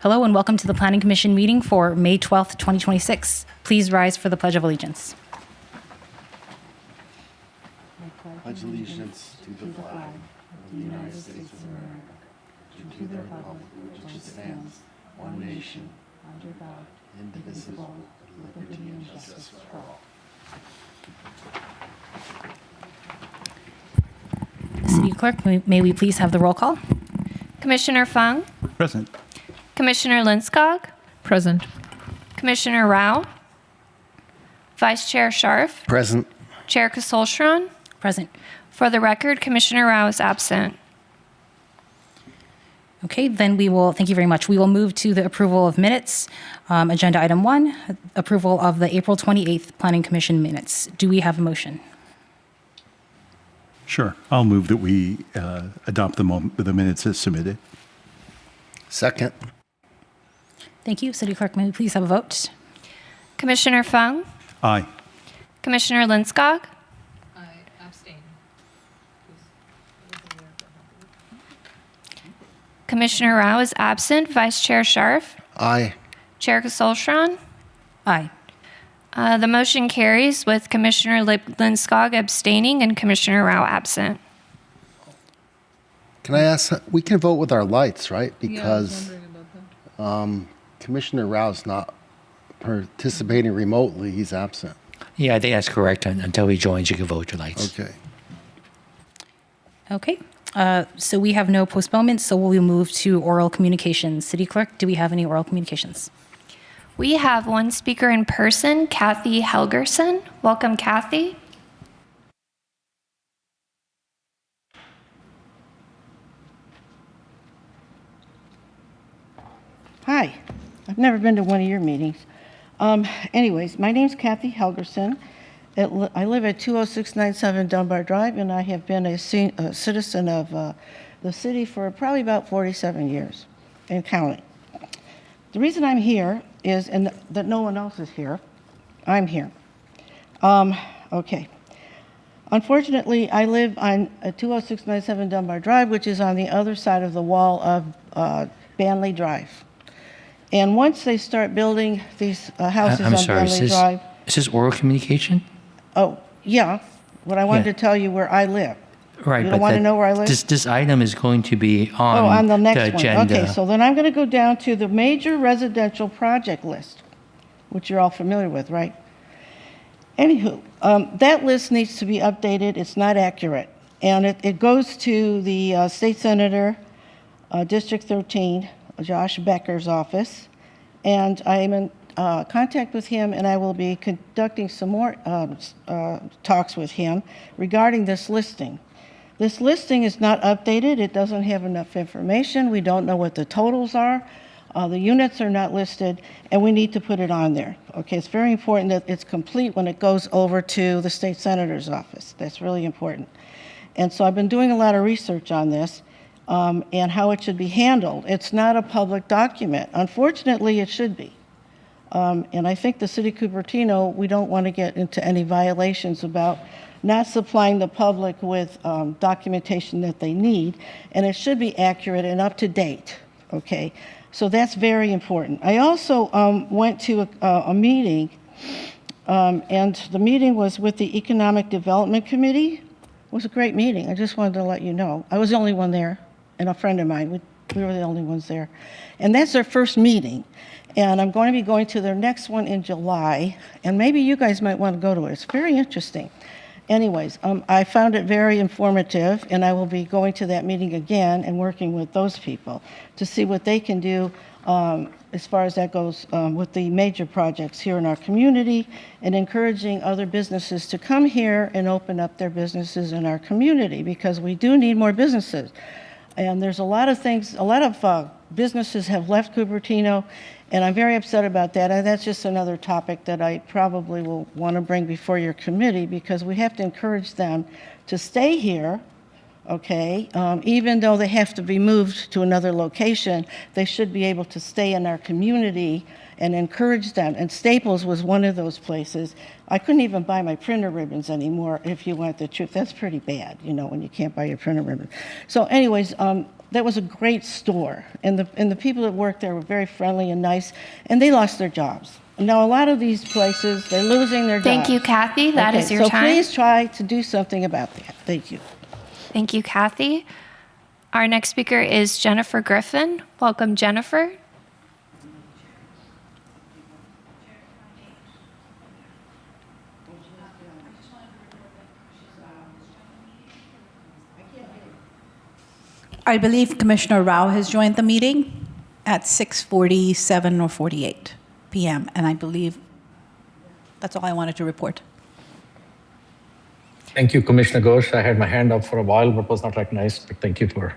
Hello and welcome to the Planning Commission meeting for May 12th, 2026. Please rise for the Pledge of Allegiance. Pledge allegiance to the flag of the United States of America, to the republic which stands, one nation, under God, indivisible, with liberty and justice for all. City Clerk, may we please have the roll call? Commissioner Fung, Present. Commissioner Linskog, Present. Commissioner Rao, Vice Chair Scharf, Present. Chair Kasolshran. Present. For the record, Commissioner Rao is absent. Okay, then thank you very much. We will move to the approval of minutes. Agenda item 1, approval of the April 28th Planning Commission minutes. Do we have a motion? Sure. I'll move that we adopt the minutes as submitted. Second. Thank you. City Clerk, may we please have a vote? Commissioner Fung, Aye. Commissioner Linskog, I abstain. Commissioner Rao is absent. Vice Chair Scharf, Aye. Chair Kasolshran. Aye. The motion carries with Commissioner Linskog abstaining and Commissioner Rao absent. Can I ask, we can vote with our lights, right? Yeah, I was Because wondering about that. Commissioner Rao's not participating remotely, he's absent. Yeah, I think that's correct. Until he joins, you can vote your lights. Okay. Okay. So we have no postponements, so we'll move to oral communications. City Clerk, do we have any oral communications? We have one speaker in person, Kathy Helgerson. Welcome, Kathy. Hi, I've never been to one of your meetings. Anyways, my name's Kathy Helgerson. I live at 20697 Dunbar Drive, and I have been a citizen of the city for probably about 47 years and counting. The reason I'm here is, and that no one else is here, I'm here. Okay. Unfortunately, I live on 20697 Dunbar Drive, which is on the other side of the wall of Banley Drive. And once they start building these houses I'm on sorry, Banley Drive, is this oral communication? oh, yeah, what I wanted Yeah. to tell you where I live. Right, You don't want to know where I live? This item is going to be on, On the next the one. agenda. Okay, so then I'm going to go down to the major residential project list, which you're all familiar with, right? Anywho, that list needs to be updated. It's not accurate. And it goes to the State Senator, District 13, Josh Becker's office. And I am in contact with him, and I will be conducting some more talks with him regarding this listing. This listing is not updated. It doesn't have enough information. We don't know what the totals are. The units are not listed, and we need to put it on there. Okay, it's very important that it's complete when it goes over to the state senator's office. That's really important. And so I've been doing a lot of research on this and how it should be handled. It's not a public document. Unfortunately, it should be. And I think the city of Cupertino, we don't want to get into any violations about not supplying the public with documentation that they need, and it should be accurate and up to date, okay? So that's very important. I also went to a meeting, and the meeting was with the Economic Development Committee. It was a great meeting. I just wanted to let you know. I was the only one there, and a friend of mine. We were the only ones there. And that's their first meeting. And I'm going to be going to their next one in July, and maybe you guys might want to go to it. It's very interesting. Anyways, I found it very informative, and I will be going to that meeting again and working with those people to see what they can do as far as that goes with the major projects here in our community, and encouraging other businesses to come here and open up their businesses in our community, because we do need more businesses. And there's a lot of things, a lot of businesses have left Cupertino, and I'm very upset about that. And that's just another topic that I probably will want to bring before your committee, because we have to encourage them to stay here, okay? Even though they have to be moved to another location, they should be able to stay in our community and encourage them. And Staples was one of those places. I couldn't even buy my printer ribbons anymore, if you want the truth. That's pretty bad, you know, when you can't buy your printer ribbon. So anyways, that was a great store, and the people that worked there were very friendly and nice, and they lost their jobs. Now, a lot of these places, they're losing their jobs. Thank you, Kathy. That is your so time. please try to do something about that. Thank you. Thank you, Kathy. Our next speaker is Jennifer Griffin. Welcome, Jennifer. I believe Commissioner Rao has joined the meeting at 6:47 or 48 p.m., and I believe that's all I wanted to report. Thank you, Commissioner Ghosh. I had my hand up for a while, but was not recognized. But thank you for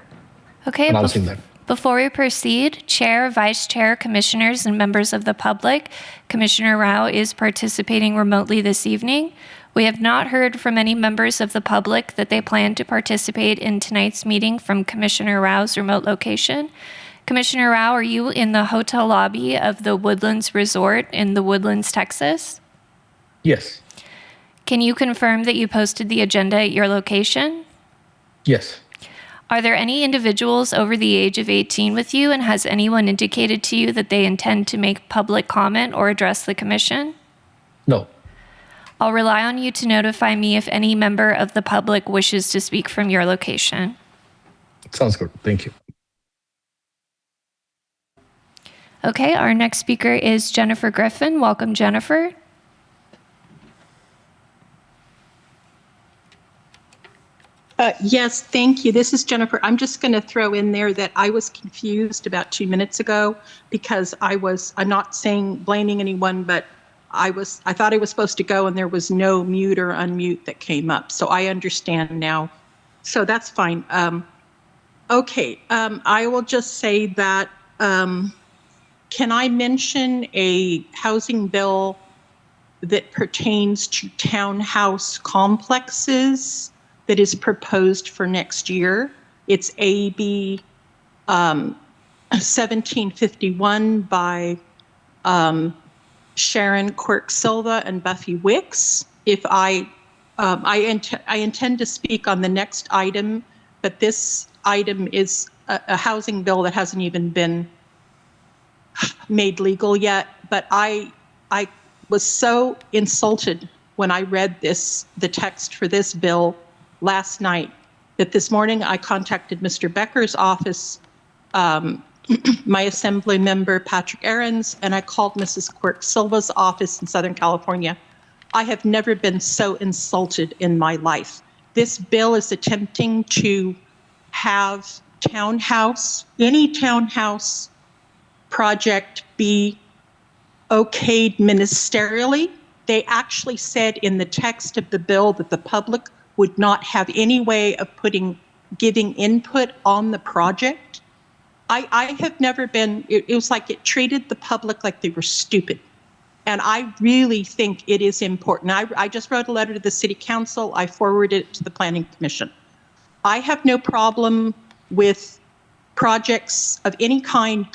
announcing that. Before we proceed, Chair, Vice Chair, Commissioners, and members of the public, Commissioner Rao is participating remotely this evening. We have not heard from any members of the public that they plan to participate in tonight's meeting from Commissioner Rao's remote location. Commissioner Rao, are you in the hotel lobby of the Woodlands Resort in the Woodlands, Texas? Yes. Can you confirm that you posted the agenda at your location? Yes. Are there any individuals over the age of 18 with you, and has anyone indicated to you that they intend to make public comment or address the commission? No. I'll rely on you to notify me if any member of the public wishes to speak from your location. Sounds good. Thank you. Okay, our next speaker is Jennifer Griffin. Welcome, Jennifer. Yes, thank you. This is Jennifer. I'm just going to throw in there that I was confused about 2 minutes ago because I'm not blaming anyone, but I thought I was supposed to go and there was no mute or unmute that came up. So I understand now. So that's fine. Okay, I will just say that, can I mention a housing bill that pertains to townhouse complexes that is proposed for next year? It's AB 1751 by Sharon Quirk Silva and Buffy Wicks. I intend to speak on the next item, but this item is a housing bill that hasn't even been made legal yet. But I was so insulted when I read the text for this bill last night that this morning I contacted Mr. Becker's office, my assembly member, Patrick Ahrens, and I called Mrs. Quirk Silva's office in Southern California. I have never been so insulted in my life. This bill is attempting to have any townhouse project be okayed ministerially. They actually said in the text of the bill that the public would not have any way of giving input on the project. I have never been, it was like it treated the public like they were stupid. And I really think it is important. I just wrote a letter to the city council. I forwarded it to the planning commission. I have no problem with projects of any kind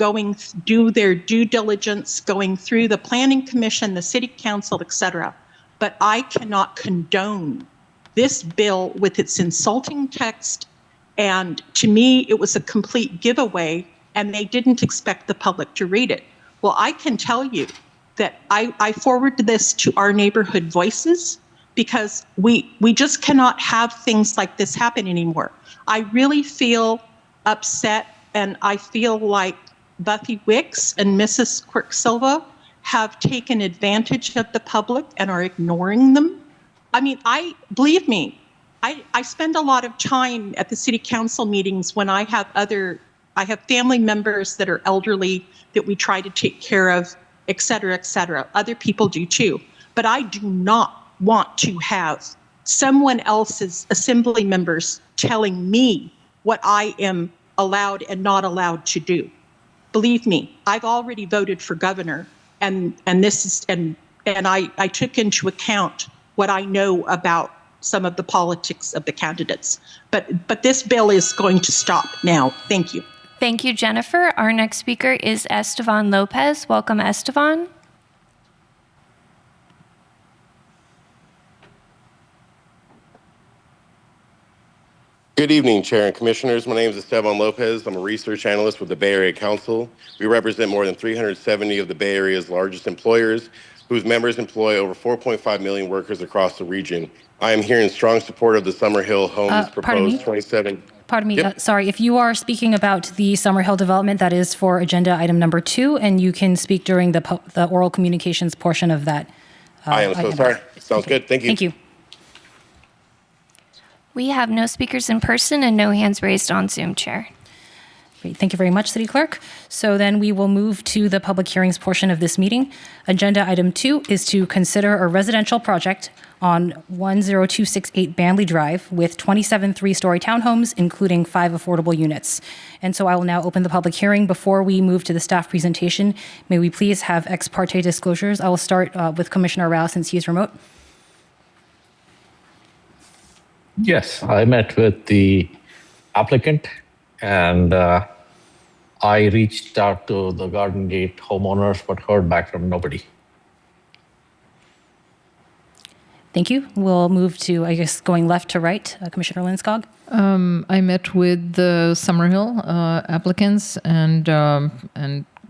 do their due diligence, going through the planning commission, the city council, etc. But I cannot condone this bill with its insulting text. And to me, it was a complete giveaway, and they didn't expect the public to read it. Well, I can tell you that I forwarded this to our neighborhood voices because we just cannot have things like this happen anymore. I really feel upset, and I feel like Buffy Wicks and Mrs. Quirk Silva have taken advantage of the public and are ignoring them. I mean, believe me, I spend a lot of time at the city council meetings when I have family members that are elderly that we try to take care of, et cetera, et cetera. Other people do too. But I do not want to have someone else's assembly members telling me what I am allowed and not allowed to do. Believe me, I've already voted for governor, and I took into account what I know about some of the politics of the candidates. But this bill is going to stop now. Thank you. Thank you, Jennifer. Our next speaker is Estevan Lopez. Welcome, Estevan. Good evening, Chair and Commissioners. My name is Esteban Lopez. I'm a research analyst with the Bay Area Council. We represent more than 370 of the Bay Area's largest employers, whose members employ over 4.5 million workers across the region. I am here in strong support of the Summerhill Homes proposed 27. Pardon me, Yep. sorry, if you are speaking about the Summerhill development, that is for agenda item number 2, and you can speak during the oral communications portion of that. I am so item. sorry. Sounds good. Thank you. Thank you. We have no speakers in person and no hands raised on Zoom, Chair. Great. Thank you very much, City Clerk. So then we will move to the public hearings portion of this meeting. Agenda item 2 is to consider a residential project on 10268 Banley Drive with 27 three-story townhomes, including 5 affordable units. And so I will now open the public hearing. Before we move to the staff presentation, may we please have ex parte disclosures? I will start with Commissioner Rao since he is remote. Yes, I met with the applicant and I reached out to the Garden Gate homeowners, but heard back from nobody. Thank you. We'll move to, I guess, going left to right. Commissioner Linskog. I met with the Summerhill applicants and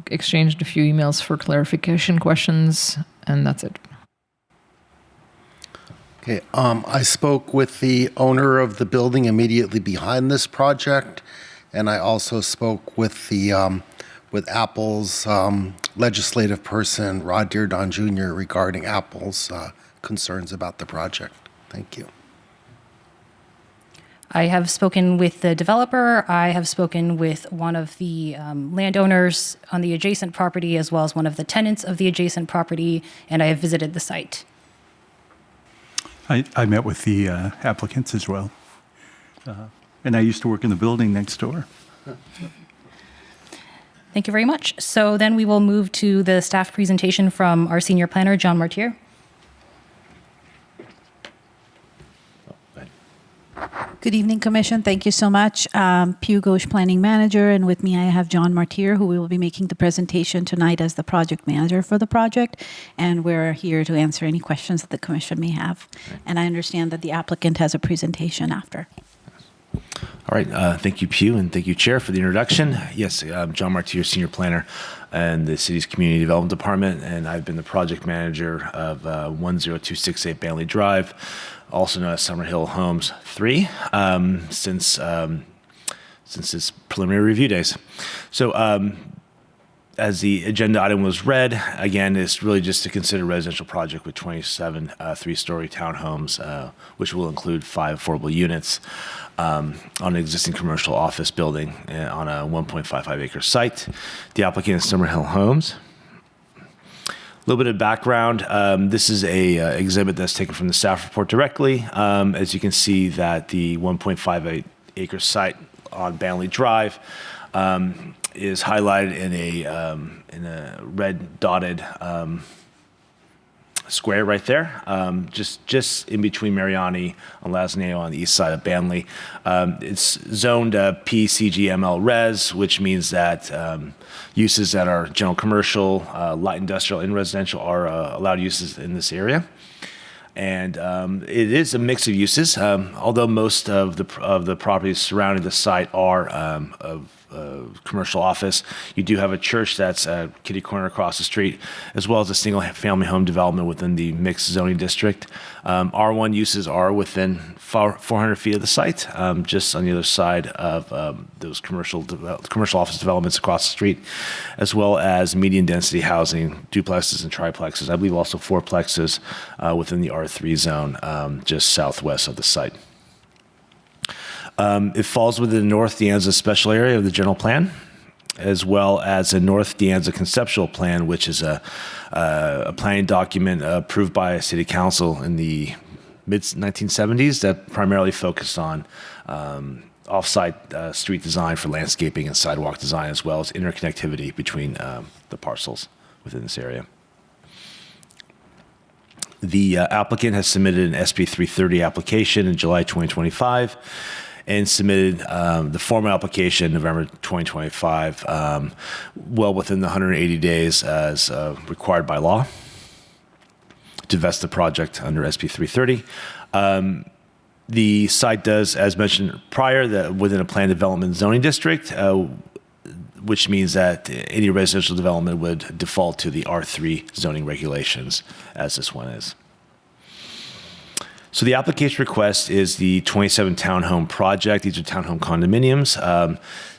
exchanged a few emails for clarification questions, and that's it. Okay, I spoke with the owner of the building immediately behind this project, and I also spoke with the with Apple's legislative person, Rod Deardon Jr., regarding Apple's concerns about the project. Thank you. I have spoken with the developer. I have spoken with one of the landowners on the adjacent property, as well as one of the tenants of the adjacent property, and I have visited the site. I met with the applicants as well. And I used to work in the building next door. Thank you very much. So then we will move to the staff presentation from our senior planner, John Martier. Good evening, Commission. Thank you so much. Pew Ghosh, Planning Manager, and with me I have John Martier, who will be making the presentation tonight as the project manager for the project, and we're here to answer any questions that the Commission may have. And I understand that the applicant has a presentation after. All right. Thank you, Pew, and thank you, Chair, for the introduction. Yes, I'm John Martier, Senior Planner in the city's Community Development Department, and I've been the project manager of 10268 Banley Drive, also known as Summerhill Homes 3, since its preliminary review days. So as the agenda item was read, again, it's really just to consider a residential project with 27 three-story townhomes, which will include 5 affordable units on an existing commercial office building on a 1.55 acre site. The applicant is Summerhill Homes. A little bit of background. This is a exhibit that's taken from the staff report directly. As you can see that the 1.58 acre site on Banley Drive is highlighted in a red dotted square right there, just in between Mariani and Lasneo on the east side of Banley. It's zoned PCGML Res, which means that uses that are general commercial, light industrial, and residential are allowed uses in this area. And it is a mix of uses, although most of the properties surrounding the site are of commercial office. You do have a church that's kitty corner across the street, as well as a single family home development within the mixed zoning district. R1 uses are within 400 feet of the site, just on the other side of those commercial office developments across the street, as well as medium density housing, duplexes and triplexes. I believe also fourplexes within the R3 zone, just southwest of the site. It falls within the North De Anza special area of the general plan, as well as a North De Anza conceptual plan, which is a planning document approved by City Council in the mid-1970s that primarily focused on off-site street design for landscaping and sidewalk design, as well as interconnectivity between the parcels within this area. The applicant has submitted an SB 330 application in July 2025 and submitted the formal application in November 2025, well within the 180 days as required by law to vest the project under SB 330. The site does, as mentioned prior, that within a planned development zoning district, which means that any residential development would default to the R3 zoning regulations, as this one is. So the application request is the 27 townhome project. These are townhome condominiums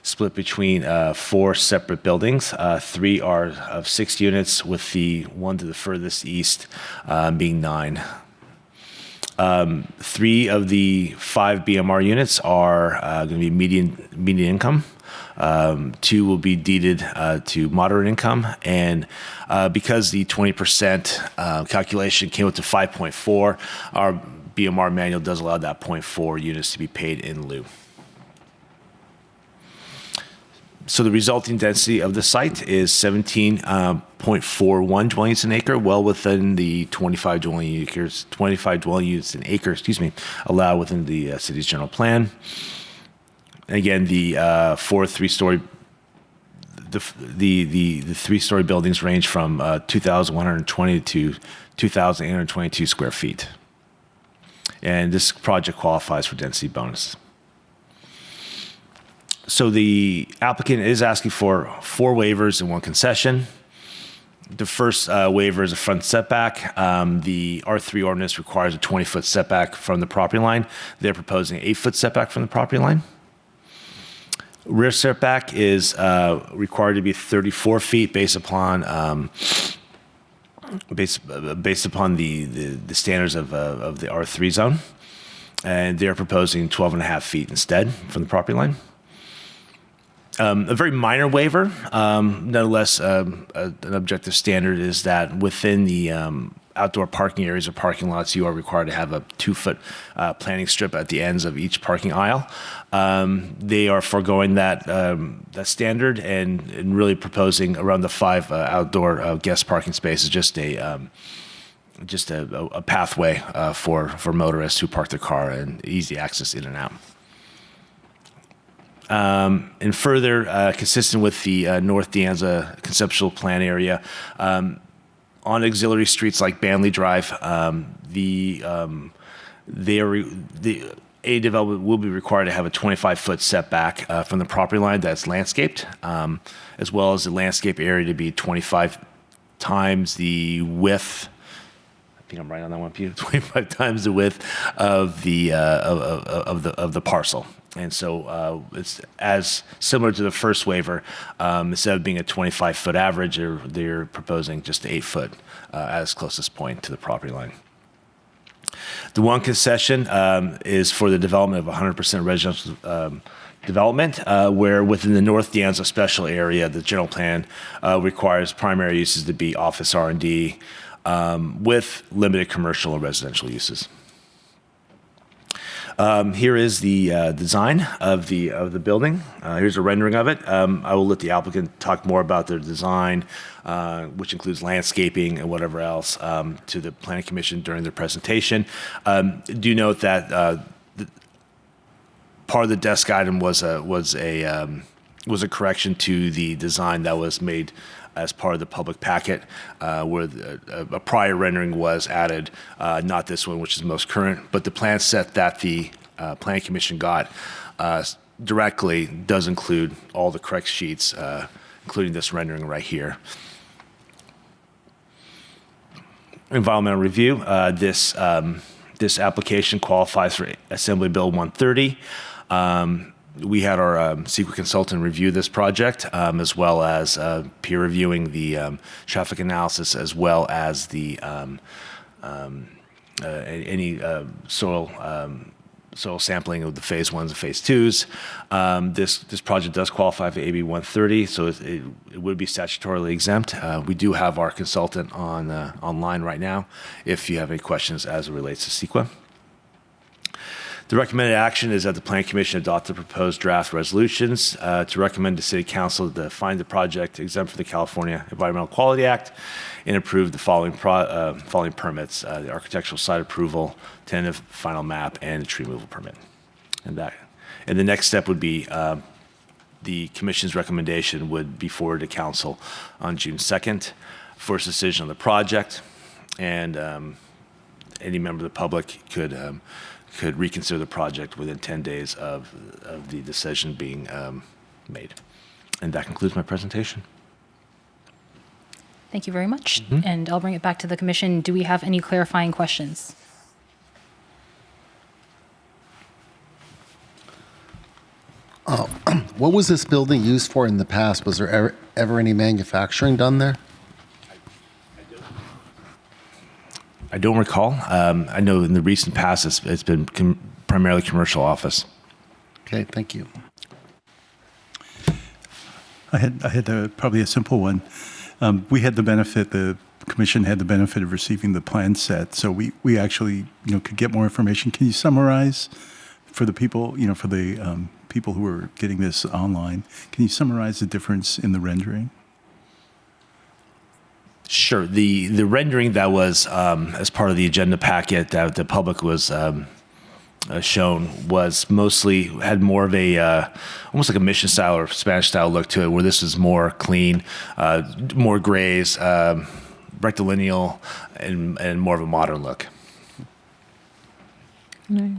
split between 4 separate buildings. 3 are of 6 units, with the one to the furthest east being 9. 3 of the 5 BMR units are going to be median income. 2 will be deeded to moderate income, and because the 20% calculation came up to 5.4, our BMR manual does allow that 0.4 units to be paid in lieu. So the resulting density of the site is 17.41 dwelling units an acre, well within the 25 dwelling units an acre, allowed within the city's general plan. Again, the 3-story the 3-story buildings range from 2,120 to 2,822 square feet. And this project qualifies for density bonus. So the applicant is asking for 4 waivers and 1 concession. The first waiver is a front setback. The R3 ordinance requires a 20-foot setback from the property line. They're proposing an 8-foot setback from the property line. Rear setback is required to be 34 feet based upon the standards of the R3 zone, and they're proposing 12.5 feet instead from the property line. A very minor waiver, nonetheless, an objective standard is that within the outdoor parking areas or parking lots, you are required to have a 2-foot planting strip at the ends of each parking aisle. They are foregoing that standard and really proposing around the 5 outdoor guest parking spaces, just a pathway for motorists who park their car and easy access in and out. And further, consistent with the North De Anza conceptual plan area, on auxiliary streets like Banley Drive, a development will be required to have a 25-foot setback from the property line that's landscaped, as well as the landscape area to be 25 times the width. I think I'm right on that one, Peter. 25 times the width of the parcel. And so it's as similar to the first waiver. Instead of being a 25-foot average, they're proposing just 8-foot as closest point to the property line. The 1 concession is for the development of 100% residential development, where within the North De Anza special area, the general plan requires primary uses to be office R&D with limited commercial and residential uses. Here is the design of the building. Here's a rendering of it. I will let the applicant talk more about their design, which includes landscaping and whatever else, to the Planning Commission during their presentation. Do note that part of the desk item was a correction to the design that was made as part of the public packet, where a prior rendering was added, not this one, which is most current, but the plan set that the Planning Commission got directly does include all the correct sheets, including this rendering right here. Environmental review. This application qualifies for Assembly Bill 130. We had our CEQA consultant review this project, as well as peer reviewing the traffic analysis, as well as the any soil sampling of the phase 1s and phase 2s. This project does qualify for AB 130, so it would be statutorily exempt. We do have our consultant online right now if you have any questions as it relates to CEQA. The recommended action is that the Planning Commission adopt the proposed draft resolutions to recommend to City Council to find the project exempt from the California Environmental Quality Act and approve the following permits: the architectural site approval, tentative final map, and the tree removal permit. And the next step would be the Commission's recommendation would be forwarded to Council on June 2nd for its decision on the project, and any member of the public could could reconsider the project within 10 days of the decision being made. And that concludes my presentation. Thank you very much. And I'll bring it back to the commission. Do we have any clarifying questions? What was this building used for in the past? Was there ever any manufacturing done there? I don't recall. I know in the recent past it's been primarily commercial office. Okay, thank you. I had probably a simple one. We had the benefit, the commission had the benefit of receiving the plan set, so we actually could get more information. Can you summarize for the people for the people who are getting this online? Can you summarize the difference in the rendering? Sure. The rendering that was as part of the agenda packet that the public was shown was mostly had more of a almost like a mission style or Spanish style look to it, where this is more clean, more grays, rectilineal, and more of a modern look.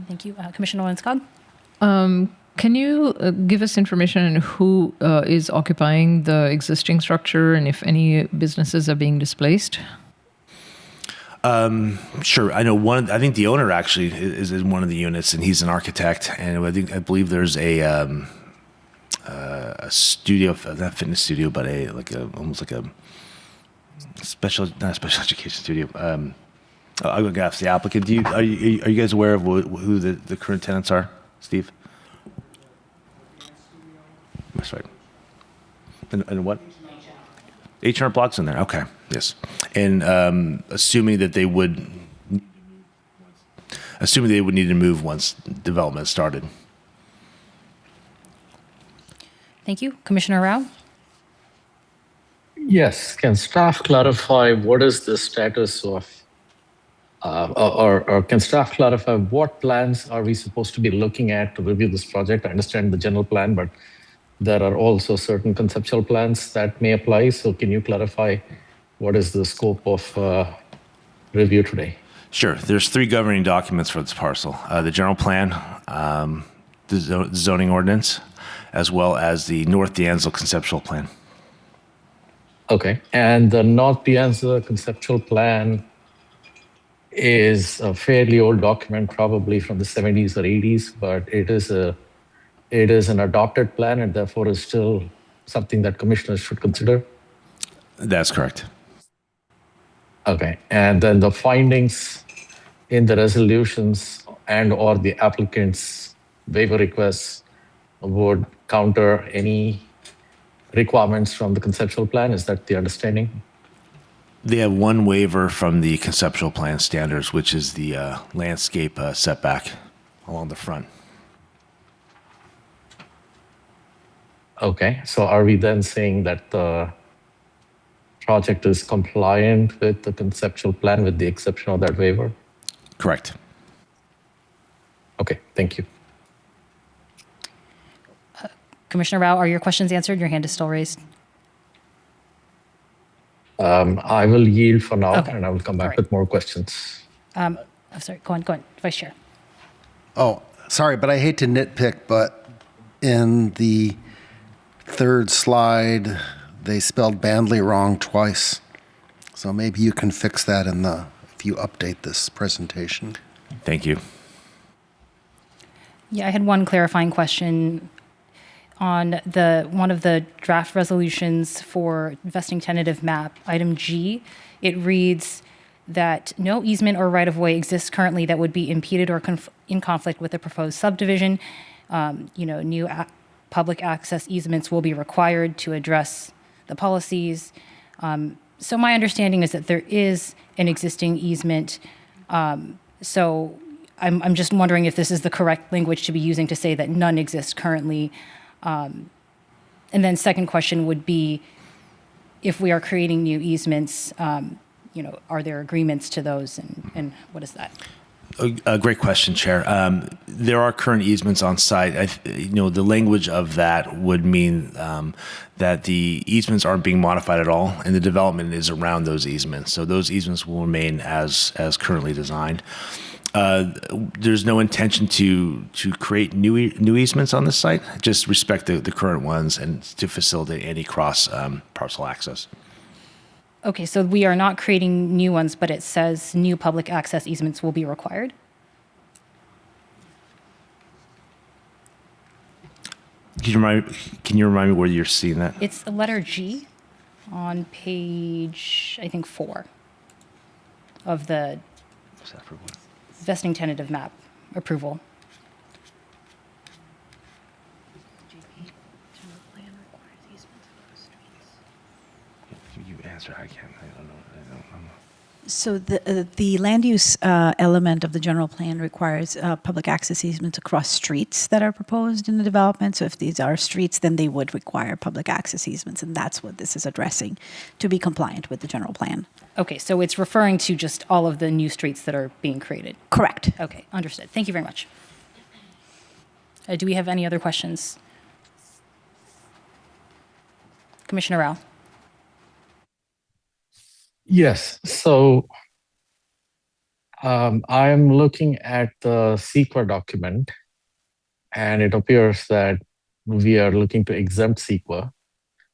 Thank you. Commissioner Owens-Cobb? Can you give us information on who is occupying the existing structure and if any businesses are being displaced? Sure. I know I think the owner actually is in one of the units, and he's an architect. And I believe there's a studio, not fitness studio, but almost like a not a special education studio. I'm going to ask the applicant. Are you guys aware of who the current tenants are, Steve? That's right. And what? H&R Block's in there. Okay. Yes. And assuming they would need to move once development started. Thank you. Commissioner Rao? Yes. Can staff clarify what is the status of, or can staff clarify what plans are we supposed to be looking at to review this project? I understand the general plan, but there are also certain conceptual plans that may apply. So can you clarify what is the scope of review today? Sure. There's 3 governing documents for this parcel. The general plan, the zoning ordinance, as well as the North D'Anville conceptual plan. Okay. And the North D'Anville conceptual plan is a fairly old document, probably from the 70s or 80s, but it is an adopted plan and therefore is still something that commissioners should consider? That's correct. Okay. And then the findings in the resolutions and or the applicant's waiver requests would counter any requirements from the conceptual plan. Is that the understanding? They have one waiver from the conceptual plan standards, which is the landscape setback along the front. Okay, so are we then saying that the project is compliant with the conceptual plan with the exception of that waiver? Correct. Okay, thank you. Commissioner Rao, are your questions answered? Your hand is still raised. I will yield for now, Okay. and I will come back All right. with more questions. I'm sorry, go on, Vice Chair. Oh, sorry, but I hate to nitpick, but in the third slide, they spelled Bandley wrong twice. So maybe you can fix that if you update this presentation. Thank you. Yeah, I had one clarifying question on one of the draft resolutions for vesting tentative map, item G. It reads that no easement or right-of-way exists currently that would be impeded or in conflict with the proposed subdivision. New public access easements will be required to address the policies. So my understanding is that there is an existing easement. So I'm just wondering if this is the correct language to be using to say that none exist currently. And then second question would be, if we are creating new easements, are there agreements to those, and what is that? A great question, Chair. There are current easements on site. The language of that would mean that the easements aren't being modified at all, and the development is around those easements. So those easements will remain as currently designed. There's no intention to create new easements on this site. Just respect the current ones and to facilitate any cross parcel access. Okay, so we are not creating new ones, but it says new public access easements will be required. Can you remind me where you're seeing that? It's the letter G on page, I think, 4 of the What's that for what? vesting tentative map approval. You answer. I can't. I don't know. So the land use element of the general plan requires public access easements across streets that are proposed in the development. So if these are streets, then they would require public access easements, and that's what this is addressing to be compliant with the general plan. Okay, so it's referring to just all of the new streets that are being created. Correct. Okay, understood. Thank you very much. Do we have any other questions? Commissioner Rao. Yes. So I'm looking at the CEQA document, and it appears that we are looking to exempt CEQA,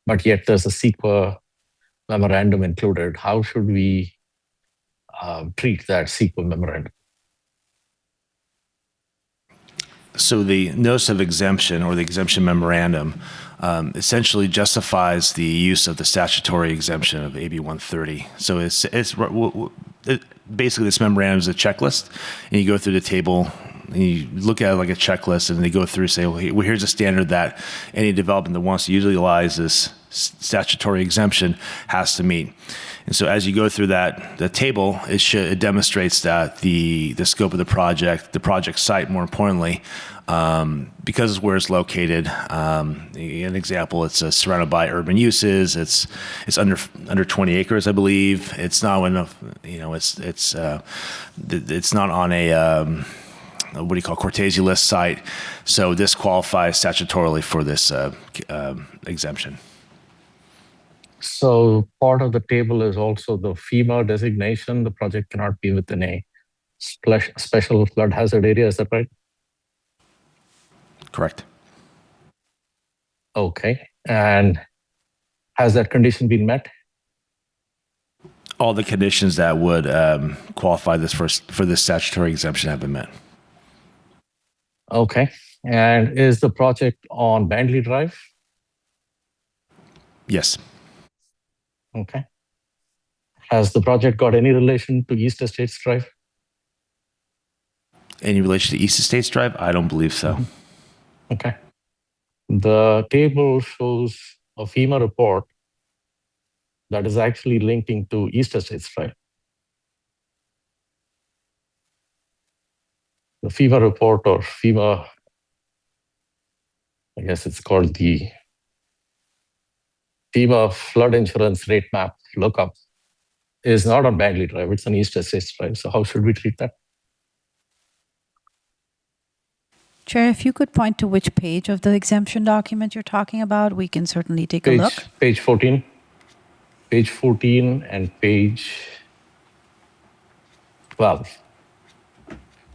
but yet there's a CEQA memorandum included. How should we treat that CEQA memorandum? So the notice of exemption or the exemption memorandum essentially justifies the use of the statutory exemption of AB 130. So basically this memorandum is a checklist, and you go through the table and you look at it like a checklist, and they go through and say, well, here's a standard that any development that wants to utilize this statutory exemption has to meet. And so as you go through the table, it demonstrates that the scope of the project site, more importantly, because of where it's located. An example, it's surrounded by urban uses. It's under 20 acres, I believe. It's not enough. It's not on a what do you call Cortese list site. So this qualifies statutorily for this exemption. So part of the table is also the FEMA designation. The project cannot be within a special flood hazard area. Is that right? Correct. Okay. And has that condition been met? All the conditions that would qualify this for this statutory exemption have been met. Okay. And is the project on Bandley Drive? Yes. Okay. Has the project got any relation to East Estates Drive? Any relation to East Estates Drive? I don't believe so. Okay. The table shows a FEMA report that is actually linking to East Estates Drive. The FEMA report, or FEMA, I guess it's called the FEMA flood insurance rate map lookup, is not on Bagley Drive, it's on East Estates Drive. So how should we treat that? Chair, if you could point to which page of the exemption document you're talking about, we can certainly take a look. Page 14. Page 14 and page 12.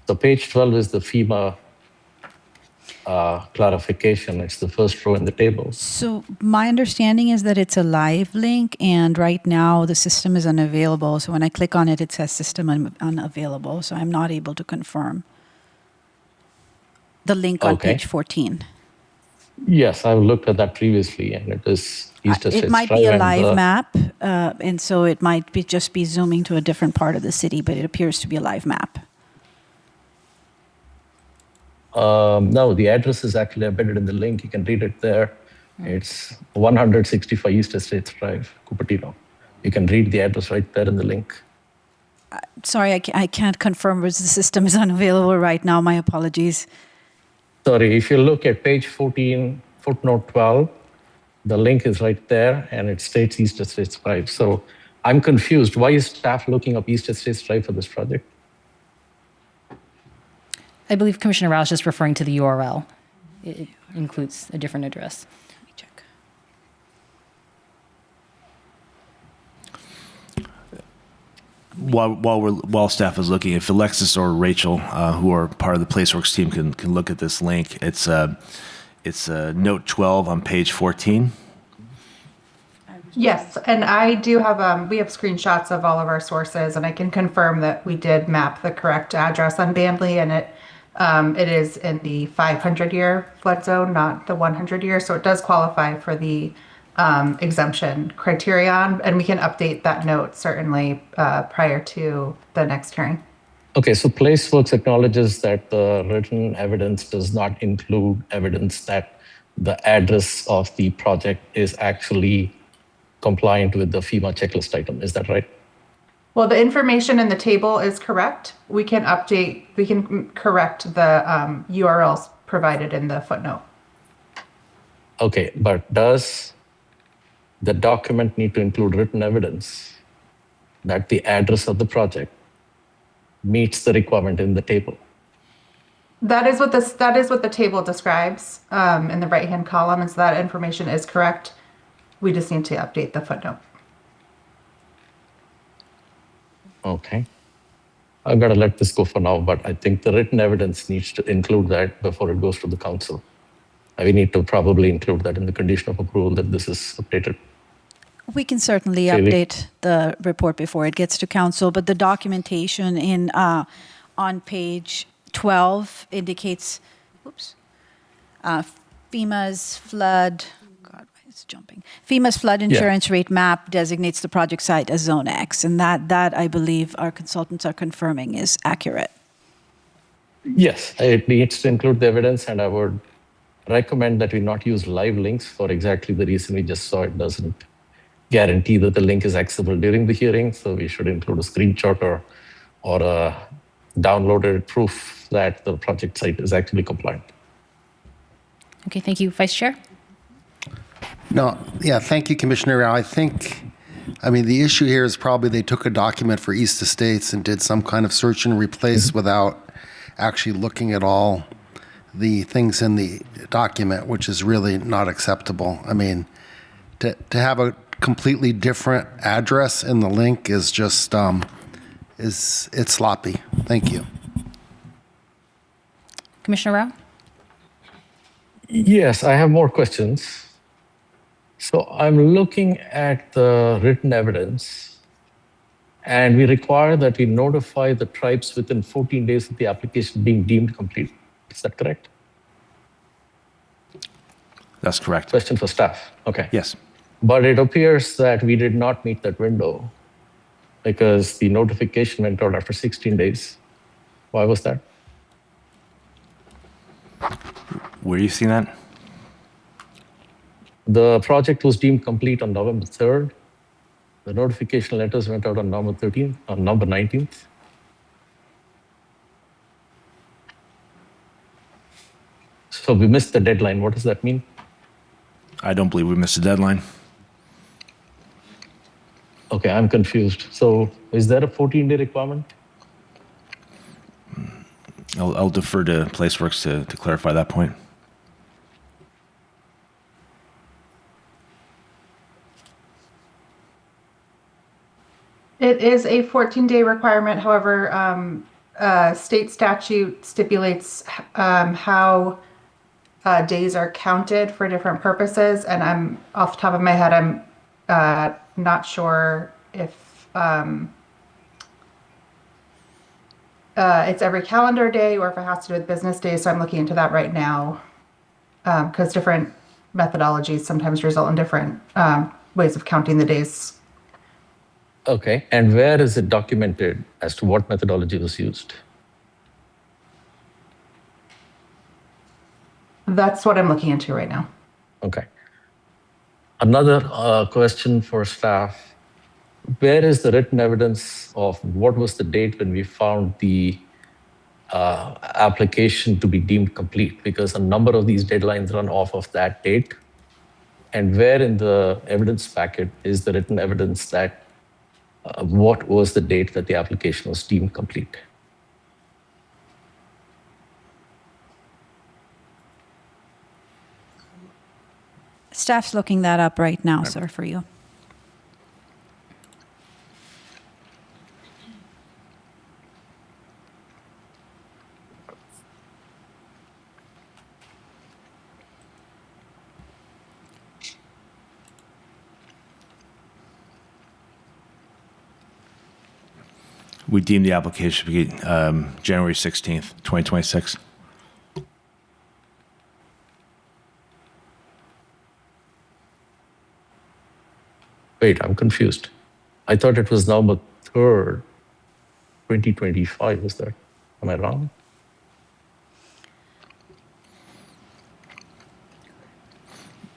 So page 12 is the FEMA clarification. It's the first row in the table. So my understanding is that it's a live link, and right now the system is unavailable. So when I click on it, it says system unavailable. So I'm not able to confirm the link on page 14. Yes, I've looked at that previously, and it is East Estates Drive. It might be a live map, and so it might be just be zooming to a different part of the city, but it appears to be a live map. No, the address is actually embedded in the link. You can read it there. It's 165 East Estates Drive, Cupertino. You can read the address right there in the link. Sorry, I can't confirm because the system is unavailable right now. My apologies. Sorry, if you look at page 14, footnote 12, the link is right there, and it states East Estates Drive. So I'm confused. Why is staff looking up East Estates Drive for this project? I believe Commissioner Rao is just referring to the URL. It includes a different address. Let me check. while staff is looking, if Alexis or Rachel, who are part of the PlaceWorks team, can look at this link, it's note 12 on page 14. Yes, and I do have, we have screenshots of all of our sources, and I can confirm that we did map the correct address on Bandley, and it is in the 500-year flood zone, not the 100-year, so it does qualify for the exemption criterion, and we can update that note certainly prior to the next hearing. Okay, so PlaceWorks acknowledges that the written evidence does not include evidence that the address of the project is actually compliant with the FEMA checklist item. Is that right? Well, the information in the table is correct. We can correct the URLs provided in the footnote. Okay, but does the document need to include written evidence that the address of the project meets the requirement in the table? That is what the table describes in the right-hand column, and so that information is correct. We just need to update the footnote. Okay. I've got to let this go for now, but I think the written evidence needs to include that before it goes to the council. We need to probably include that in the condition of approval that this is updated. We can certainly Shaylee? update the report before it gets to council, but the documentation on page 12 indicates, FEMA's flood. God, it's jumping. FEMA's flood insurance rate map designates the project site as Zone X, and that I believe our consultants are confirming is accurate. Yes, it needs to include the evidence, and I would recommend that we not use live links for exactly the reason we just saw. It doesn't guarantee that the link is accessible during the hearing, so we should include a screenshot or a downloaded proof that the project site is actually compliant. Okay, thank you. Vice Chair? No, yeah, thank you, Commissioner Rao. I mean, the issue here is probably they took a document for East Estates and did some kind of search and replace without actually looking at all the things in the document, which is really not acceptable. I mean, to have a completely different address in the link is just, it's sloppy. Thank you. Commissioner Rao? Yes, I have more questions. So I'm looking at the written evidence, and we require that we notify the tribes within 14 days of the application being deemed complete. Is that correct? That's correct. Question for staff. Okay. Yes. But it appears that we did not meet that window because the notification went out after 16 days. Why was that? Where are you seeing that? The project was deemed complete on November 3rd. The notification letters went out on November 13th, on November 19th. So we missed the deadline. What does that mean? I don't believe we missed a deadline. Okay, I'm confused. So is there a 14-day requirement? I'll defer to PlaceWorks to clarify that point. It is a 14-day requirement. However, state statute stipulates how days are counted for different purposes. And I'm off the top of my head, I'm not sure if it's every calendar day or if it has to do with business days. So I'm looking into that right now because different methodologies sometimes result in different ways of counting the days. Okay, and where is it documented as to what methodology was used? That's what I'm looking into right now. Okay. Another question for staff. Where is the written evidence of what was the date when we found the application to be deemed complete? Because a number of these deadlines run off of that date. And where in the evidence packet is the written evidence that what was the date that the application was deemed complete? Staff's looking that up right now, sir, for you. We deem the application to be January 16th, 2026. Wait, I'm confused. I thought it was November 3rd, 2025. Is that? Am I wrong?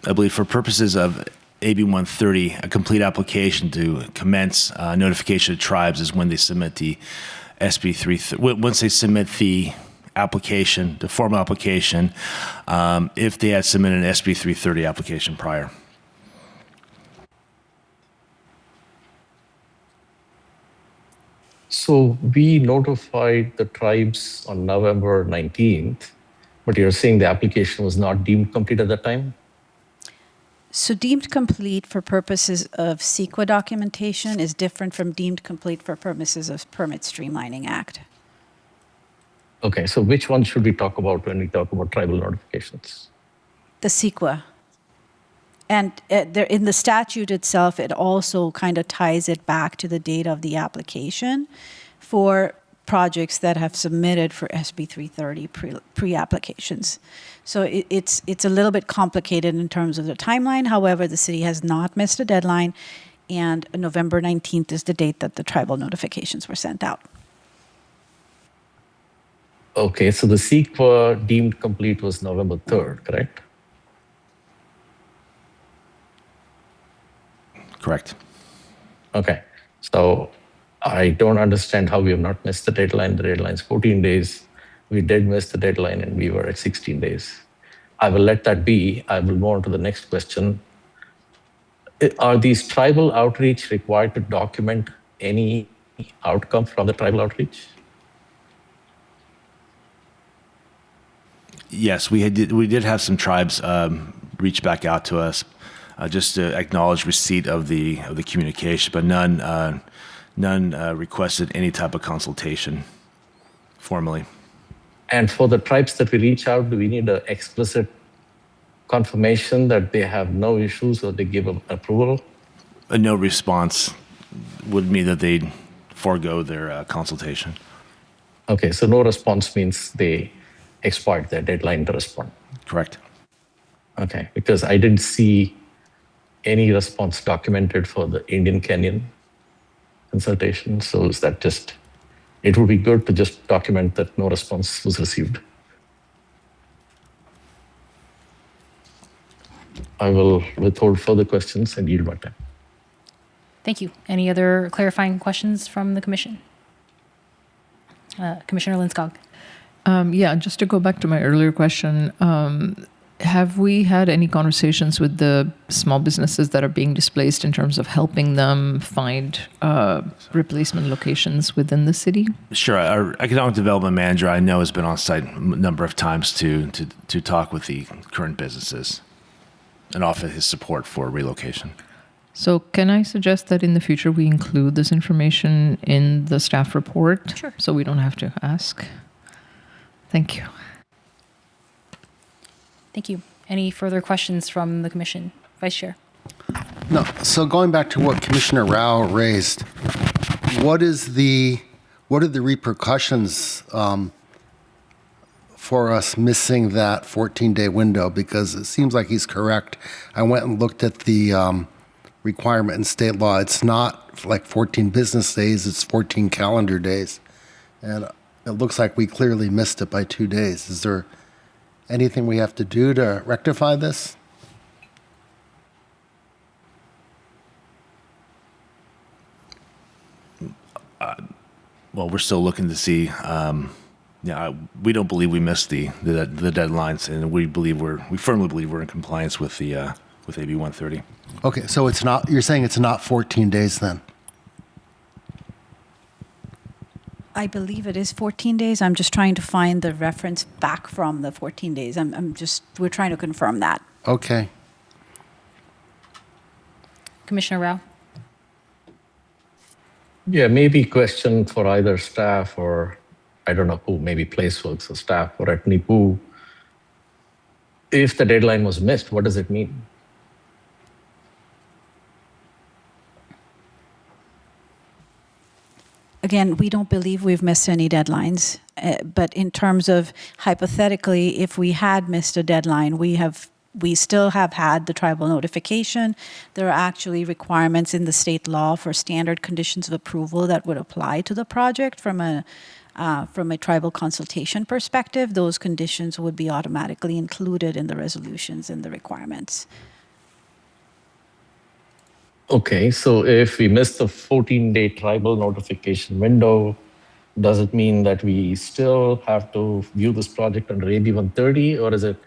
I believe for purposes of AB 130, a complete application to commence notification of tribes is when they submit the SB 3. Once they submit the application, the formal application, if they had submitted an SB 330 application prior. So we notified the tribes on November 19th, but you're saying the application was not deemed complete at that time? So deemed complete for purposes of CEQA documentation is different from deemed complete for purposes of Permit Streamlining Act. Okay, so which one should we talk about when we talk about tribal notifications? The CEQA. And there, in the statute itself, it also kind of ties it back to the date of the application for projects that have submitted for SB 330 pre-applications. So it's a little bit complicated in terms of the timeline. However, the city has not missed a deadline, and November 19th is the date that the tribal notifications were sent out. Okay, so the CEQA deemed complete was November 3rd, correct? Correct. Okay, so I don't understand how we have not missed the deadline. The deadline's 14 days. We did miss the deadline and we were at 16 days. I will let that be. I will move on to the next question. Are these tribal outreach required to document any outcome from the tribal outreach? Yes, we did have some tribes reach back out to us just to acknowledge receipt of the communication, but none requested any type of consultation formally. And for the tribes that we reach out, do we need an explicit confirmation that they have no issues or they give approval? A no response would mean that they'd forego their consultation. Okay, so no response means they expired their deadline to respond. Correct. Okay, because I didn't see any response documented for the Indian Canyon consultation. So is that just, it would be good to just document that no response was received. I will withhold further questions and yield my time. Thank you. Any other clarifying questions from the commission? Commissioner Linskog. Yeah, just to go back to my earlier question, have we had any conversations with the small businesses that are being displaced in terms of helping them find replacement locations within the city? Sure. Our economic development manager, I know, has been on site a number of times to talk with the current businesses and offer his support for relocation. So can I suggest that in the future we include this information in the staff report? Sure. So we don't have to ask? Thank you. Thank you. Any further questions from the commission? Vice Chair. No. So going back to what Commissioner Rao raised, what are the repercussions for us missing that 14-day window? Because it seems like he's correct. I went and looked at the requirement in state law. It's not like 14 business days, it's 14 calendar days. And it looks like we clearly missed it by 2 days. Is there anything we have to do to rectify this? Well, we're still looking to see. We don't believe we missed the deadlines, and we firmly believe we're in compliance with the with AB 130. Okay, so it's not. You're saying it's not 14 days then? I believe it is 14 days. I'm just trying to find the reference back from the 14 days. We're trying to confirm that. Okay. Commissioner Rao. Yeah, maybe question for either staff or I don't know who, maybe Placeworks or staff or at NIPU. If the deadline was missed, what does it mean? Again, we don't believe we've missed any deadlines, but in terms of hypothetically, if we had missed a deadline, we still have had the tribal notification. There are actually requirements in the state law for standard conditions of approval that would apply to the project from a tribal consultation perspective. Those conditions would be automatically included in the resolutions and the requirements. Okay, so if we miss the 14-day tribal notification window, does it mean that we still have to view this project under AB 130, or is it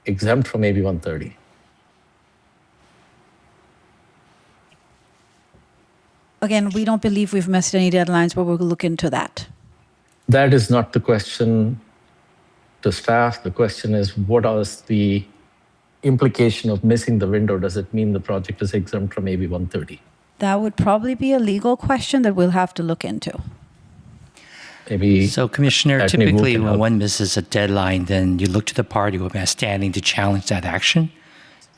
exempt from AB 130? Again, we don't believe we've missed any deadlines, but we'll look into that. That is not the question to staff. The question is, what is the implication of missing the window? Does it mean the project is exempt from AB 130? That would probably be a legal question that we'll have to look into. Maybe. So, Commissioner, Atney typically can when help. one misses a deadline, then you look to the party who has standing to challenge that action.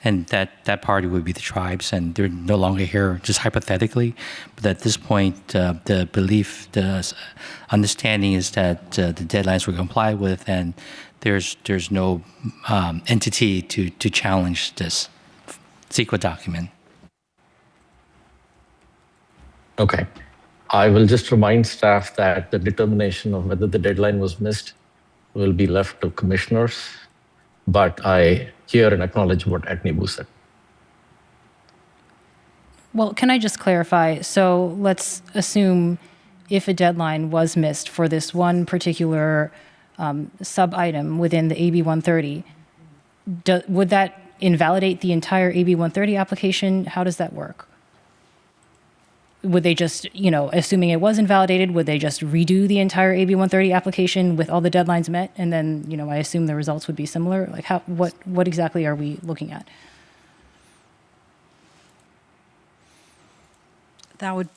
And that party would be the tribes, and they're no longer here, just hypothetically. But at this point, the belief, the understanding is that the deadlines were complied with, and there's no entity to challenge this secret document. Okay. I will just remind staff that the determination of whether the deadline was missed will be left to commissioners, but I hear and acknowledge what Atney said. Well, can I just clarify? So let's assume if a deadline was missed for this one particular sub-item within the AB 130, would that invalidate the entire AB 130 application? How does that work? Would they just, assuming it was invalidated, would they just redo the entire AB 130 application with all the deadlines met? And then, I assume the results would be similar? Like what exactly are we looking at?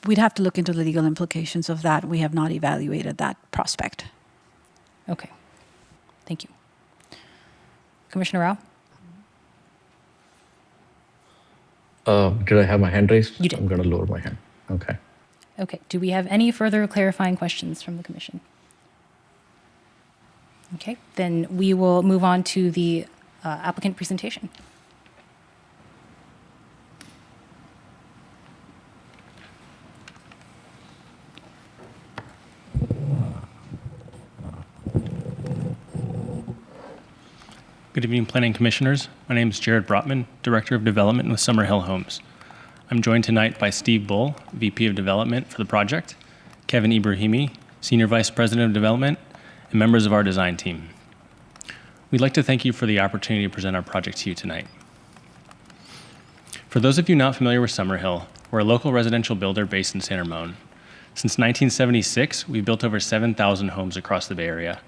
We'd have to look into the legal implications of that. We have not evaluated that prospect. Okay. Thank you. Commissioner Rao? Did I have my hand raised? You did. I'm going to lower my hand. Okay. Okay. Do we have any further clarifying questions from the commission? Okay. Then we will move on to the applicant presentation. Good evening, Planning Commissioners. My name is Jared Brotman, Director of Development with Summerhill Homes. I'm joined tonight by Steve Bull, VP of Development for the project, Kevin Ibrahimi, Senior Vice President of Development, and members of our design team. We'd like to thank you for the opportunity to present our project to you tonight. For those of you not familiar with Summerhill, we're a local residential builder based in San Ramon. Since 1976, we've built over 7,000 homes across the Bay Area.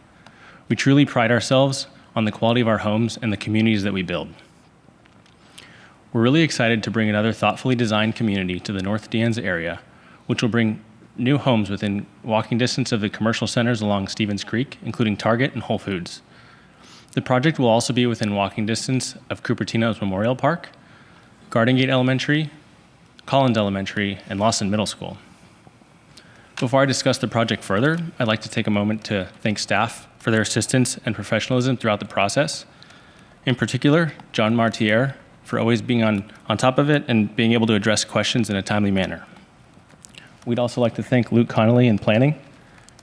We truly pride ourselves on the quality of our homes and the communities that we build. We're really excited to bring another thoughtfully designed community to the North De Anza area, which will bring new homes within walking distance of the commercial centers along Stevens Creek, including Target and Whole Foods. The project will also be within walking distance of Cupertino's Memorial Park, Garden Gate Elementary, Collins Elementary, and Lawson Middle School. Before I discuss the project further, I'd like to take a moment to thank staff for their assistance and professionalism throughout the process. In particular, John Martier, for always being on top of it and being able to address questions in a timely manner. We'd also like to thank Luke Connolly in Planning,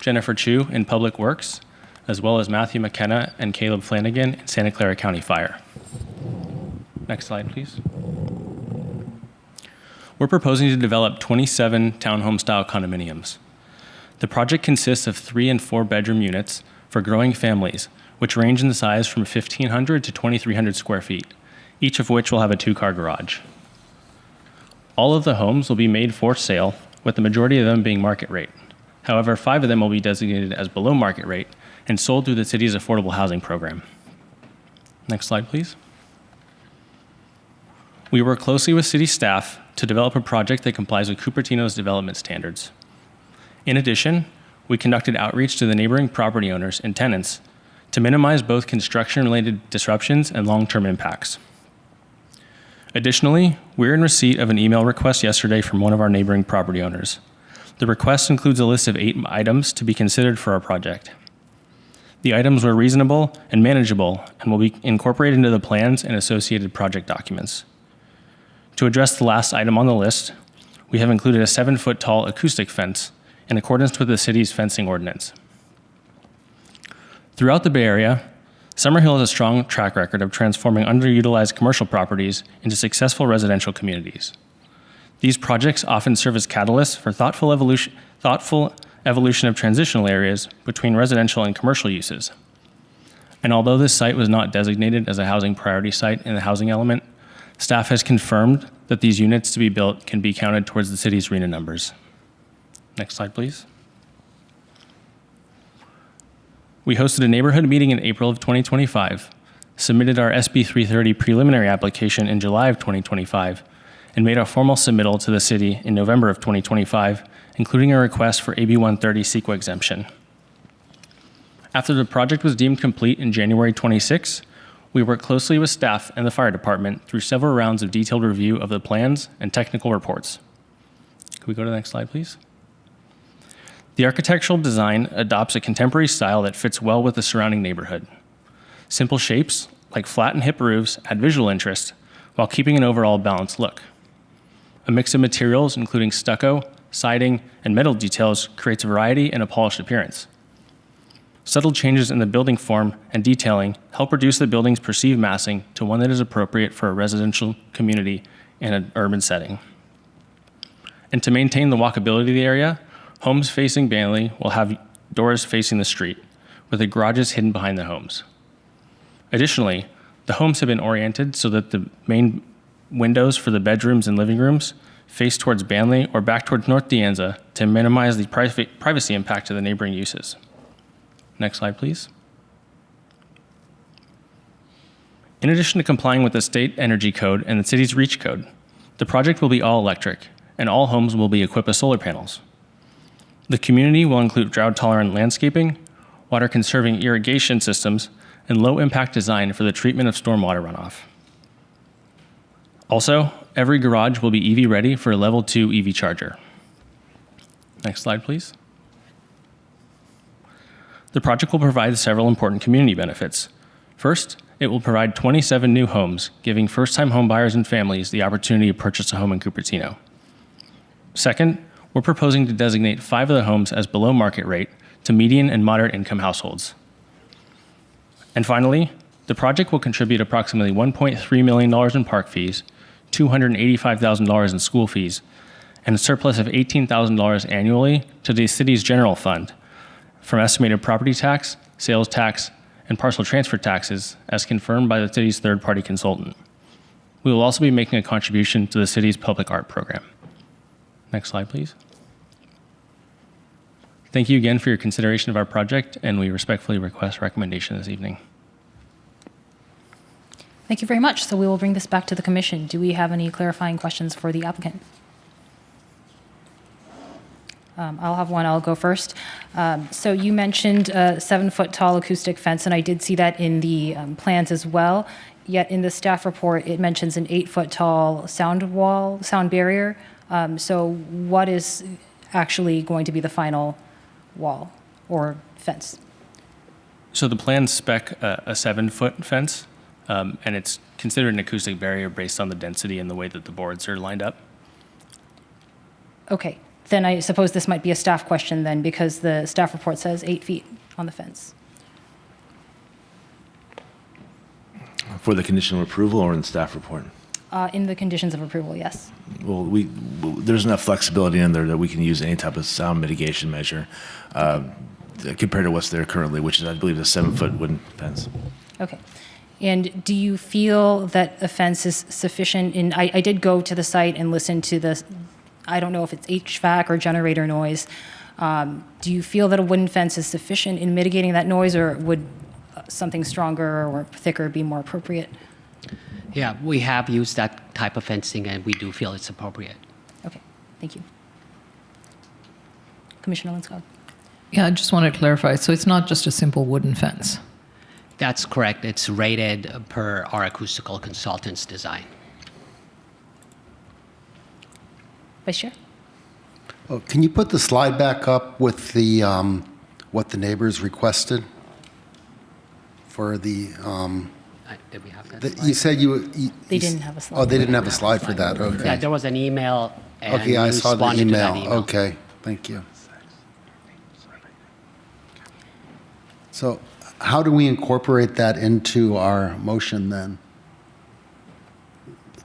Jennifer Chu in Public Works, as well as Matthew McKenna and Caleb Flanagan in Santa Clara County Fire. Next slide, please. We're proposing to develop 27 townhome-style condominiums. The project consists of 3 and 4 bedroom units for growing families, which range in size from 1,500 to 2,300 square feet, each of which will have a 2-car garage. All of the homes will be made for sale, with the majority of them being market rate. However, 5 of them will be designated as below market rate and sold through the city's affordable housing program. Next slide, please. We work closely with city staff to develop a project that complies with Cupertino's development standards. In addition, we conducted outreach to the neighboring property owners and tenants to minimize both construction-related disruptions and long-term impacts. Additionally, we're in receipt of an email request yesterday from one of our neighboring property owners. The request includes a list of 8 items to be considered for our project. The items were reasonable and manageable and will be incorporated into the plans and associated project documents. To address the last item on the list, we have included a 7-foot tall acoustic fence in accordance with the city's fencing ordinance. Throughout the Bay Area, Summerhill has a strong track record of transforming underutilized commercial properties into successful residential communities. These projects often serve as catalysts for thoughtful evolution of transitional areas between residential and commercial uses. And although this site was not designated as a housing priority site in the housing element, staff has confirmed that these units to be built can be counted towards the city's RHNA numbers. Next slide, please. We hosted a neighborhood meeting in April of 2025, submitted our SB 330 preliminary application in July of 2025, and made a formal submittal to the city in November of 2025, including a request for AB 130 CEQA exemption. After the project was deemed complete in January 26, we worked closely with staff and the fire department through several rounds of detailed review of the plans and technical reports. Could we go to the next slide, please? The architectural design adopts a contemporary style that fits well with the surrounding neighborhood. Simple shapes, like flat and hip roofs, add visual interest while keeping an overall balanced look. A mix of materials, including stucco, siding, and metal details, creates variety and a polished appearance. Subtle changes in the building form and detailing help reduce the building's perceived massing to one that is appropriate for a residential community in an urban setting. And to maintain the walkability of the area, homes facing Banley will have doors facing the street, with the garages hidden behind the homes. Additionally, the homes have been oriented so that the main windows for the bedrooms and living rooms face towards Banley or back towards North De Anza to minimize the privacy impact to the neighboring uses. Next slide, please. In addition to complying with the state energy code and the city's REACH code, the project will be all electric, and all homes will be equipped with solar panels. The community will include drought-tolerant landscaping, water-conserving irrigation systems, and low-impact design for the treatment of stormwater runoff. Also, every garage will be EV-ready for a level 2 EV charger. Next slide, please. The project will provide several important community benefits. First, it will provide 27 new homes, giving first-time home buyers and families the opportunity to purchase a home in Cupertino. Second, we're proposing to designate 5 of the homes as below market rate to median and moderate income households. And finally, the project will contribute approximately $1.3 million in park fees, $285,000 in school fees, and a surplus of $18,000 annually to the city's general fund from estimated property tax, sales tax, and parcel transfer taxes as confirmed by the city's third-party consultant. We will also be making a contribution to the city's public art program. Next slide, please. Thank you again for your consideration of our project, and we respectfully request recommendation this evening. Thank you very much. So we will bring this back to the commission. Do we have any clarifying questions for the applicant? I'll have one. I'll go first. So you mentioned a 7-foot tall acoustic fence, and I did see that in the plans as well. Yet in the staff report, it mentions an 8-foot tall sound barrier. So what is actually going to be the final wall or fence? So the plans spec a 7-foot fence, and it's considered an acoustic barrier based on the density and the way that the boards are lined up. Okay. Then I suppose this might be a staff question then, because the staff report says 8 feet on the fence. For the conditional approval or in the staff report? In the conditions of approval, yes. Well, there's enough flexibility in there that we can use any type of sound mitigation measure compared to what's there currently, which is, I believe, a 7-foot wooden fence. Okay. And do you feel that a fence is sufficient? I did go to the site and listen to this. I don't know if it's HVAC or generator noise. Do you feel that a wooden fence is sufficient in mitigating that noise, or would something stronger or thicker be more appropriate? Yeah, we have used that type of fencing, and we do feel it's appropriate. Okay, thank you. Commissioner Linscott. Yeah, I just want to clarify. So it's not just a simple wooden fence. That's correct. It's rated per our acoustical consultant's design. Vice Chair? Oh, can you put the slide back up with the, what the neighbors requested for the, Did we have that? you said They didn't have a slide. Oh, they didn't have a slide for that, Yeah, okay. there was an email, and Okay, I we saw the responded to that email, email. okay, thank you. So how do we incorporate that into our motion then?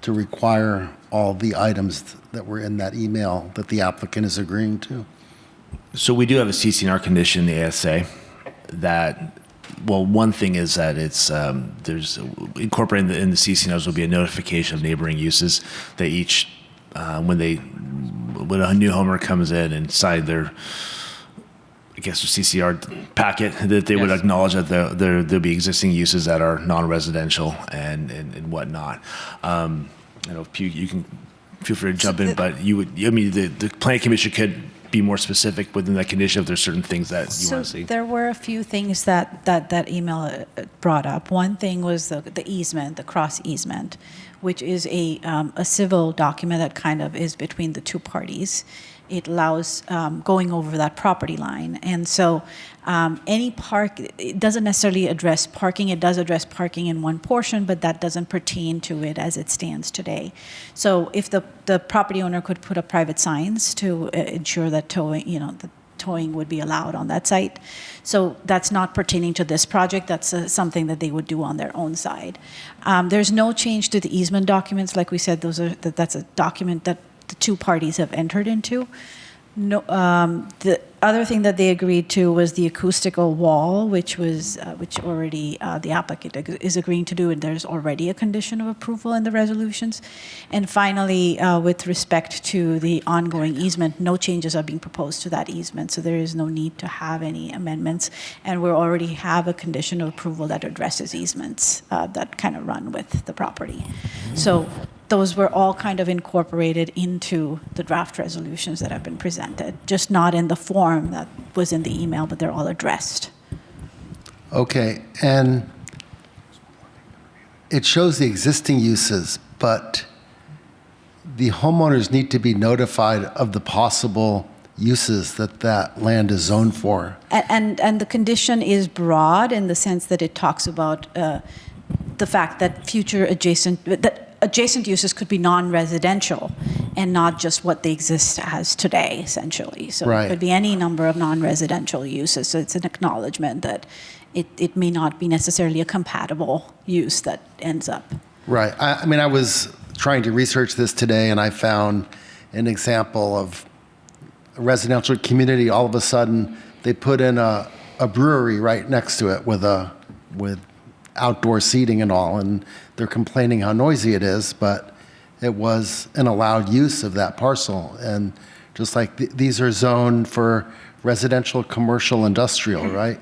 To require all the items that were in that email that the applicant is agreeing to? So we do have a CCNR condition in the ASA that, well, one thing is that it's there's incorporating in the CCNRs will be a notification of neighboring uses. They each when a new homeowner comes in and sign their, I guess, CCR packet, that they would Yes. acknowledge that there'll be existing uses that are non-residential and whatnot. I know if you can feel free to jump in, but the planning commission could be more specific within that condition if there's certain things that you want to see. There were a few things that email brought up. One thing was the easement, the cross easement, which is a civil document that kind of is between the two parties. It allows going over that property line. And so it doesn't necessarily address parking. It does address parking in one portion, but that doesn't pertain to it as it stands today. So if the property owner could put up private signs to ensure that towing would be allowed on that site. So that's not pertaining to this project. That's something that they would do on their own side. There's no change to the easement documents. Like we said, that's a document that the two parties have entered into. No, the other thing that they agreed to was the acoustical wall, which already the applicant is agreeing to do, and there's already a condition of approval in the resolutions. And finally, with respect to the ongoing easement, no changes are being proposed to that easement, so there is no need to have any amendments. And we already have a condition of approval that addresses easements that kind of run with the property. So those were all kind of incorporated into the draft resolutions that have been presented, just not in the form that was in the email, but they're all addressed. Okay, and it shows the existing uses, but the homeowners need to be notified of the possible uses that land is zoned for. And the condition is broad in the sense that it talks about the fact that adjacent uses could be non-residential and not just what they exist as today, essentially. So Right. it could be any number of non-residential uses. So it's an acknowledgement that it may not be necessarily a compatible use that ends up. Right. I mean, I was trying to research this today, and I found an example of a residential community. All of a sudden, they put in a brewery right next to it with outdoor seating and all, and they're complaining how noisy it is, but it was an allowed use of that parcel. And just like these are zoned for residential, commercial, industrial, right?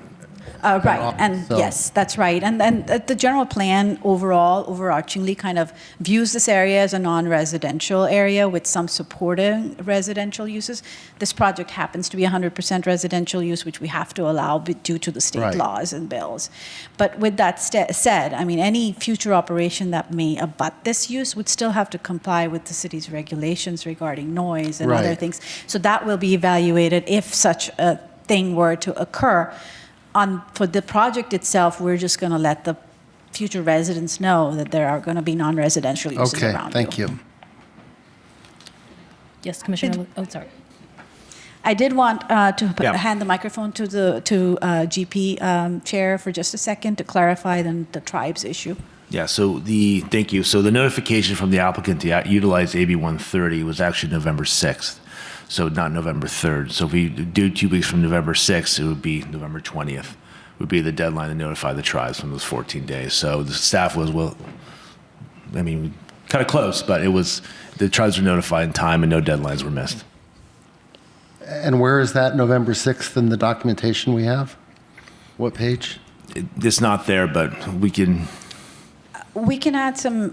Right, and So- yes, that's right. And then the general plan overall, overarchingly, kind of views this area as a non-residential area with some supporting residential uses. This project happens to be 100% residential use, which we have to allow due to the state Right. laws and bills. But with that said, I mean, any future operation that may abut this use would still have to comply with the city's regulations regarding noise and other Right. things. So that will be evaluated if such a thing were to occur. For the project itself, we're just going to let the future residents know that there are going to be non-residential uses Okay, around thank you. Yes, Commissioner. Oh, sorry. I did want to Yeah. hand the microphone to the GP chair for just a second to clarify the tribes issue. Yeah, thank you. So the notification from the applicant to utilize AB 130 was actually November 6th, so not November 3rd. So if we do 2 weeks from November 6th, it would be November 20th would be the deadline to notify the tribes from those 14 days. So the staff was, kind of close, but the tribes were notified in time and no deadlines were missed. And where is that November 6th in the documentation we have? What page? It's not there, but we can... We can add some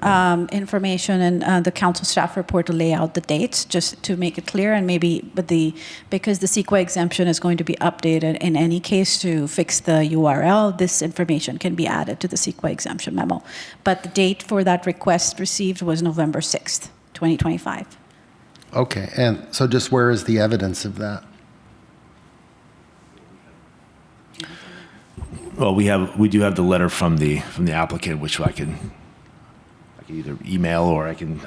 information in the council staff report to lay out the dates, just to make it clear, and because the CEQA exemption is going to be updated in any case to fix the URL, this information can be added to the CEQA exemption memo. But the date for that request received was November 6th, 2025. Okay, and so just where is the evidence of that? Well, we do have the letter from the applicant, which I can either email or I can.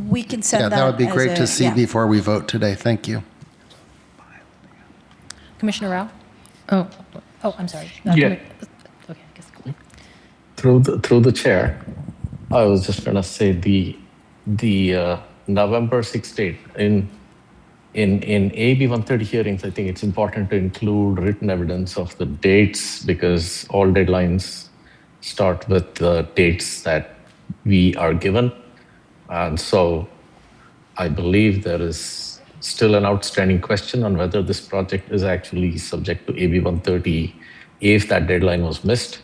We can send Yeah, that. that would be as great a- to see yeah. before we vote today. Thank you. Commissioner Rao? Oh, Oh, I'm sorry. Yeah. Okay, I guess. Through the chair, I was just gonna say the November 6th date in AB 130 hearings. I think it's important to include written evidence of the dates because all deadlines start with the dates that we are given, and so I believe there is still an outstanding question on whether this project is actually subject to AB 130 if that deadline was missed.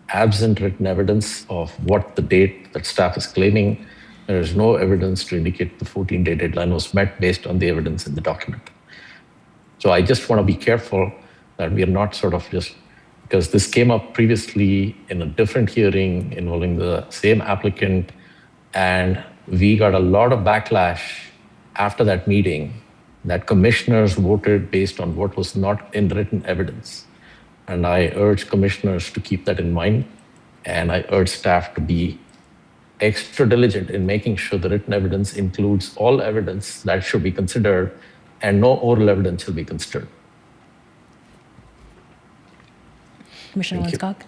Absent written evidence of what the date that staff is claiming, there is no evidence to indicate the 14-day deadline was met based on the evidence in the document. So I just want to be careful that we are not sort of just, because this came up previously in a different hearing involving the same applicant, and we got a lot of backlash after that meeting that commissioners voted based on what was not in written evidence. And I urge commissioners to keep that in mind. And I urge staff to be extra diligent in making sure the written evidence includes all evidence that should be considered and no oral evidence should be considered. Commissioner Thank you. Linscott?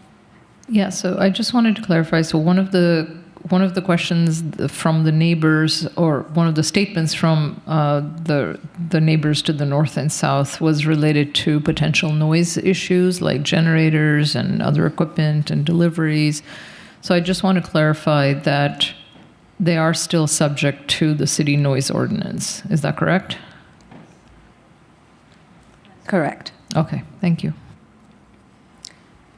yeah. So I just wanted to clarify. So one of the questions from the neighbors, or one of the statements from the neighbors to the north and south, was related to potential noise issues like generators and other equipment and deliveries. So I just want to clarify that they are still subject to the city noise ordinance. Is that correct? Correct. Okay, thank you.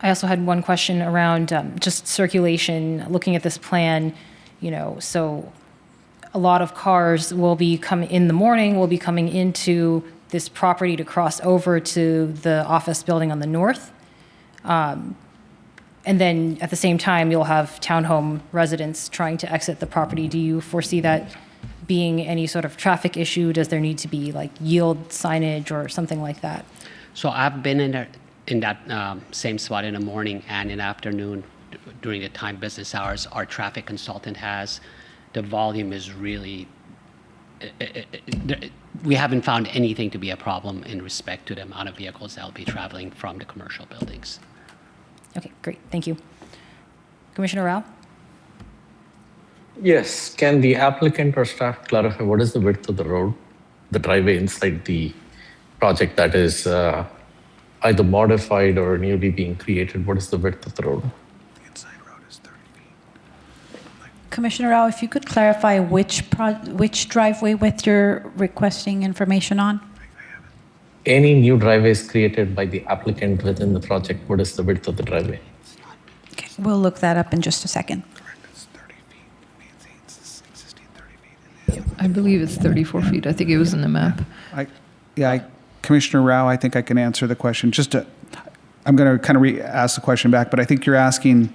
I also had one question around just circulation, looking at this plan, so a lot of cars will be coming in the morning, will be coming into this property to cross over to the office building on the north. And then at the same time, you'll have townhome residents trying to exit the property. Do you foresee that being any sort of traffic issue? Does there need to be like yield signage or something like that? So I've been in that same spot in the morning and in the afternoon during the time business hours. Our traffic consultant has. The volume is really, we haven't found anything to be a problem in respect to the amount of vehicles that will be traveling from the commercial buildings. Okay, great, thank you. Commissioner Rao? Yes, can the applicant or staff clarify what is the width of the road, the driveway inside the project that is either modified or newly being created? What is the width of the road? The inside road is 30 feet. Commissioner Rao, if you could clarify which driveway width you're requesting information on? Any new driveways created by the applicant within the project, what is the width of the driveway? Okay, we'll look that up in just a second. It's 30 feet. Maintains existing 30 feet. I believe it's 34 feet. I think it was in the map. Commissioner Rao, I think I can answer the question. I'm going to kind of ask the question back, but I think you're asking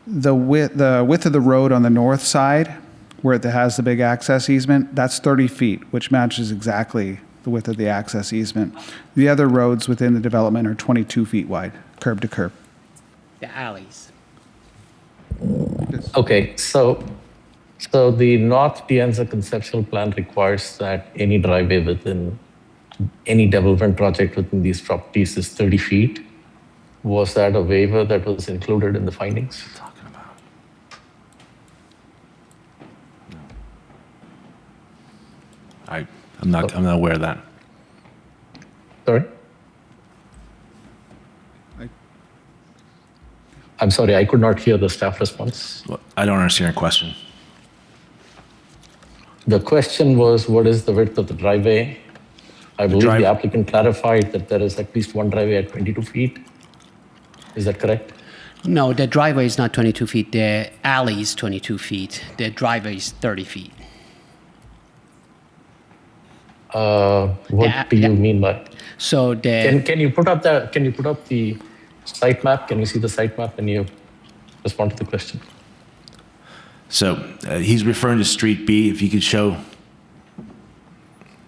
the width of the road on the north side, where it has the big access easement. That's 30 feet, which matches exactly the width of the access easement. The other roads within the development are 22 feet wide, curb to curb. The alleys. Okay, so the North Pienza conceptual plan requires that any driveway within any development project within these properties is 30 feet. Was that a waiver that was included in the findings? I'm not aware of that. Sorry? I'm sorry, I could not hear the staff response. Well, I don't understand your question. The question was, what is the width of the driveway? I believe the applicant clarified that there is at least one driveway at 22 feet. Is that correct? No, the driveway is not 22 feet. The alley is 22 feet. The driveway is 30 feet. What do you mean by? So the Can you put up the site map? Can you see the site map and you respond to the question? So he's referring to Street B. If you could show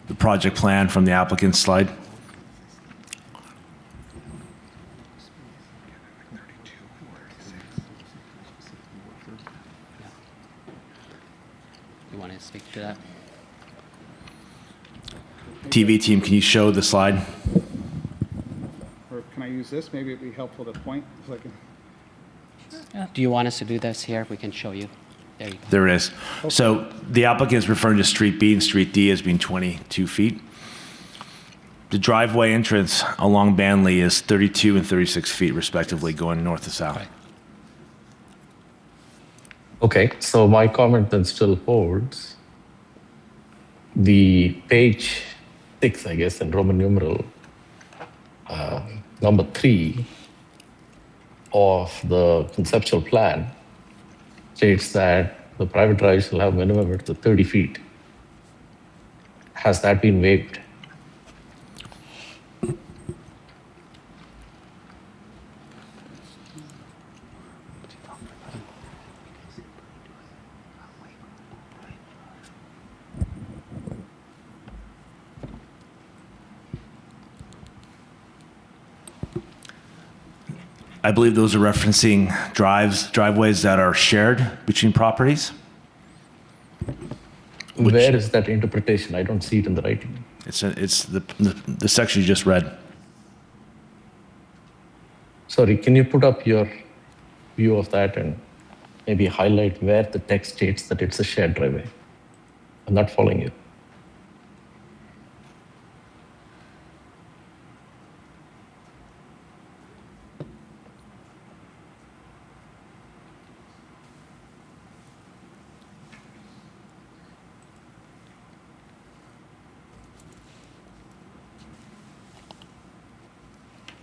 the project plan from the applicant's slide. You want to speak to that? TV team, can you show the slide? Or can I use this? Maybe it'd be helpful to point so I can. Do you want us to do this here? We can show you. There you go. There it is. So the applicant is referring to Street B and Street D as being 22 feet. The driveway entrance along Banley is 32 and 36 feet respectively, going north to south. Right. Okay, so my comment then still holds. The page 6, I guess, in Roman numeral, number 3 of the conceptual plan states that the private drive shall have minimum width of 30 feet. Has that been waived? I believe those are referencing driveways that are shared between properties. Where is that interpretation? I don't see it in the writing. It's the section you just read. Sorry, can you put up your view of that and maybe highlight where the text states that it's a shared driveway? I'm not following you.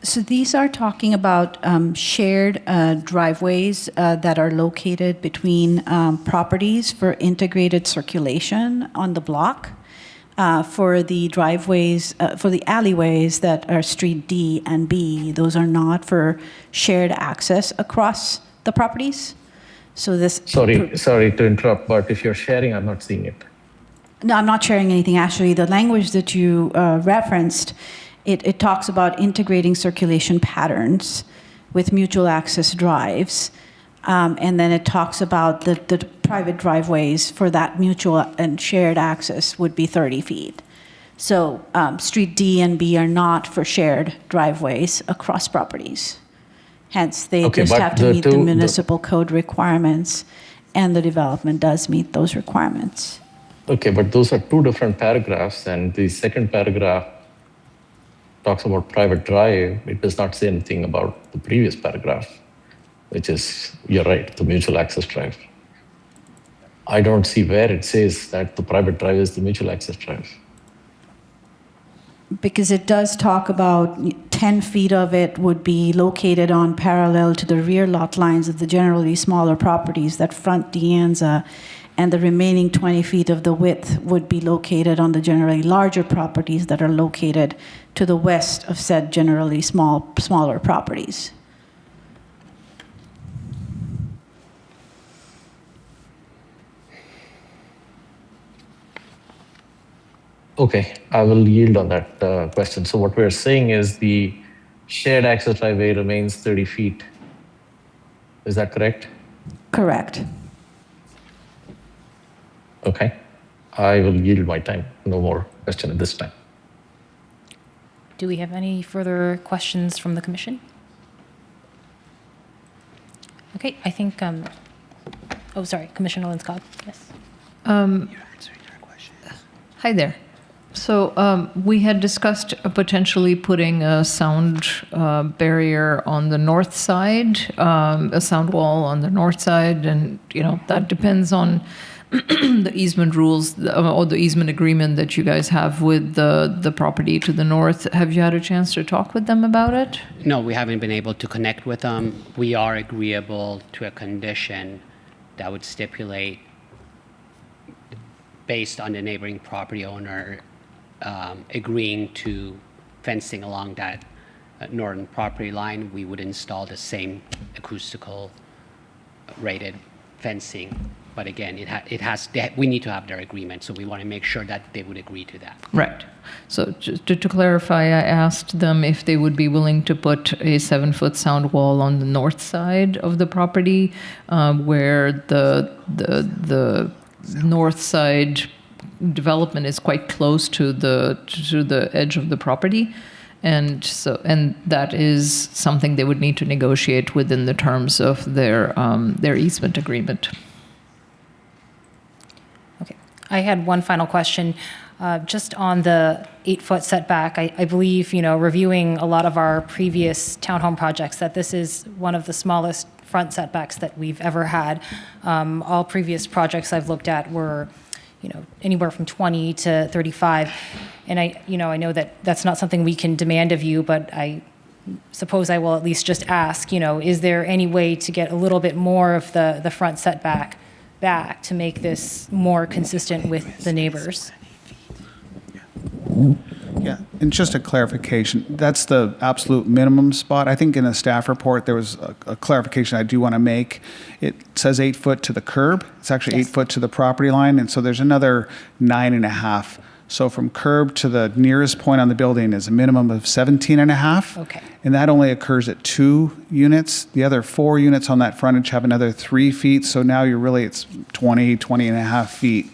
So these are talking about shared driveways that are located between properties for integrated circulation on the block. For the driveways, for the alleyways that are Street D and B, those are not for shared access across the properties. So this. Sorry to interrupt, but if you're sharing, I'm not seeing it. No, I'm not sharing anything. Actually, the language that you referenced, it talks about integrating circulation patterns with mutual access drives. And then it talks about the private driveways for that mutual and shared access would be 30 feet. So Street D and B are not for shared driveways across properties. Hence, they just have to meet the municipal code requirements, and the development does meet those requirements. Okay, but those are two different paragraphs, and the second paragraph talks about private drive. It does not say anything about the previous paragraph, which is, you're right, the mutual access drive. I don't see where it says that the private drive is the mutual access drive. Because it does talk about 10 feet of it would be located on parallel to the rear lot lines of the generally smaller properties that front De Anza, and the remaining 20 feet of the width would be located on the generally larger properties that are located to the west of said generally smaller properties. Okay, I will yield on that question. So what we're saying is the shared access driveway remains 30 feet. Is that correct? Correct. Okay, I will yield my time. No more question at this time. Do we have any further questions from the commission? Okay, I think, oh, sorry, Commissioner Linscott, yes. Hi there. So we had discussed potentially putting a sound barrier on the north side, a sound wall on the north side, and that depends on the easement rules or the easement agreement that you guys have with the property to the north. Have you had a chance to talk with them about it? No, we haven't been able to connect with them. We are agreeable to a condition that would stipulate, based on the neighboring property owner agreeing to fencing along that northern property line, we would install the same acoustical rated fencing But again, we need to have their agreement, so we want to make sure that they would agree to that. Right. So just to clarify, I asked them if they would be willing to put a 7-foot sound wall on the north side of the property, where the north side development is quite close to the edge of the property. And that is something they would need to negotiate within the terms of their easement agreement. Okay. I had one final question. Just on the 8-foot setback, I believe, reviewing a lot of our previous townhome projects, that this is one of the smallest front setbacks that we've ever had. All previous projects I've looked at were, anywhere from 20 to 35. And I know that that's not something we can demand of you, but I suppose I will at least just ask, is there any way to get a little bit more of the front setback back to make this more consistent with the neighbors? Yeah, and just a clarification, that's the absolute minimum spot. I think in the staff report, there was a clarification I do want to make. It says 8 foot to the curb. It's actually 8 foot to the property line, and so there's another 9.5. So from curb to the nearest point on the building is a minimum of 17.5. Okay. And that only occurs at 2 units. The other 4 units on that frontage have another 3 feet, so now it's 20 and a half feet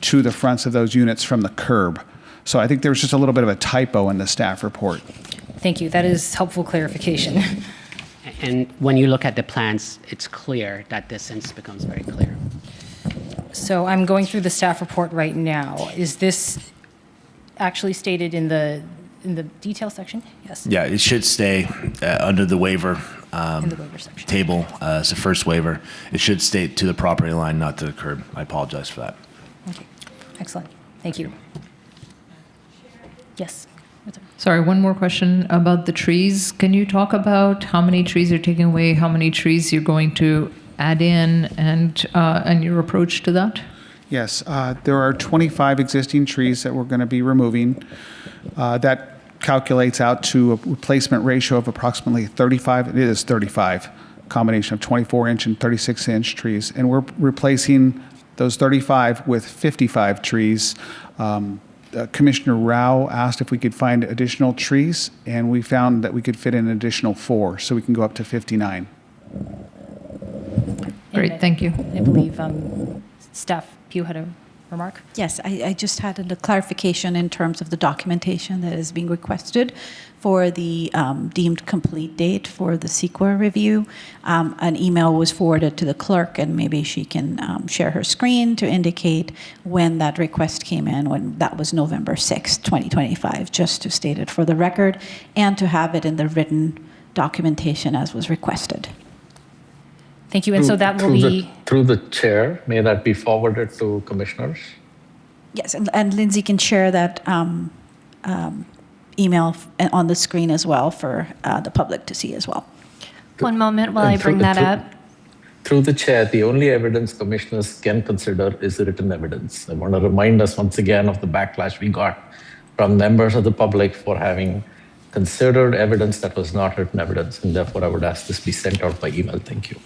to the fronts of those units from the curb. So I think there was just a little bit of a typo in the staff report. Thank you. That is helpful clarification. And when you look at the plans, it's clear. That distance becomes very clear. So I'm going through the staff report right now. Is this actually stated in the detail section? Yes. Yeah, it should stay under the waiver, In the waiver section. table as the first waiver. It should state to the property line, not to the curb. I apologize for that. Okay. Excellent. Thank you. Yes. Sorry, one more question about the trees. Can you talk about how many trees you're taking away, how many trees you're going to add in, and your approach to that? Yes, there are 25 existing trees that we're going to be removing. That calculates out to a replacement ratio of approximately 35. It is 35, combination of 24-inch and 36-inch trees. And we're replacing those 35 with 55 trees. Commissioner Rao asked if we could find additional trees, and we found that we could fit in an additional 4, so we can go up to 59. Great, thank you. I believe Staff Pugh had a remark. Yes, I just had a clarification in terms of the documentation that is being requested for the deemed complete date for the CEQA review. An email was forwarded to the clerk, and maybe she can share her screen to indicate when that request came in, when that was November 6th, 2025, just to state it for the record and to have it in the written documentation as was requested. Thank you. And so that will be... Through the chair, may that be forwarded to commissioners? Yes, and Lindsay can share that email on the screen as well for the public to see as well. One moment while I bring that up. Through the chair, the only evidence commissioners can consider is written evidence. I want to remind us once again of the backlash we got from members of the public for having considered evidence that was not written evidence, and therefore I would ask this be sent out by email. Thank you.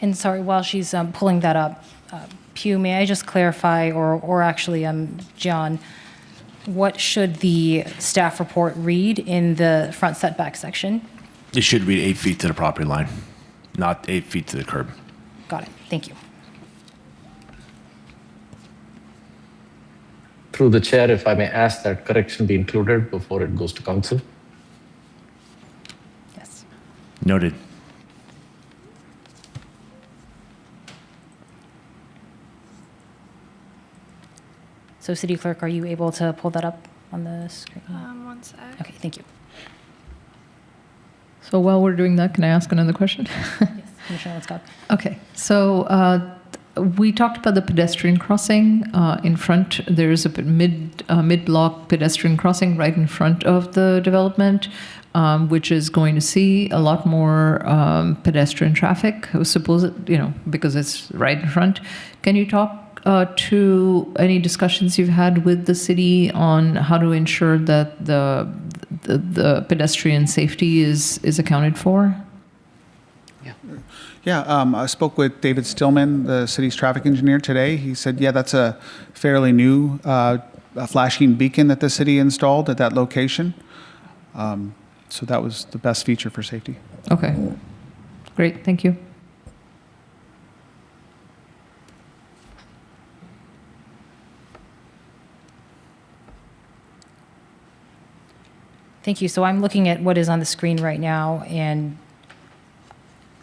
And sorry, while she's pulling that up, Pugh, may I just clarify, or actually, John, what should the staff report read in the front setback section? It should read 8 feet to the property line, not 8 feet to the curb. Got it. Thank you. Through the chair, if I may ask that correction be included before it goes to council. Yes. Noted. So, City Clerk, are you able to pull that up on the screen? One sec. Okay, thank you. So while we're doing that, can I ask another question? Yes, Commissioner Litzcock. Okay, so we talked about the pedestrian crossing in front. There is a mid-block pedestrian crossing right in front of the development, which is going to see a lot more pedestrian traffic. Because it's right in front. Can you talk to any discussions you've had with the city on how to ensure that the pedestrian safety is accounted for? Yeah, I spoke with David Stillman, the city's traffic engineer, today. He said, yeah, that's a fairly new a flashing beacon that the city installed at that location. So that was the best feature for safety. Okay. Great. Thank you. Thank you. So I'm looking at what is on the screen right now, and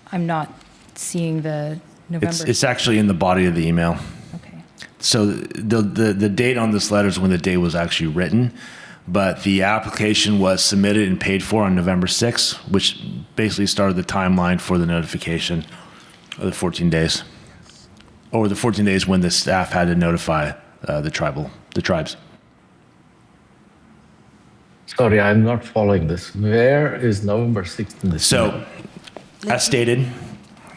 I'm not seeing the November. It's actually in the body of the email. Okay. So the date on this letter is when the date was actually written, but the application was submitted and paid for on November 6th, which basically started the timeline for the notification of the 14 days, or the 14 days when the staff had to notify the tribes. Sorry, I'm not following this. Where is November 6th in this? So, as stated,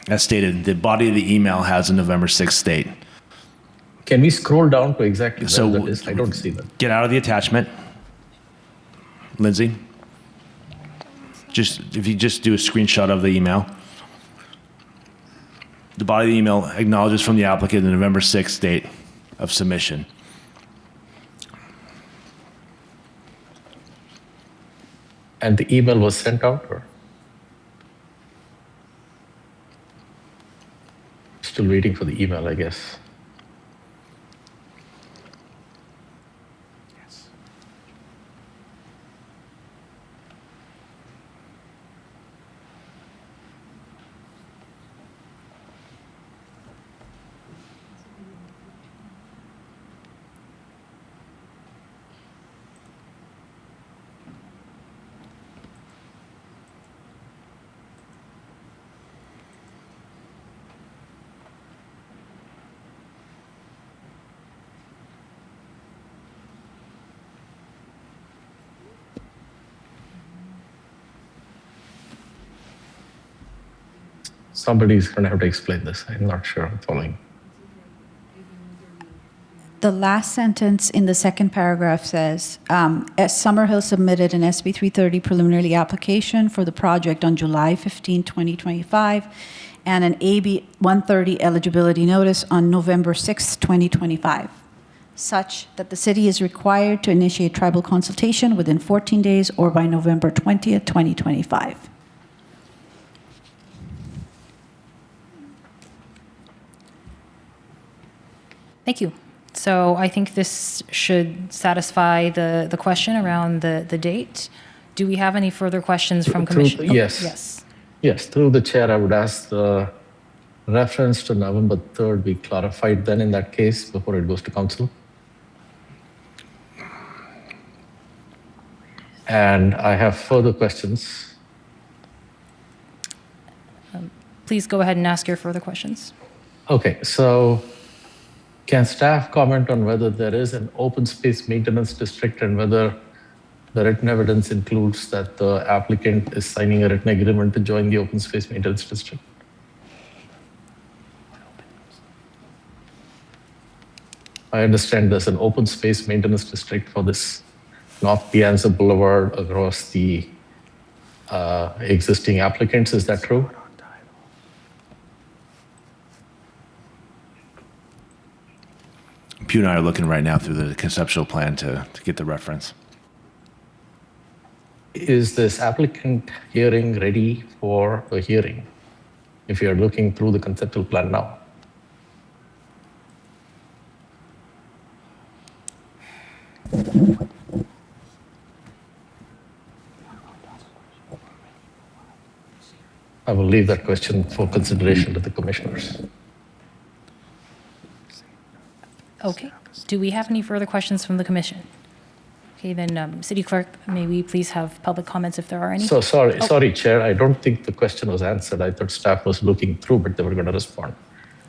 the body of the email has a November 6th date. Can we scroll down to exactly So where that is? I don't see that. Get out of the attachment, Lindsay. If you just do a screenshot of the email, the body of the email acknowledges from the applicant the November 6th date of submission. And the email was sent out, or? Still waiting for the email, I guess. Somebody's going to have to explain this. I'm not sure I'm following. The last sentence in the second paragraph says, Summerhill submitted an SB 330 preliminary application for the project on July 15, 2025, and an AB 130 eligibility notice on November 6, 2025, such that the city is required to initiate tribal consultation within 14 days or by November 20th, 2025. Thank you. So I think this should satisfy the question around the date. Do we have any further questions from Commission? Yes. Yes. Yes, through the chair, I would ask the reference to November 3rd be clarified then in that case before it goes to council. And I have further questions. Please go ahead and ask your further questions. Okay, so can staff comment on whether there is an open space maintenance district and whether the written evidence includes that the applicant is signing a written agreement to join the open space maintenance district? I understand there's an open space maintenance district for this North Piazza Boulevard across the existing applicants. Is that true? Pew and I are looking right now through the conceptual plan to get the reference. Is this applicant hearing ready for a hearing if you're looking through the conceptual plan now? I will leave that question for consideration to the commissioners. Okay. Do we have any further questions from the Commission? Okay, then, City Clerk, may we please have public comments if there are any? So sorry, Chair. I don't think the question was answered. I thought staff was looking through, but they were going to respond.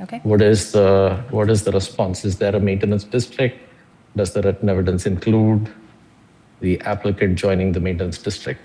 Okay. What is the response? Is there a maintenance district? Does the written evidence include the applicant joining the maintenance district?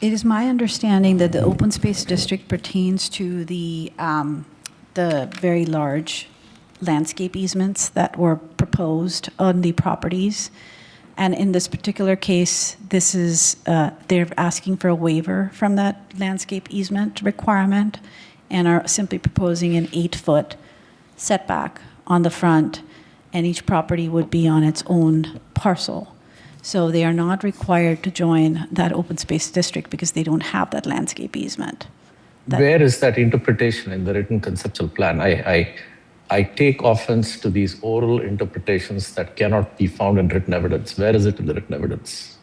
It is my understanding that the open space district pertains to the very large landscape easements that were proposed on the properties. And in this particular case, this is, they're asking for a waiver from that landscape easement requirement and are simply proposing an 8-foot setback on the front, and each property would be on its own parcel. So they are not required to join that open space district because they don't have that landscape easement. Where is that interpretation in the written conceptual plan? I take offense to these oral interpretations that cannot be found in written evidence. Where is it in the written evidence?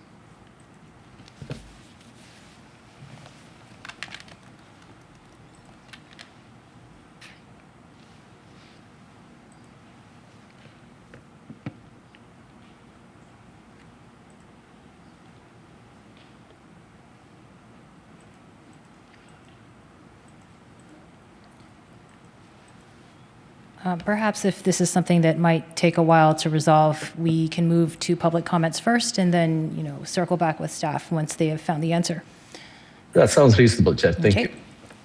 Perhaps if this is something that might take a while to resolve, we can move to public comments first and then, circle back with staff once they have found the answer. That sounds reasonable, Chair. Thank you.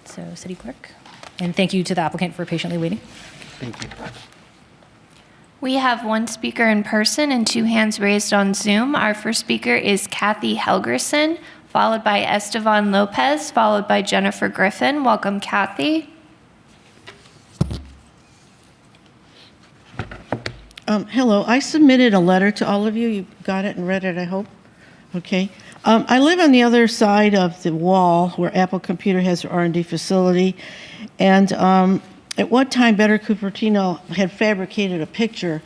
So, City Clerk. And thank you to the applicant for patiently waiting. Thank you. We have one speaker in person and 2 hands raised on Zoom. Our first speaker is Kathy Helgerson, followed by Estevan Lopez, followed by Jennifer Griffin. Welcome, Kathy. Hello, I submitted a letter to all of you. You got it and read it, I hope. Okay. I live on the other side of the wall where Apple Computer has their R&D facility. And at one time, Better Cupertino had fabricated a picture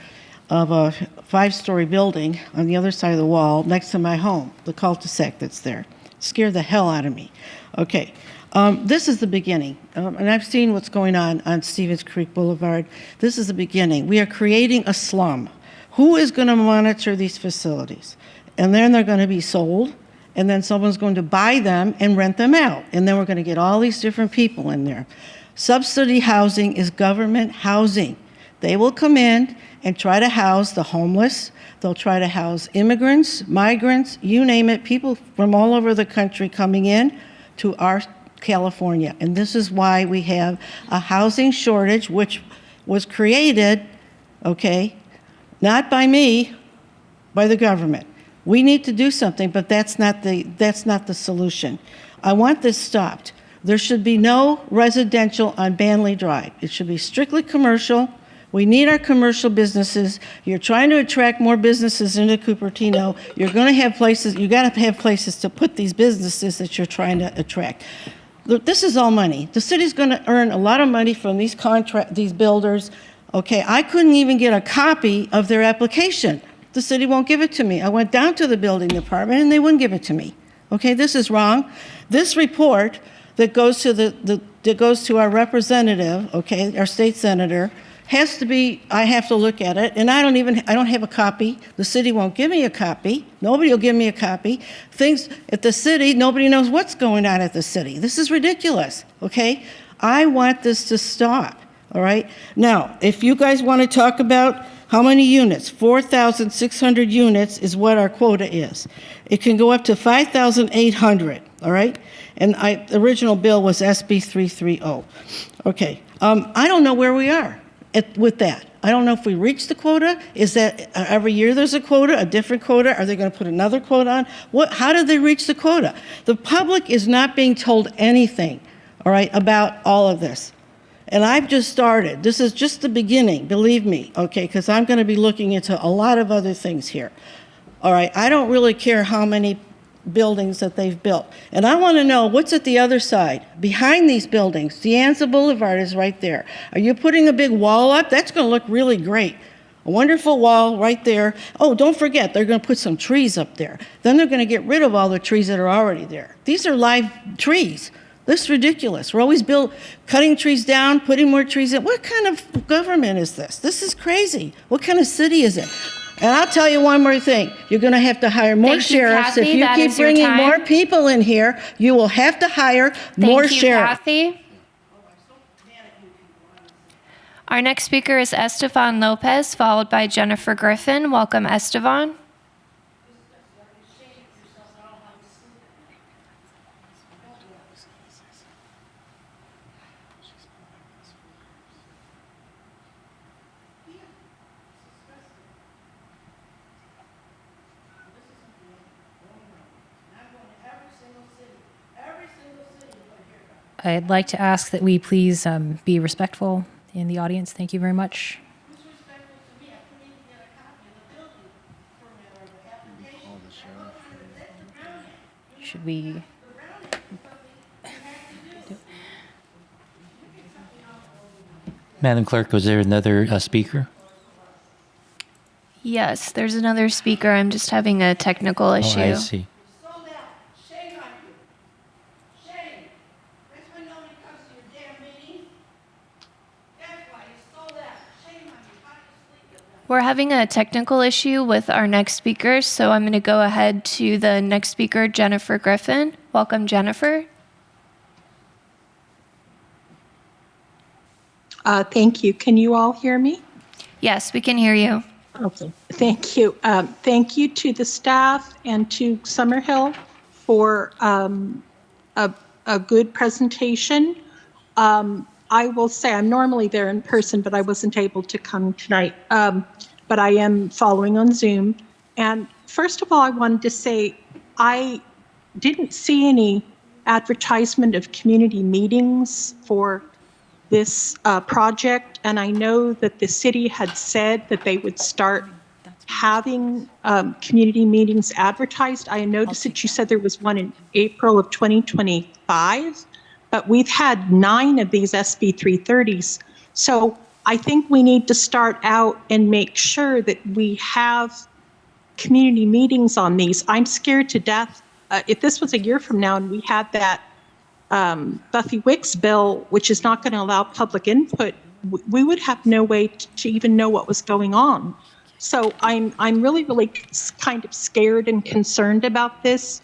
of a 5-story building on the other side of the wall next to my home, the cul-de-sac that's there. It scared the hell out of me. Okay. This is the beginning, and I've seen what's going on Stevens Creek Boulevard. This is the beginning. We are creating a slum. Who is going to monitor these facilities? And then they're going to be sold, and then someone's going to buy them and rent them out, and then we're going to get all these different people in there. Subsidy housing is government housing. They will come in and try to house the homeless. They'll try to house immigrants, migrants, you name it, people from all over the country coming in to our California. And this is why we have a housing shortage, which was created, okay, not by me, by the government. We need to do something, but that's not the solution. I want this stopped. There should be no residential on Banley Drive. It should be strictly commercial. We need our commercial businesses. You're trying to attract more businesses into Cupertino. You're going to have places, you got to have places to put these businesses that you're trying to attract. Look, this is all money. The city's going to earn a lot of money from these builders. Okay, I couldn't even get a copy of their application. The city won't give it to me. I went down to the building department and they wouldn't give it to me. Okay, this is wrong. This report that goes to that goes to our representative, okay, our state senator, has to be, I have to look at it, and I don't have a copy. The city won't give me a copy. Nobody will give me a copy. Things at the city, nobody knows what's going on at the city. This is ridiculous, okay? I want this to stop, all right? Now, if you guys want to talk about how many units, 4,600 units is what our quota is. It can go up to 5,800, all right? And the original bill was SB 330. Okay, I don't know where we are with that. I don't know if we reached the quota. Is that every year there's a quota, a different quota? Are they going to put another quota on? How did they reach the quota? The public is not being told anything, all right, about all of this. And I've just started. This is just the beginning, believe me, okay, because I'm going to be looking into a lot of other things here. All right, I don't really care how many buildings that they've built. And I want to know what's at the other side, behind these buildings. De Anza Boulevard is right there. Are you putting a big wall up? That's going to look really great. A wonderful wall right there. Oh, don't forget, they're going to put some trees up there. Then they're going to get rid of all the trees that are already there. These are live trees. This is ridiculous. We're always cutting trees down, putting more trees in. What kind of government is this? This is crazy. What kind of city is it? And I'll tell you one more thing. You're going to have to hire more sheriffs. Kathy. If you keep bringing more people in here, you will have to hire more sheriffs. Kathy. Our next speaker is Estevan Lopez, followed by Jennifer Griffin. Welcome, Estevan. I'd like to ask that we please be respectful in the audience. Thank you very much. Should we? Madam Clerk, was there another speaker? Yes, there's another speaker. I'm just having a technical issue. Oh, I see. We're having a technical issue with our next speaker, so I'm going to go ahead to the next speaker, Jennifer Griffin. Welcome, Jennifer. Thank you. Can you all hear me? Yes, we can hear you. Okay, thank you. Thank you to the staff and to Summerhill for a good presentation. I will say I'm normally there in person, but I wasn't able to come tonight. But I am following on Zoom. And first of all, I wanted to say I didn't see any advertisement of community meetings for this project, and I know that the city had said that they would start having community meetings advertised. I noticed that you said there was one in April of 2025, but we've had 9 of these SB 330s. So I think we need to start out and make sure that we have community meetings on these. I'm scared to death. If this was a year from now and we had that Buffy Wicks bill, which is not going to allow public input, we would have no way to even know what was going on. So I'm really kind of scared and concerned about this.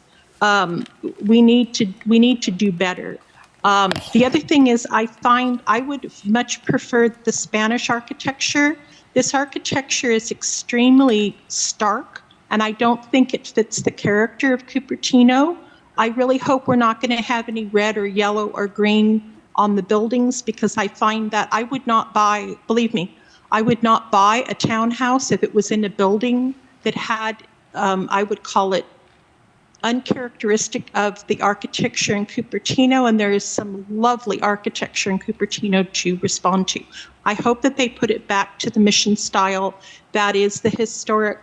We need to do better. The other thing is I would much prefer the Spanish architecture. This architecture is extremely stark, and I don't think it fits the character of Cupertino. I really hope we're not going to have any red or yellow or green on the buildings, because I find that I would not buy, believe me, I would not buy a townhouse if it was in a building that had, I would call it uncharacteristic of the architecture in Cupertino, and there is some lovely architecture in Cupertino to respond to. I hope that they put it back to the mission style that is the historic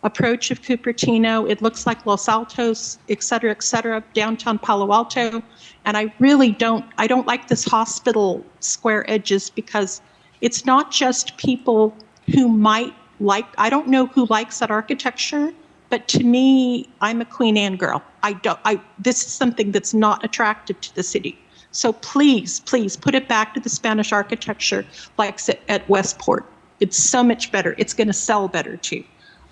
approach of Cupertino. It looks like Los Altos, et cetera, downtown Palo Alto. And I really don't like this hospital square edges, because it's not just people who might like, I don't know who likes that architecture, but to me, I'm a Queen Anne girl. This is something that's not attractive to the city. So please put it back to the Spanish architecture like at Westport. It's so much better. It's going to sell better too.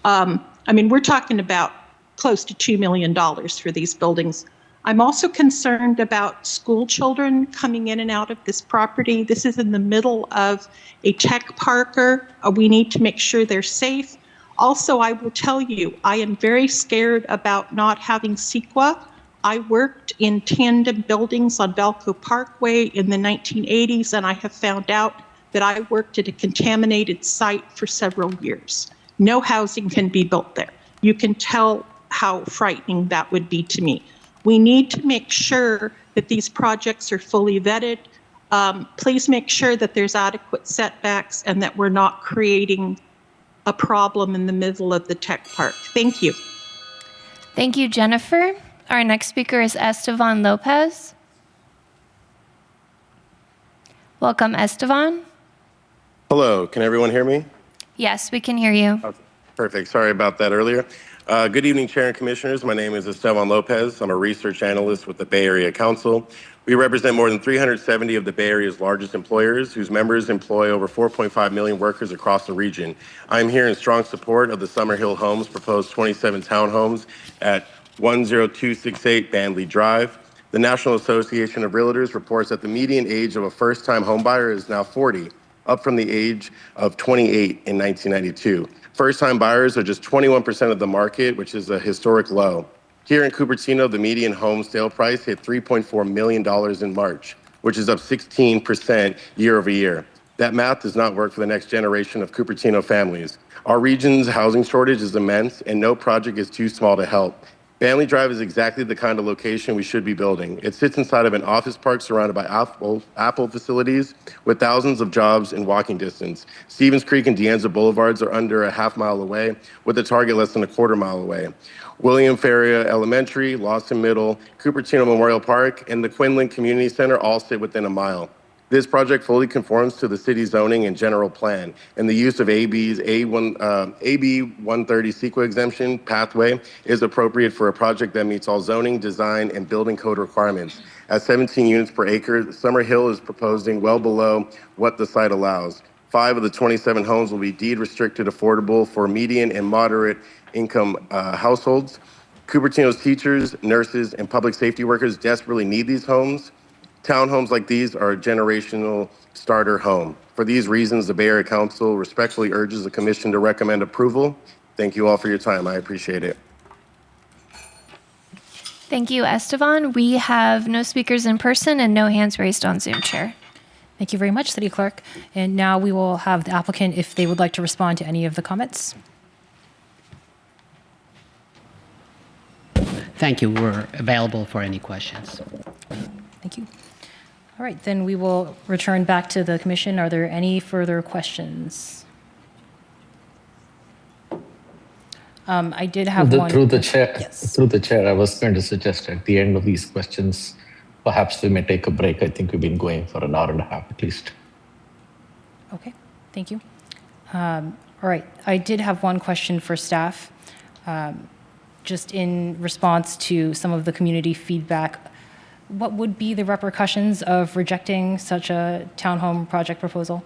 I mean, we're talking about close to $2 million for these buildings. I'm also concerned about school children coming in and out of this property. This is in the middle of a tech parker. We need to make sure they're safe. Also, I will tell you, I am very scared about not having CEQA. I worked in tandem buildings on Belco Parkway in the 1980s, and I have found out that I worked at a contaminated site for several years. No housing can be built there. You can tell how frightening that would be to me. We need to make sure that these projects are fully vetted. Please make sure that there's adequate setbacks and that we're not creating a problem in the middle of the tech park. Thank you. Thank you, Jennifer. Our next speaker is Estevan Lopez. Welcome, Estevan. Hello, can everyone hear me? Yes, we can hear you. Okay, perfect. Sorry about that earlier. Good evening, Chair and Commissioners. My name is Esteban Lopez. I'm a research analyst with the Bay Area Council. We represent more than 370 of the Bay Area's largest employers, whose members employ over 4.5 million workers across the region. I'm here in strong support of the Summerhill Homes proposed 27 townhomes at 10268 Bandley Drive. The National Association of Realtors reports that the median age of a first-time homebuyer is now 40, up from the age of 28 in 1992. First-time buyers are just 21% of the market, which is a historic low. Here in Cupertino, the median home sale price hit $3.4 million in March, which is up 16% year over year. That math does not work for the next generation of Cupertino families. Our region's housing shortage is immense, and no project is too small to help. Banley Drive is exactly the kind of location we should be building. It sits inside of an office park surrounded by Apple facilities with thousands of jobs in walking distance. Stevens Creek and Deanza Boulevards are under a half-mile away, with a Target less than a quarter-mile away. William Ferrier Elementary, Lawson Middle, Cupertino Memorial Park, and the Quinlan Community Center all sit within a mile. This project fully conforms to the city zoning and general plan, and the use of AB's AB 130 CEQA exemption pathway is appropriate for a project that meets all zoning, design, and building code requirements. At 17 units per acre, Summer Hill is proposing well below what the site allows. 5 of the 27 homes will be deed restricted affordable for median and moderate income households. Cupertino's teachers, nurses, and public safety workers desperately need these homes. Townhomes like these are a generational starter home. For these reasons, the Bay Area Council respectfully urges the Commission to recommend approval. Thank you all for your time. I appreciate it. Thank you, Esteban. We have no speakers in person and no hands raised on Zoom, Chair. Thank you very much, City Clerk. And now we will have the applicant if they would like to respond to any of the comments. Thank you. We're available for any questions. Thank you. All right, then we will return back to the commission. Are there any further questions? I did have one. Through the chair, Yes. through the chair, I was going to suggest at the end of these questions, perhaps we may take a break. I think we've been going for an hour and a half at least. Okay, thank you. All right, I did have one question for staff. Just in response to some of the community feedback, what would be the repercussions of rejecting such a townhome project proposal?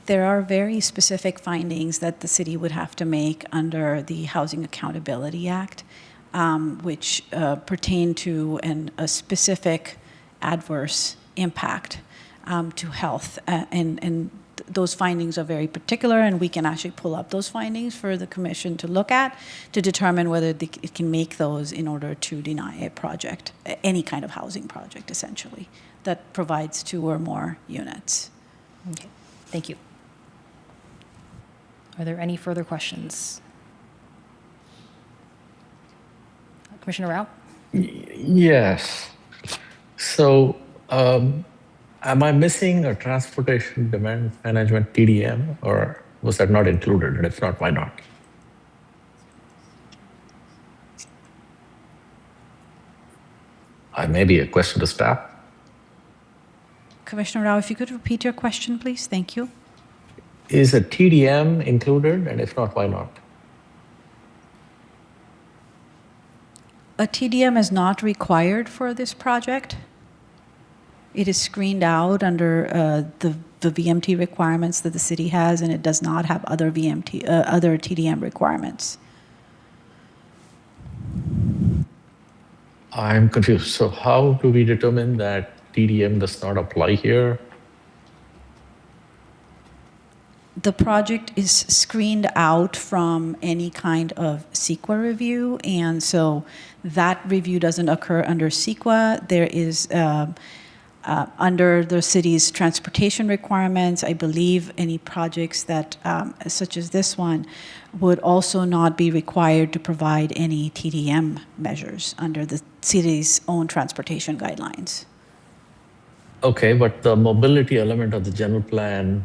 There are very specific findings that the city would have to make under the Housing Accountability Act, which pertain to a specific adverse impact to health. And those findings are very particular, and we can actually pull up those findings for the commission to look at to determine whether it can make those in order to deny a project, any kind of housing project, essentially, that provides 2 or more units. Okay, thank you. Are there any further questions? Commissioner Rao? Yes. So, am I missing a transportation demand management TDM, or was that not included? And if not, why not? Maybe a question to staff. Commissioner Rao, if you could repeat your question, please. Thank you. Is a TDM included? And if not, why not? A TDM is not required for this project. It is screened out under the VMT requirements that the city has, and it does not have other TDM requirements. I'm confused. So how do we determine that TDM does not apply here? The project is screened out from any kind of CEQA review, and so that review doesn't occur under CEQA. There is under the city's transportation requirements, I believe any projects that, such as this one, would also not be required to provide any TDM measures under the city's own transportation guidelines. Okay, but the mobility element of the general plan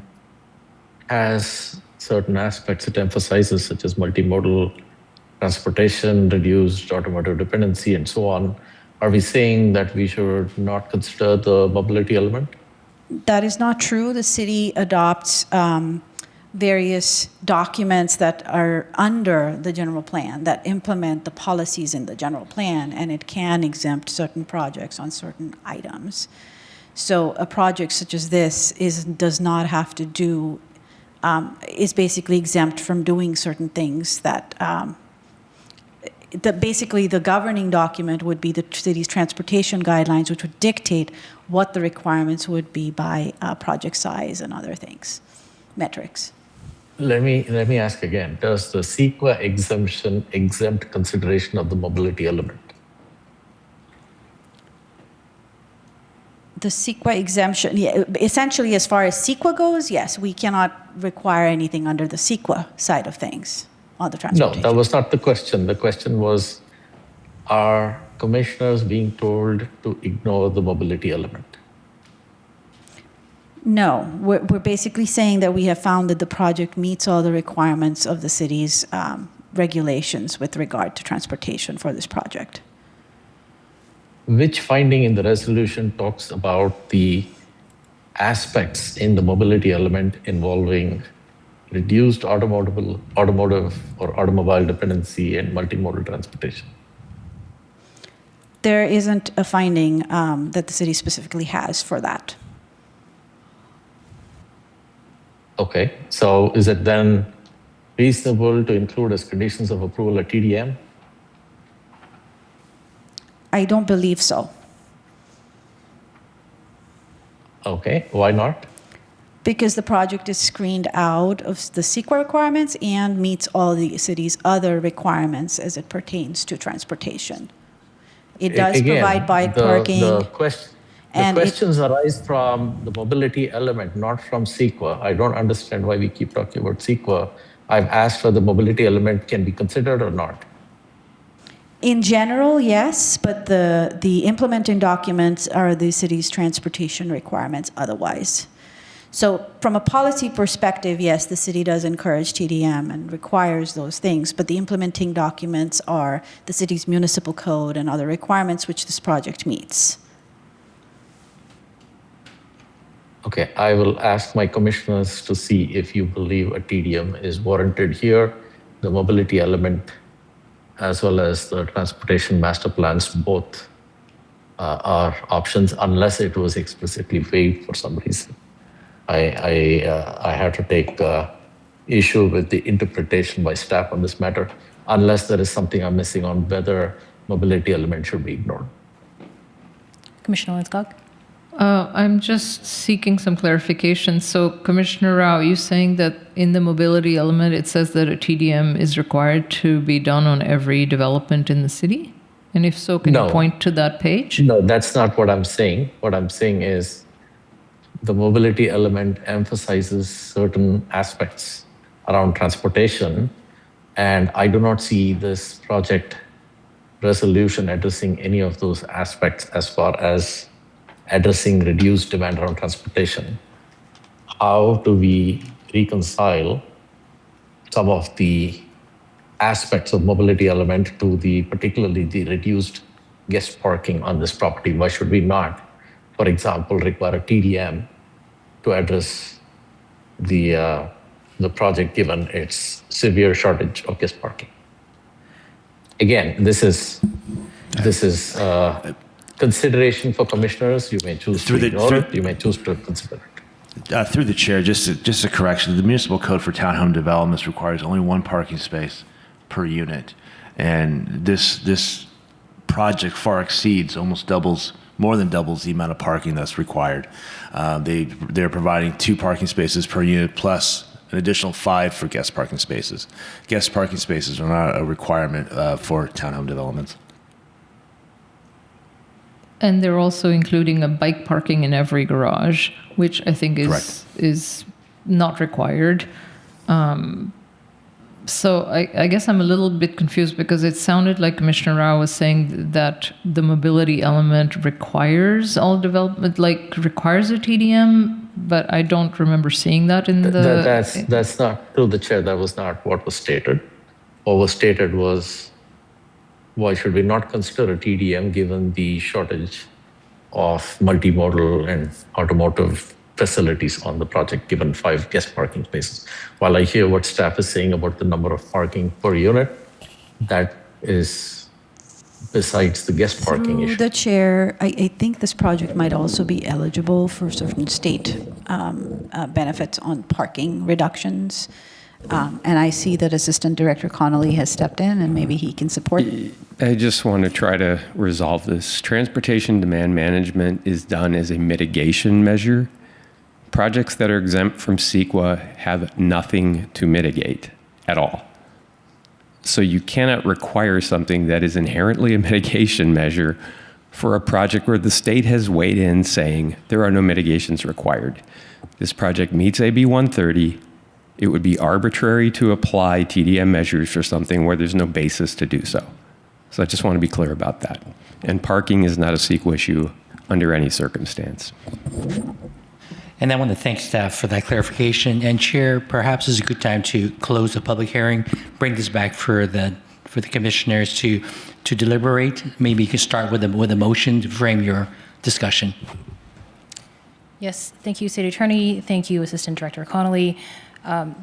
has certain aspects it emphasizes, such as multimodal transportation, reduced automotive dependency, and so on. Are we saying that we should not consider the mobility element? That is not true. The city adopts various documents that are under the general plan that implement the policies in the general plan, and it can exempt certain projects on certain items. So a project such as this does not have to do, is basically exempt from doing certain things that basically the governing document would be the city's transportation guidelines, which would dictate what the requirements would be by project size and other things, metrics. Let me ask again. Does the CEQA exemption exempt consideration of the mobility element? The CEQA exemption, yeah, essentially, as far as CEQA goes, yes, we cannot require anything under the CEQA side of things on the No, transportation. that was not the question. The question was, are commissioners being told to ignore the mobility element? No, we're basically saying that we have found that the project meets all the requirements of the city's regulations with regard to transportation for this project. Which finding in the resolution talks about the aspects in the mobility element involving reduced automotive or automobile dependency and multimodal transportation? There isn't a finding that the city specifically has for that. Okay, so is it then reasonable to include as conditions of approval a TDM? I don't believe so. Okay, why not? Because the project is screened out of the CEQA requirements and meets all the city's other requirements as it pertains to transportation. It does provide bike parking. The questions arise from the mobility element, not from CEQA. I don't understand why we keep talking about CEQA. I've asked whether the mobility element can be considered or not. In general, yes, but the implementing documents are the city's transportation requirements otherwise. So from a policy perspective, yes, the city does encourage TDM and requires those things, but the implementing documents are the city's municipal code and other requirements which this project meets. Okay, I will ask my commissioners to see if you believe a TDM is warranted here. The mobility element as well as the transportation master plans both are options unless it was explicitly waived for some reason. I had to take issue with the interpretation by staff on this matter, unless there is something I'm missing on whether mobility element should be ignored. Commissioner Linscott? I'm just seeking some clarification. So, Commissioner Rao, you're saying that in the mobility element, it says that a TDM is required to be done on every development in the city? And if so, can you point to that page? No, that's not what I'm saying. What I'm saying is the mobility element emphasizes certain aspects around transportation, and I do not see this project resolution addressing any of those aspects as far as addressing reduced demand around transportation. How do we reconcile some of the aspects of mobility element to particularly the reduced guest parking on this property? Why should we not, for example, require a TDM to address the project given its severe shortage of guest parking? Again, this is consideration for commissioners. You may choose to ignore it. You may choose to consider it. Through the chair, just a correction. The municipal code for townhome developments requires only one parking space per unit, and this project far exceeds, more than doubles the amount of parking that's required. They're providing 2 parking spaces per unit plus an additional 5 for guest parking spaces. Guest parking spaces are not a requirement for townhome developments. And they're also including a bike parking in every garage, which I think is not required. So I guess I'm a little bit confused because it sounded like Commissioner Rao was saying that the mobility element requires all development, requires a TDM, but I don't remember seeing that in the... That's not, through the chair, that was not what was stated. What was stated was, why should we not consider a TDM given the shortage of multimodal and automotive facilities on the project, given 5 guest parking spaces? While I hear what staff is saying about the number of parking per unit, that is besides the guest parking issue. Through the chair, I think this project might also be eligible for certain state benefits on parking reductions. And I see that Assistant Director Connolly has stepped in, and maybe he can support. I just want to try to resolve this. Transportation demand management is done as a mitigation measure. Projects that are exempt from CEQA have nothing to mitigate at all. So you cannot require something that is inherently a mitigation measure for a project where the state has weighed in saying there are no mitigations required. This project meets AB 130. It would be arbitrary to apply TDM measures for something where there's no basis to do so. So I just want to be clear about that. And parking is not a CEQA issue under any circumstance. And I want to thank staff for that clarification. And Chair, perhaps is a good time to close the public hearing, bring this back for the commissioners to deliberate. Maybe you can start with a motion to frame your discussion. Yes, thank you, City Attorney. Thank you, Assistant Director Connolly.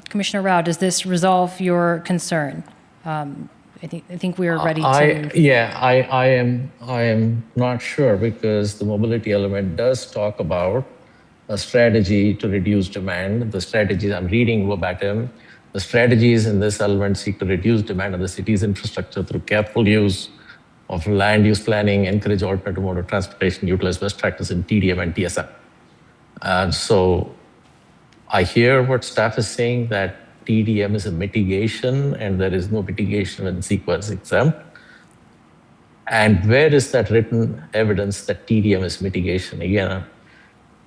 Commissioner Rao, does this resolve your concern? I think we are ready to. I am not sure because the mobility element does talk about a strategy to reduce demand. The strategies I'm reading verbatim. The strategies in this element seek to reduce demand of the city's infrastructure through careful use of land use planning, encourage alternative mode of transportation, utilize best practice in TDM and TSM. And so I hear what staff is saying, that TDM is a mitigation and there is no mitigation when CEQA is exempt. And where is that written evidence that TDM is mitigation? Again,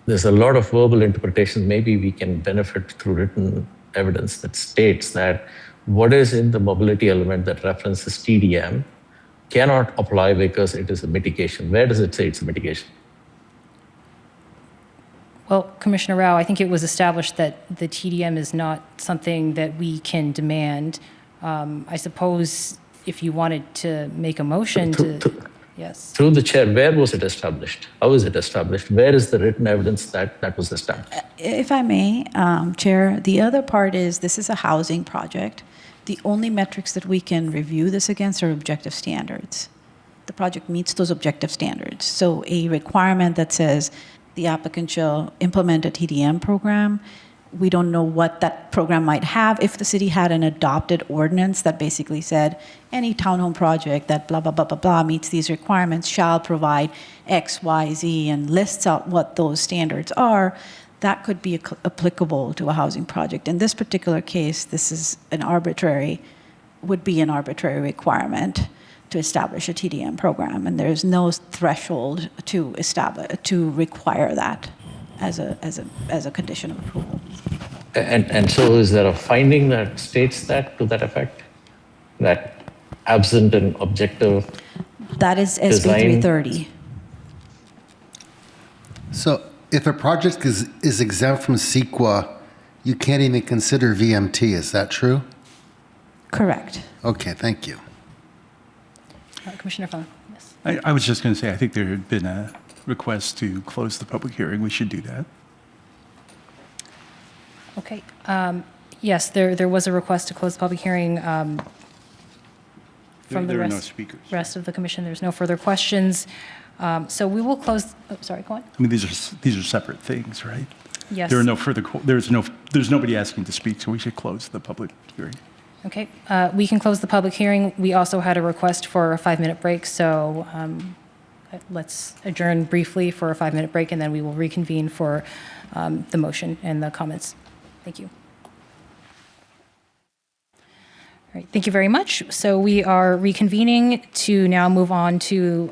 there's a lot of verbal interpretation. Maybe we can benefit through written evidence that states that what is in the mobility element that references TDM cannot apply because it is a mitigation. Where does it say it's a mitigation? Well, Commissioner Rao, I think it was established that the TDM is not something that we can demand. I suppose if you wanted to make a motion yes. Through the chair, where was it established? How is it established? Where is the written evidence that was established? If I may, Chair, the other part is this is a housing project. The only metrics that we can review this against are objective standards. The project meets those objective standards. So a requirement that says the applicant shall implement a TDM program, we don't know what that program might have. If the city had an adopted ordinance that basically said any townhome project that blah, blah, blah, blah, blah meets these requirements shall provide X, Y, Z and lists out what those standards are, that could be applicable to a housing project. In this particular case, this is would be an arbitrary requirement to establish a TDM program, and there's no threshold to require that as a condition of approval. And so is there a finding that states that to that effect? That absent an objective that is SB design? 330. So if a project is exempt from CEQA, you can't even consider VMT, is that true? Correct. Okay, thank you. Commissioner Fung, yes. I was just going to say, I think there had been a request to close the public hearing. We should do that. Okay. Yes, there was a request to close the public hearing from There the are no speakers. rest of the commission. There's no further questions. So we will close. Oh, sorry, go on. I mean, these are separate things, right? Yes. There are no further. There's nobody asking to speak, so we should close the public hearing. Okay. We can close the public hearing. We also had a request for a 5-minute break, so let's adjourn briefly for a 5-minute break, and then we will reconvene for the motion and the comments. Thank you. All right, thank you very much. So we are reconvening to now move on to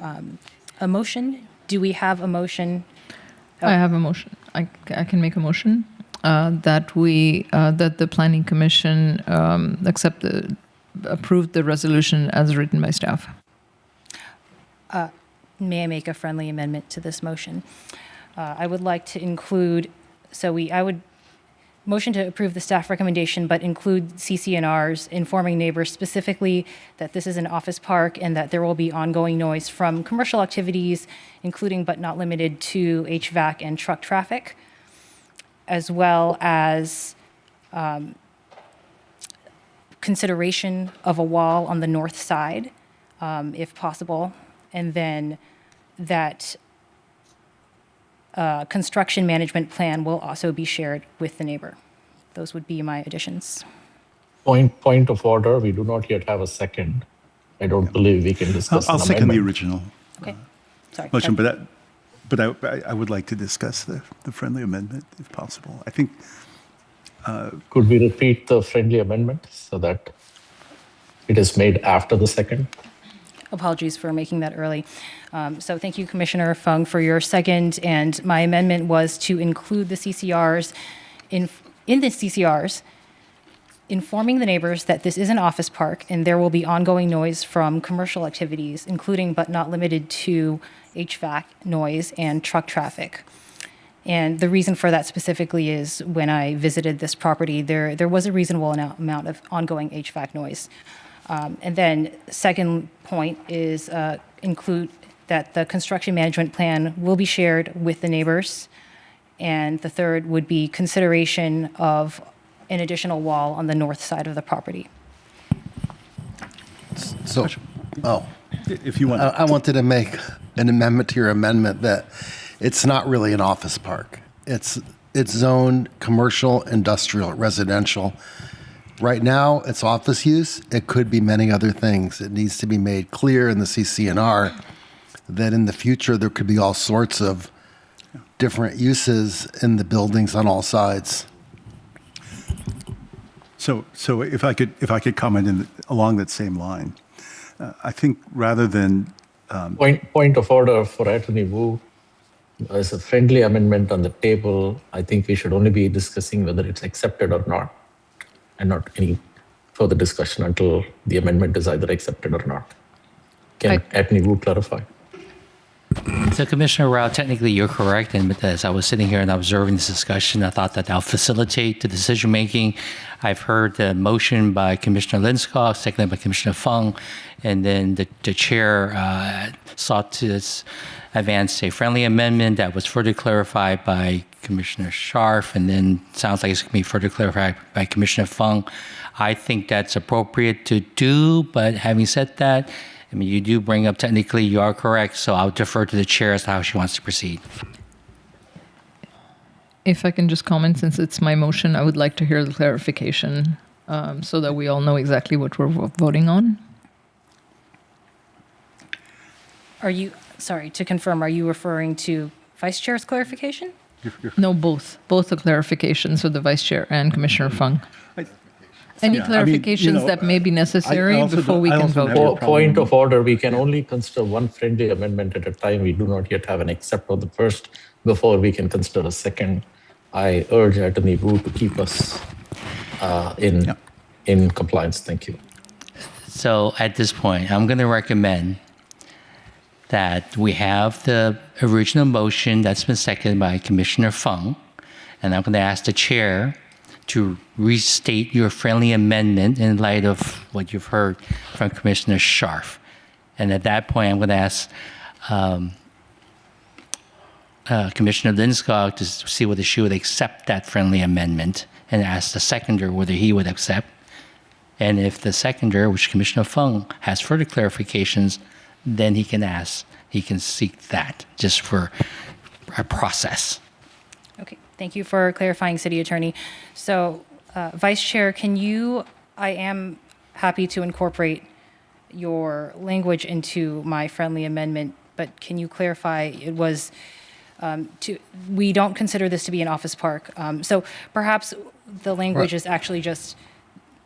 a motion. Do we have a motion? I have a motion. I can make a motion that the Planning Commission approve the resolution as written by staff. May I make a friendly amendment to this motion? I would like to include, I would motion to approve the staff recommendation, but include CCNRs informing neighbors specifically that this is an office park and that there will be ongoing noise from commercial activities, including but not limited to HVAC and truck traffic, as well as consideration of a wall on the north side, if possible, and then that construction management plan will also be shared with the neighbor. Those would be my additions. Point of order, we do not yet have a second. I don't believe we can discuss I'll an second the amendment. original Okay, sorry. motion, but I would like to discuss the friendly amendment if possible. I think. Could we repeat the friendly amendment so that it is made after the second? Apologies for making that early. So thank you, Commissioner Fung, for your second. And my amendment was to include the CCRs in the CCRs, informing the neighbors that this is an office park and there will be ongoing noise from commercial activities, including but not limited to HVAC noise and truck traffic. And the reason for that specifically is when I visited this property, there was a reasonable amount of ongoing HVAC noise. And then second point is include that the construction management plan will be shared with the neighbors. And the third would be consideration of an additional wall on the north side of the property. So, If you want. I wanted to make an amendment to your amendment that it's not really an office park. It's zoned commercial, industrial, residential. Right now, it's office use. It could be many other things. It needs to be made clear in the CCNR that in the future there could be all sorts of different uses in the buildings on all sides. So if I could comment along that same line, I think rather than Point of order for Attorney Wu. As a friendly amendment on the table, I think we should only be discussing whether it's accepted or not, and not any further discussion until the amendment is either accepted or not. Can Attorney Wu clarify? So, Commissioner Rao, technically you're correct. And as I was sitting here and observing this discussion, I thought that that'll facilitate the decision making. I've heard the motion by Commissioner Linskog, seconded by Commissioner Fung, and then the chair sought to advance a friendly amendment that was further clarified by Commissioner Scharf, and then sounds like it's going to be further clarified by Commissioner Fung. I think that's appropriate to do, but having said that, I mean, you do bring up technically you are correct, so I'll defer to the chair as to how she wants to proceed. If I can just comment, since it's my motion, I would like to hear the clarification so that we all know exactly what we're voting on. Sorry, to confirm, are you referring to Vice Chair's clarification? No, both the clarifications of the Vice Chair and Commissioner Fung. Any clarifications that may be necessary before we can vote? Point of order, we can only consider one friendly amendment at a time. We do not yet have an accept of the first before we can consider a second. I urge Attorney Wu to keep us in compliance. Thank you. So at this point, I'm going to recommend that we have the original motion that's been seconded by Commissioner Fung, and I'm going to ask the chair to restate your friendly amendment in light of what you've heard from Commissioner Scharf. And at that point, I'm going to ask Commissioner Linskog to see whether she would accept that friendly amendment, and ask the seconder whether he would accept. And if the seconder, which Commissioner Fung, has further clarifications, then he can seek that just for a process. Okay, thank you for clarifying, City Attorney. So, Vice Chair, I am happy to incorporate your language into my friendly amendment, but can you clarify, it was, we don't consider this to be an office park. So perhaps the language is actually just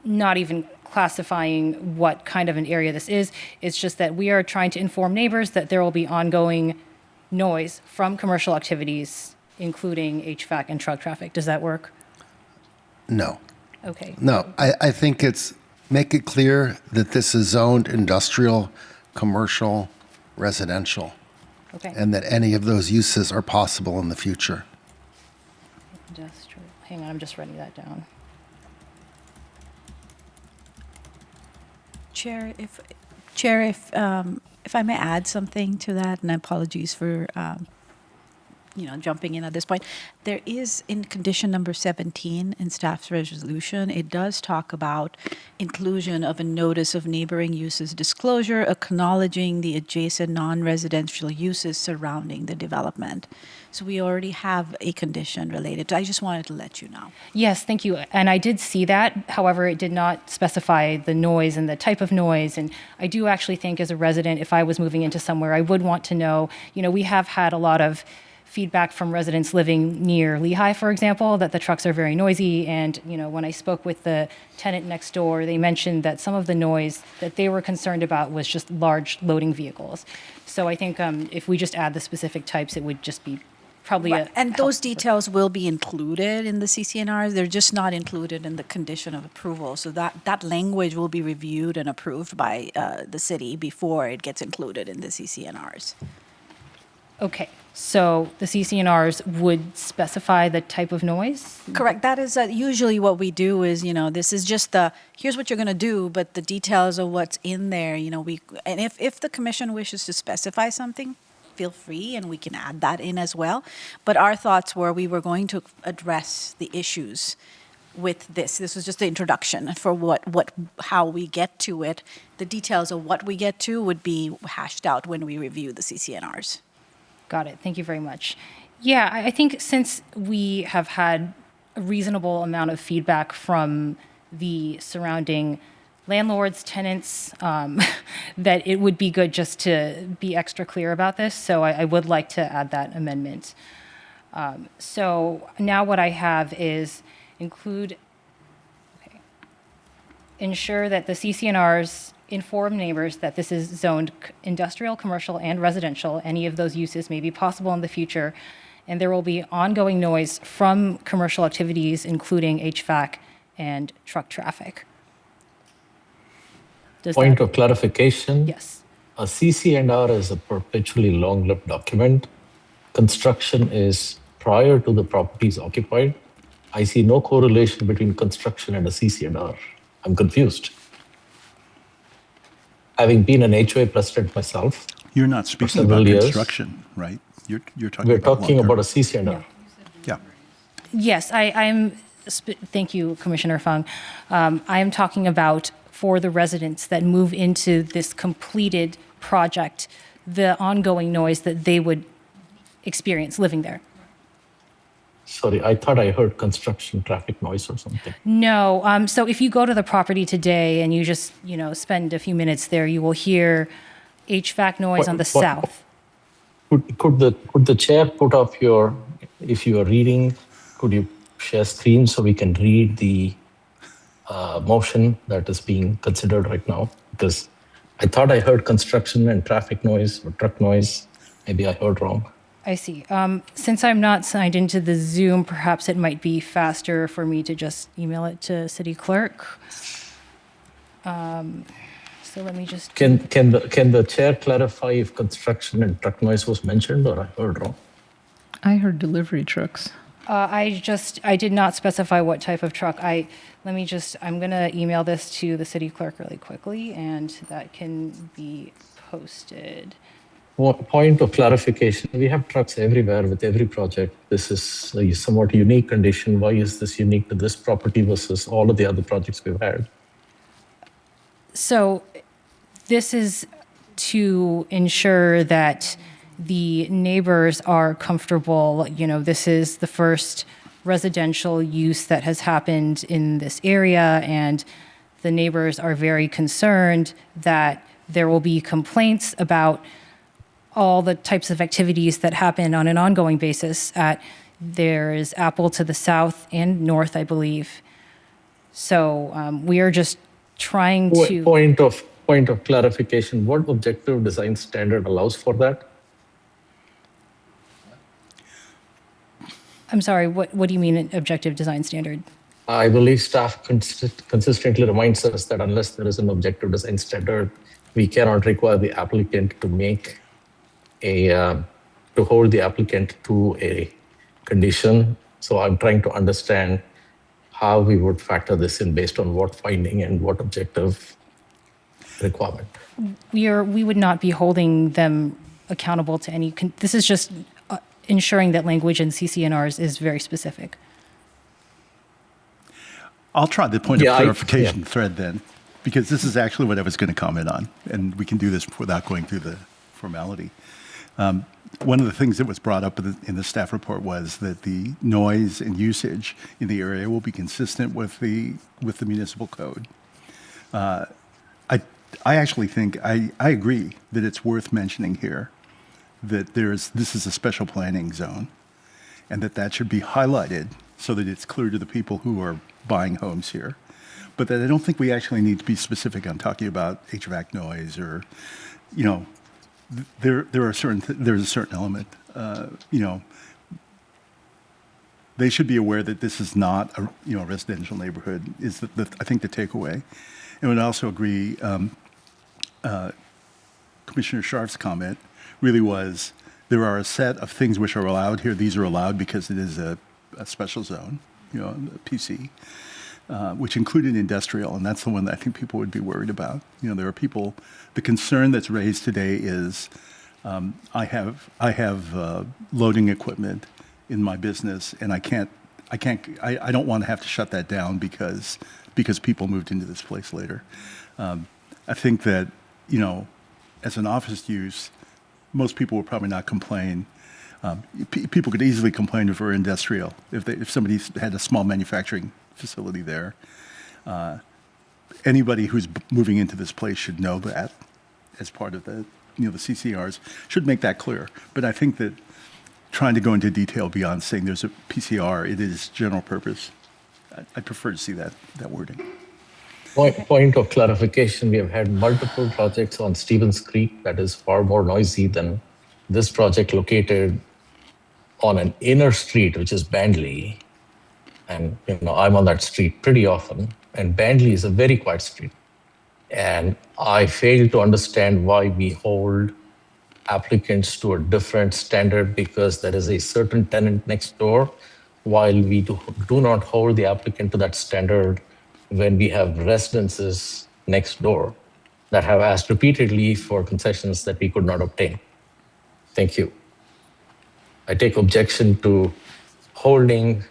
not even classifying what kind of an area this is. It's just that we are trying to inform neighbors that there will be ongoing noise from commercial activities, including HVAC and truck traffic. Does that work? No. Okay. No, I think make it clear that this is zoned industrial, commercial, residential. Okay. And that any of those uses are possible in the future. Industrial. Hang on, I'm just writing that down. Chair, if I may add something to that, and apologies for jumping in at this point. There is in condition number 17 in staff's resolution, it does talk about inclusion of a notice of neighboring uses disclosure, acknowledging the adjacent non-residential uses surrounding the development. So we already have a condition related. I just wanted to let you know. Yes, thank you. And I did see that. However, it did not specify the noise and the type of noise. And I do actually think as a resident, if I was moving into somewhere, I would want to know, we have had a lot of feedback from residents living near Lehigh, for example, that the trucks are very noisy. And, when I spoke with the tenant next door, they mentioned that some of the noise that they were concerned about was just large loading vehicles. So I think if we just add the specific types, it would just be probably And those details will be included in the CCNRs. They're just not included in the condition of approval. So that language will be reviewed and approved by the city before it gets included in the CCNRs. Okay, so the CCNRs would specify the type of noise? Correct. That is usually what we do is, this is just here's what you're going to do, but the details of what's in there, and if the commission wishes to specify something, feel free and we can add that in as well. But our thoughts were we were going to address the issues with this. This was just the introduction for how we get to it. The details of what we get to would be hashed out when we review the CCNRs. Got it. Thank you very much. Yeah, I think since we have had a reasonable amount of feedback from the surrounding landlords, tenants, that it would be good just to be extra clear about this. So I would like to add that amendment. So now what I have is ensure that the CCNRs inform neighbors that this is zoned industrial, commercial, and residential. Any of those uses may be possible in the future, and there will be ongoing noise from commercial activities, including HVAC and truck traffic. Point of clarification. Yes. A CCNR is a perpetually long-lived document. Construction is prior to the properties occupied. I see no correlation between construction and a CCNR. I'm confused. Having been an HOA president myself, You're not speaking about construction, right? You're talking we're about talking long-term. about a CCNR. Yeah. Yes, thank you, Commissioner Fung. I am talking about for the residents that move into this completed project, the ongoing noise that they would experience living there. Sorry, I thought I heard construction traffic noise or something. No. So if you go to the property today and you just, spend a few minutes there, you will hear HVAC noise on the south. Could the chair put up if you are reading, could you share screen so we can read the motion that is being considered right now? Because I thought I heard construction and traffic noise or truck noise. Maybe I heard wrong. I see. Since I'm not signed into the Zoom, perhaps it might be faster for me to just email it to City Clerk. So let me just. Can the chair clarify if construction and truck noise was mentioned or I heard wrong? I heard delivery trucks. I did not specify what type of truck. I'm going to email this to the City Clerk really quickly, and that can be posted. Point of clarification, we have trucks everywhere with every project. This is a somewhat unique condition. Why is this unique to this property versus all of the other projects we've had? So this is to ensure that the neighbors are comfortable. This is the first residential use that has happened in this area, and the neighbors are very concerned that there will be complaints about all the types of activities that happen on an ongoing basis. There is Apple to the south and north, I believe. So we are just trying to. Point of clarification. What objective design standard allows for that? I'm sorry. What do you mean an objective design standard? I believe staff consistently reminds us that unless there is an objective design standard, we cannot require the applicant to make to hold the applicant to a condition. So I'm trying to understand how we would factor this in based on what finding and what objective requirement. We would not be holding them accountable to any. This is just ensuring that language in CCNRs is very specific. I'll try the point of clarification thread then, because this is actually what I was going to comment on, and we can do this without going through the formality. One of the things that was brought up in the staff report was that the noise and usage in the area will be consistent with the municipal code. I actually think I agree that it's worth mentioning here that this is a special planning zone, and that should be highlighted so that it's clear to the people who are buying homes here. But that I don't think we actually need to be specific on talking about HVAC noise or, there's a certain element, they should be aware that this is not a residential neighborhood is I think the takeaway. And would also agree, Commissioner Scharf's comment really was there are a set of things which are allowed here. These are allowed because it is a special zone, a PC, which included industrial, and that's the one that I think people would be worried about. There are people. The concern that's raised today is I have loading equipment in my business, and I don't want to have to shut that down because people moved into this place later. I think that as an office use, most people would probably not complain. People could easily complain if we're industrial, if somebody had a small manufacturing facility there. Anybody who's moving into this place should know that as part of the CCRs should make that clear. But I think that trying to go into detail beyond saying there's a PCR, it is general purpose. I prefer to see that wording. Point of clarification, we have had multiple projects on Stevens Creek that is far more noisy than this project located on an inner street, which is Bandley. And I'm on that street pretty often, and Bandley is a very quiet street. And I fail to understand why we hold applicants to a different standard because there is a certain tenant next door, while we do not hold the applicant to that standard when we have residences next door that have asked repeatedly for concessions that we could not obtain. Thank you. I take objection to holding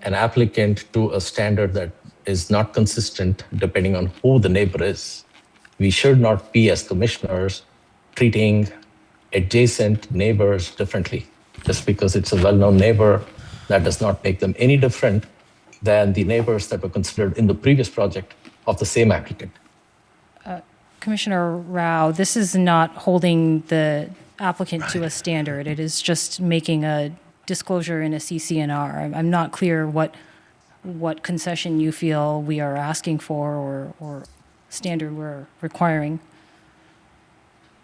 an applicant to a standard that is not consistent depending on who the neighbor is. We should not be, as commissioners, treating adjacent neighbors differently. Just because it's a well-known neighbor, that does not make them any different than the neighbors that were considered in the previous project of the same applicant. Commissioner Rao, this is not holding the applicant to a standard. It is just making a disclosure in a CCNR. I'm not clear what concession you feel we are asking for or standard we're requiring.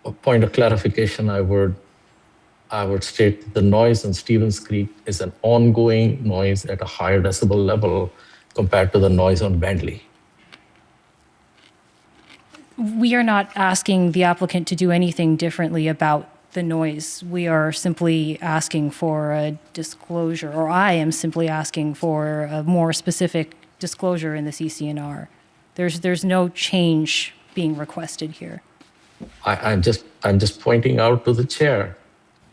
A point of clarification, I would state the noise on Stevens Creek is an ongoing noise at a higher decibel level compared to the noise on Bandley. We are not asking the applicant to do anything differently about the noise. We are simply asking for a disclosure, or I am simply asking for a more specific disclosure in the CCNR. There's no change being requested here. I'm just pointing out to the chair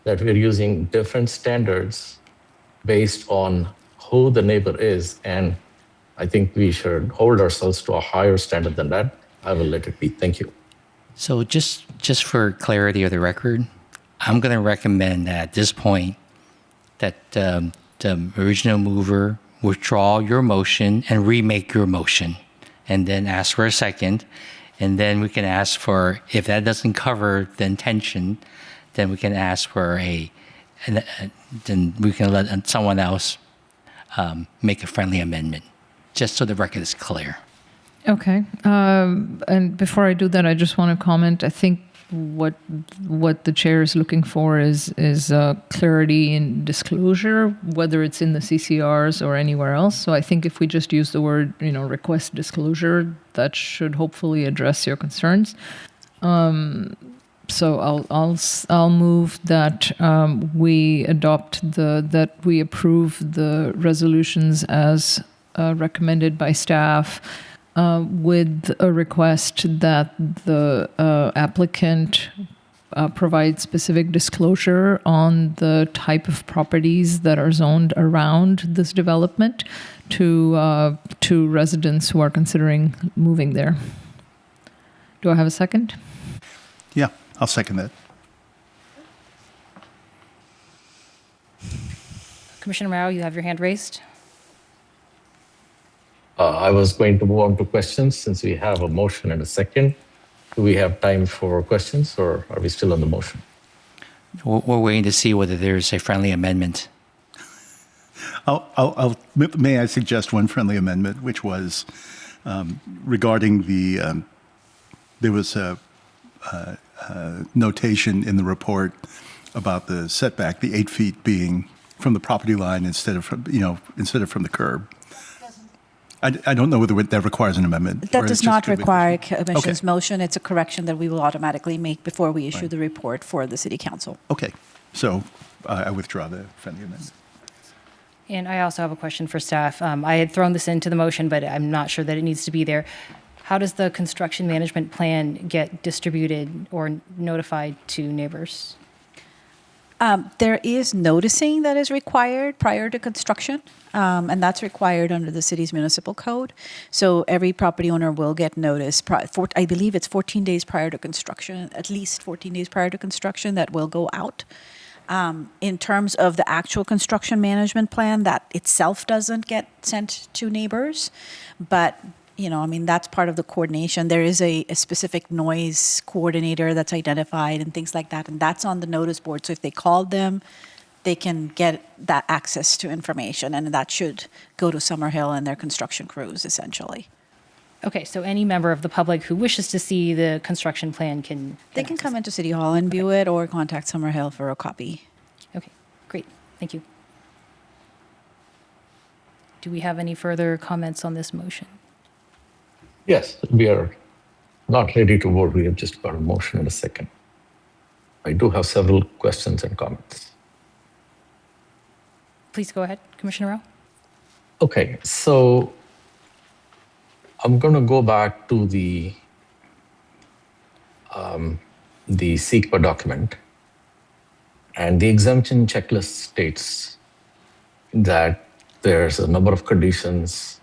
that we're using different standards based on who the neighbor is, and I think we should hold ourselves to a higher standard than that. I will let it be. Thank you. So just for clarity of the record, I'm going to recommend at this point that the original mover withdraw your motion and remake your motion, and then ask for a second. And then we can ask for, if that doesn't cover the intention, then we can ask for then we can let someone else make a friendly amendment, just so the record is clear. Okay. And before I do that, I just want to comment. I think what the chair is looking for is clarity in disclosure, whether it's in the CCRs or anywhere else. So I think if we just use the word, request disclosure, that should hopefully address your concerns. So I'll move that we adopt that we approve the resolutions as recommended by staff. With a request that the applicant provide specific disclosure on the type of properties that are zoned around this development to residents who are considering moving there. Do I have a second? Yeah, I'll second that. Commissioner Rao, you have your hand raised. I was going to move on to questions since we have a motion and a second. Do we have time for questions, or are we still on the motion? We're waiting to see whether there's a friendly amendment. May I suggest one friendly amendment, which was regarding the, there was a notation in the report about the setback, the 8 feet being from the property line instead of from the curb. I don't know whether that requires an amendment. That or does it's not just good require with this. Commission's Okay. motion. It's a correction that we will automatically make before we issue the report for the City Council. Okay, so I withdraw the friendly amendment. And I also have a question for staff. I had thrown this into the motion, but I'm not sure that it needs to be there. How does the construction management plan get distributed or notified to neighbors? There is noticing that is required prior to construction, and that's required under the city's municipal code. So every property owner will get notice. I believe it's 14 days prior to construction, at least 14 days prior to construction, that will go out. In terms of the actual construction management plan, that itself doesn't get sent to neighbors, but that's part of the coordination. There is a specific noise coordinator that's identified and things like that, and that's on the notice board. So if they called them, they can get that access to information, and that should go to Summerhill and their construction crews, essentially. Okay, so any member of the public who wishes to see the construction plan can... They can come into City Hall and view it or contact Summerhill for a copy. Okay, great. Thank you. Do we have any further comments on this motion? Yes, we are not ready to vote. We have just got a motion in a second. I do have several questions and comments. Please go ahead, Commissioner Rao. Okay, so I'm going to go back to the CEQA document, and the exemption checklist states that there's a number of conditions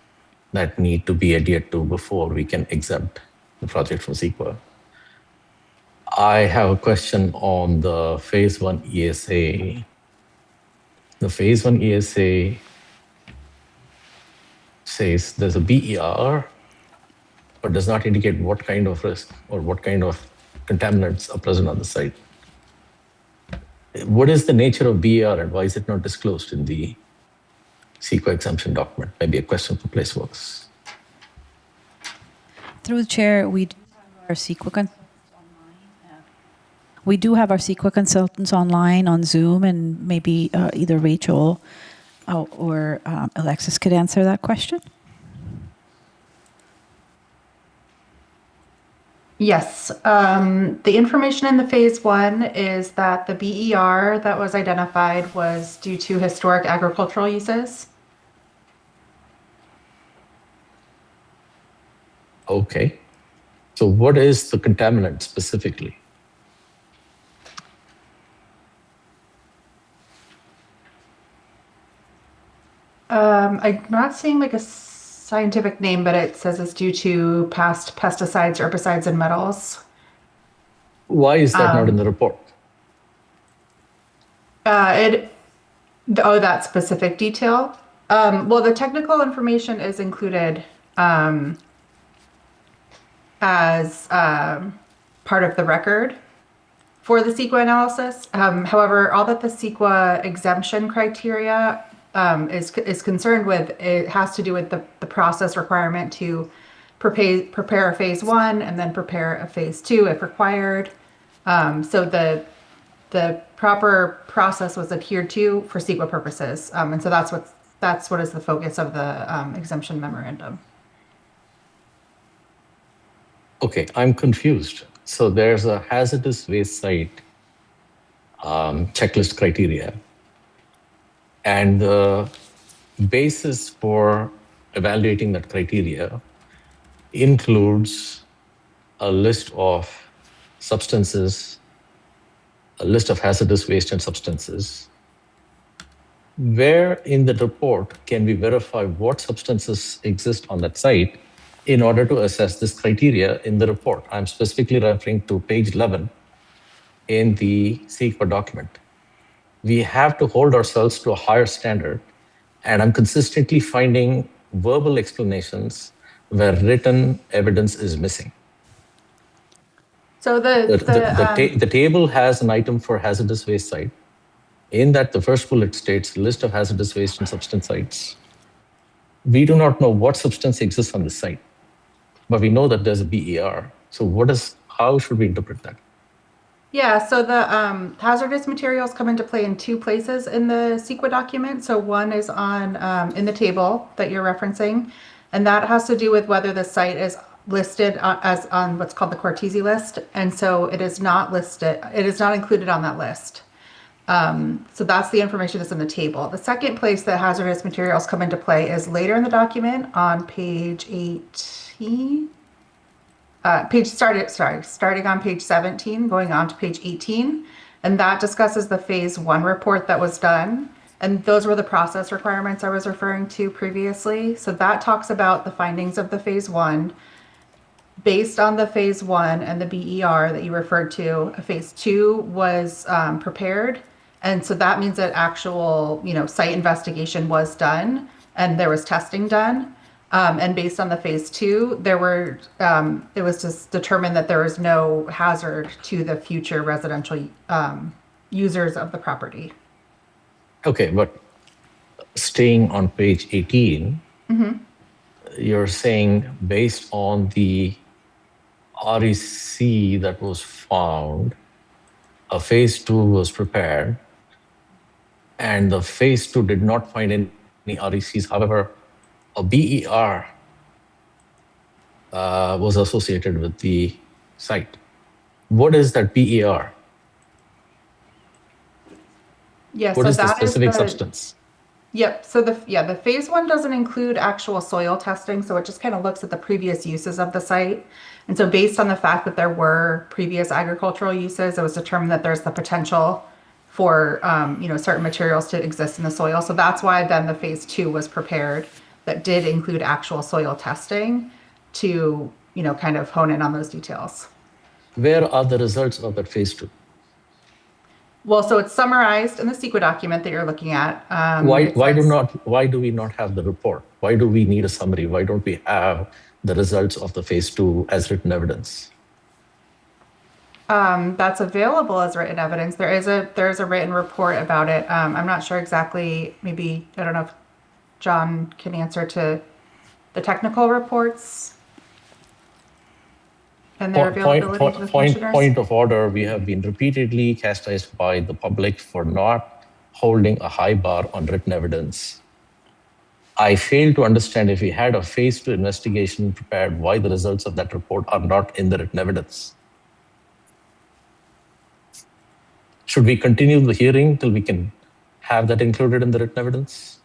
that need to be adhered to before we can exempt the project from CEQA. I have a question on the Phase 1 ESA. The Phase 1 ESA says there's a BER, but does not indicate what kind of risk or what kind of contaminants are present on the site. What is the nature of BER and why is it not disclosed in the CEQA exemption document? Maybe a question for Placeworks. Through the chair, we do have our CEQA consultants online. We do have our CEQA consultants online on Zoom, and maybe either Rachel or Alexis could answer that question. Yes. The information in the Phase 1 is that the BER that was identified was due to historic agricultural uses. Okay. So what is the contaminant specifically? I'm not seeing like a scientific name, but it says it's due to past pesticides, herbicides, and metals. Why is that not in the report? That specific detail. Well, the technical information is included as part of the record for the CEQA analysis. However, all that the CEQA exemption criteria is concerned with, it has to do with the process requirement to prepare a Phase 1 and then prepare a Phase 2 if required. So the proper process was adhered to for CEQA purposes, and so that's what is the focus of the exemption memorandum. Okay, I'm confused. So there's a hazardous waste site checklist criteria, and the basis for evaluating that criteria includes a list of substances, a list of hazardous waste and substances. Where in the report can we verify what substances exist on that site in order to assess this criteria in the report? I'm specifically referring to page 11 in the CEQA document. We have to hold ourselves to a higher standard, and I'm consistently finding verbal explanations where written evidence is missing. So The table has an item for hazardous waste site. In that, the first bullet states list of hazardous waste and substance sites. We do not know what substance exists on the site, but we know that there's a BER. So how should we interpret that? Yeah, so the hazardous materials come into play in two places in the CEQA document. So one is on in the table that you're referencing, and that has to do with whether the site is listed as on what's called the Cortese list, and so it is not listed. It is not included on that list. So that's the information that's in the table. The second place that hazardous materials come into play is later in the document on page 18. Starting on page 17, going on to page 18, and that discusses the phase 1 report that was done. And those were the process requirements I was referring to previously. So that talks about the findings of the phase 1. Based on the phase 1 and the BER that you referred to, a phase 2 was prepared. And so that means that actual, site investigation was done and there was testing done. And based on the phase 2, it was just determined that there was no hazard to the future residential users of the property. Okay, but staying on page 18, you're saying based on the REC that was found, a phase 2 was prepared, and the phase 2 did not find any RECs. However, a BER was associated with the site. What is that BER? Yes, What so is the that is specific substance? Yep. So the phase 1 doesn't include actual soil testing, so it just kind of looks at the previous uses of the site. And so based on the fact that there were previous agricultural uses, it was determined that there's the potential for certain materials to exist in the soil. So that's why then the phase 2 was prepared, that did include actual soil testing to kind of hone in on those details. Where are the results of that phase 2? Well, so it's summarized in the CEQA document that you're looking at. Why do we not have the report? Why do we need a summary? Why don't we have the results of the phase 2 as written evidence? That's available as written evidence. There is a written report about it. I'm not sure exactly. Maybe I don't know if John can answer to the technical reports and their availability to the commissioners. Point of order, we have been repeatedly chastised by the public for not holding a high bar on written evidence. I fail to understand, if we had a phase 2 investigation prepared, why the results of that report are not in the written evidence. Should we continue the hearing till we can have that included in the written evidence?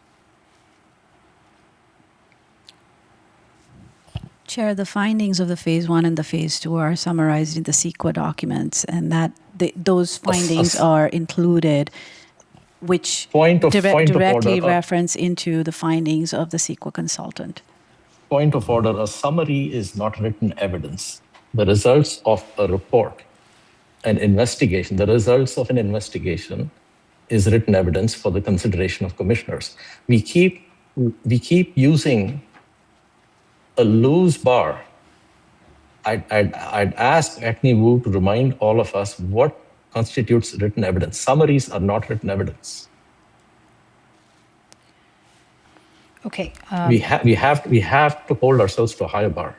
Chair, the findings of the phase 1 and the phase 2 are summarized in the CEQA documents, and those findings are included, which directly reference into the findings of the CEQA consultant. Point of order, a summary is not written evidence. The results of a report, an investigation, the results of an investigation is written evidence for the consideration of commissioners. We keep using a loose bar. I'd ask Acne Wu to remind all of us what constitutes written evidence. Summaries are not written evidence. Okay. We have to hold ourselves to a higher bar.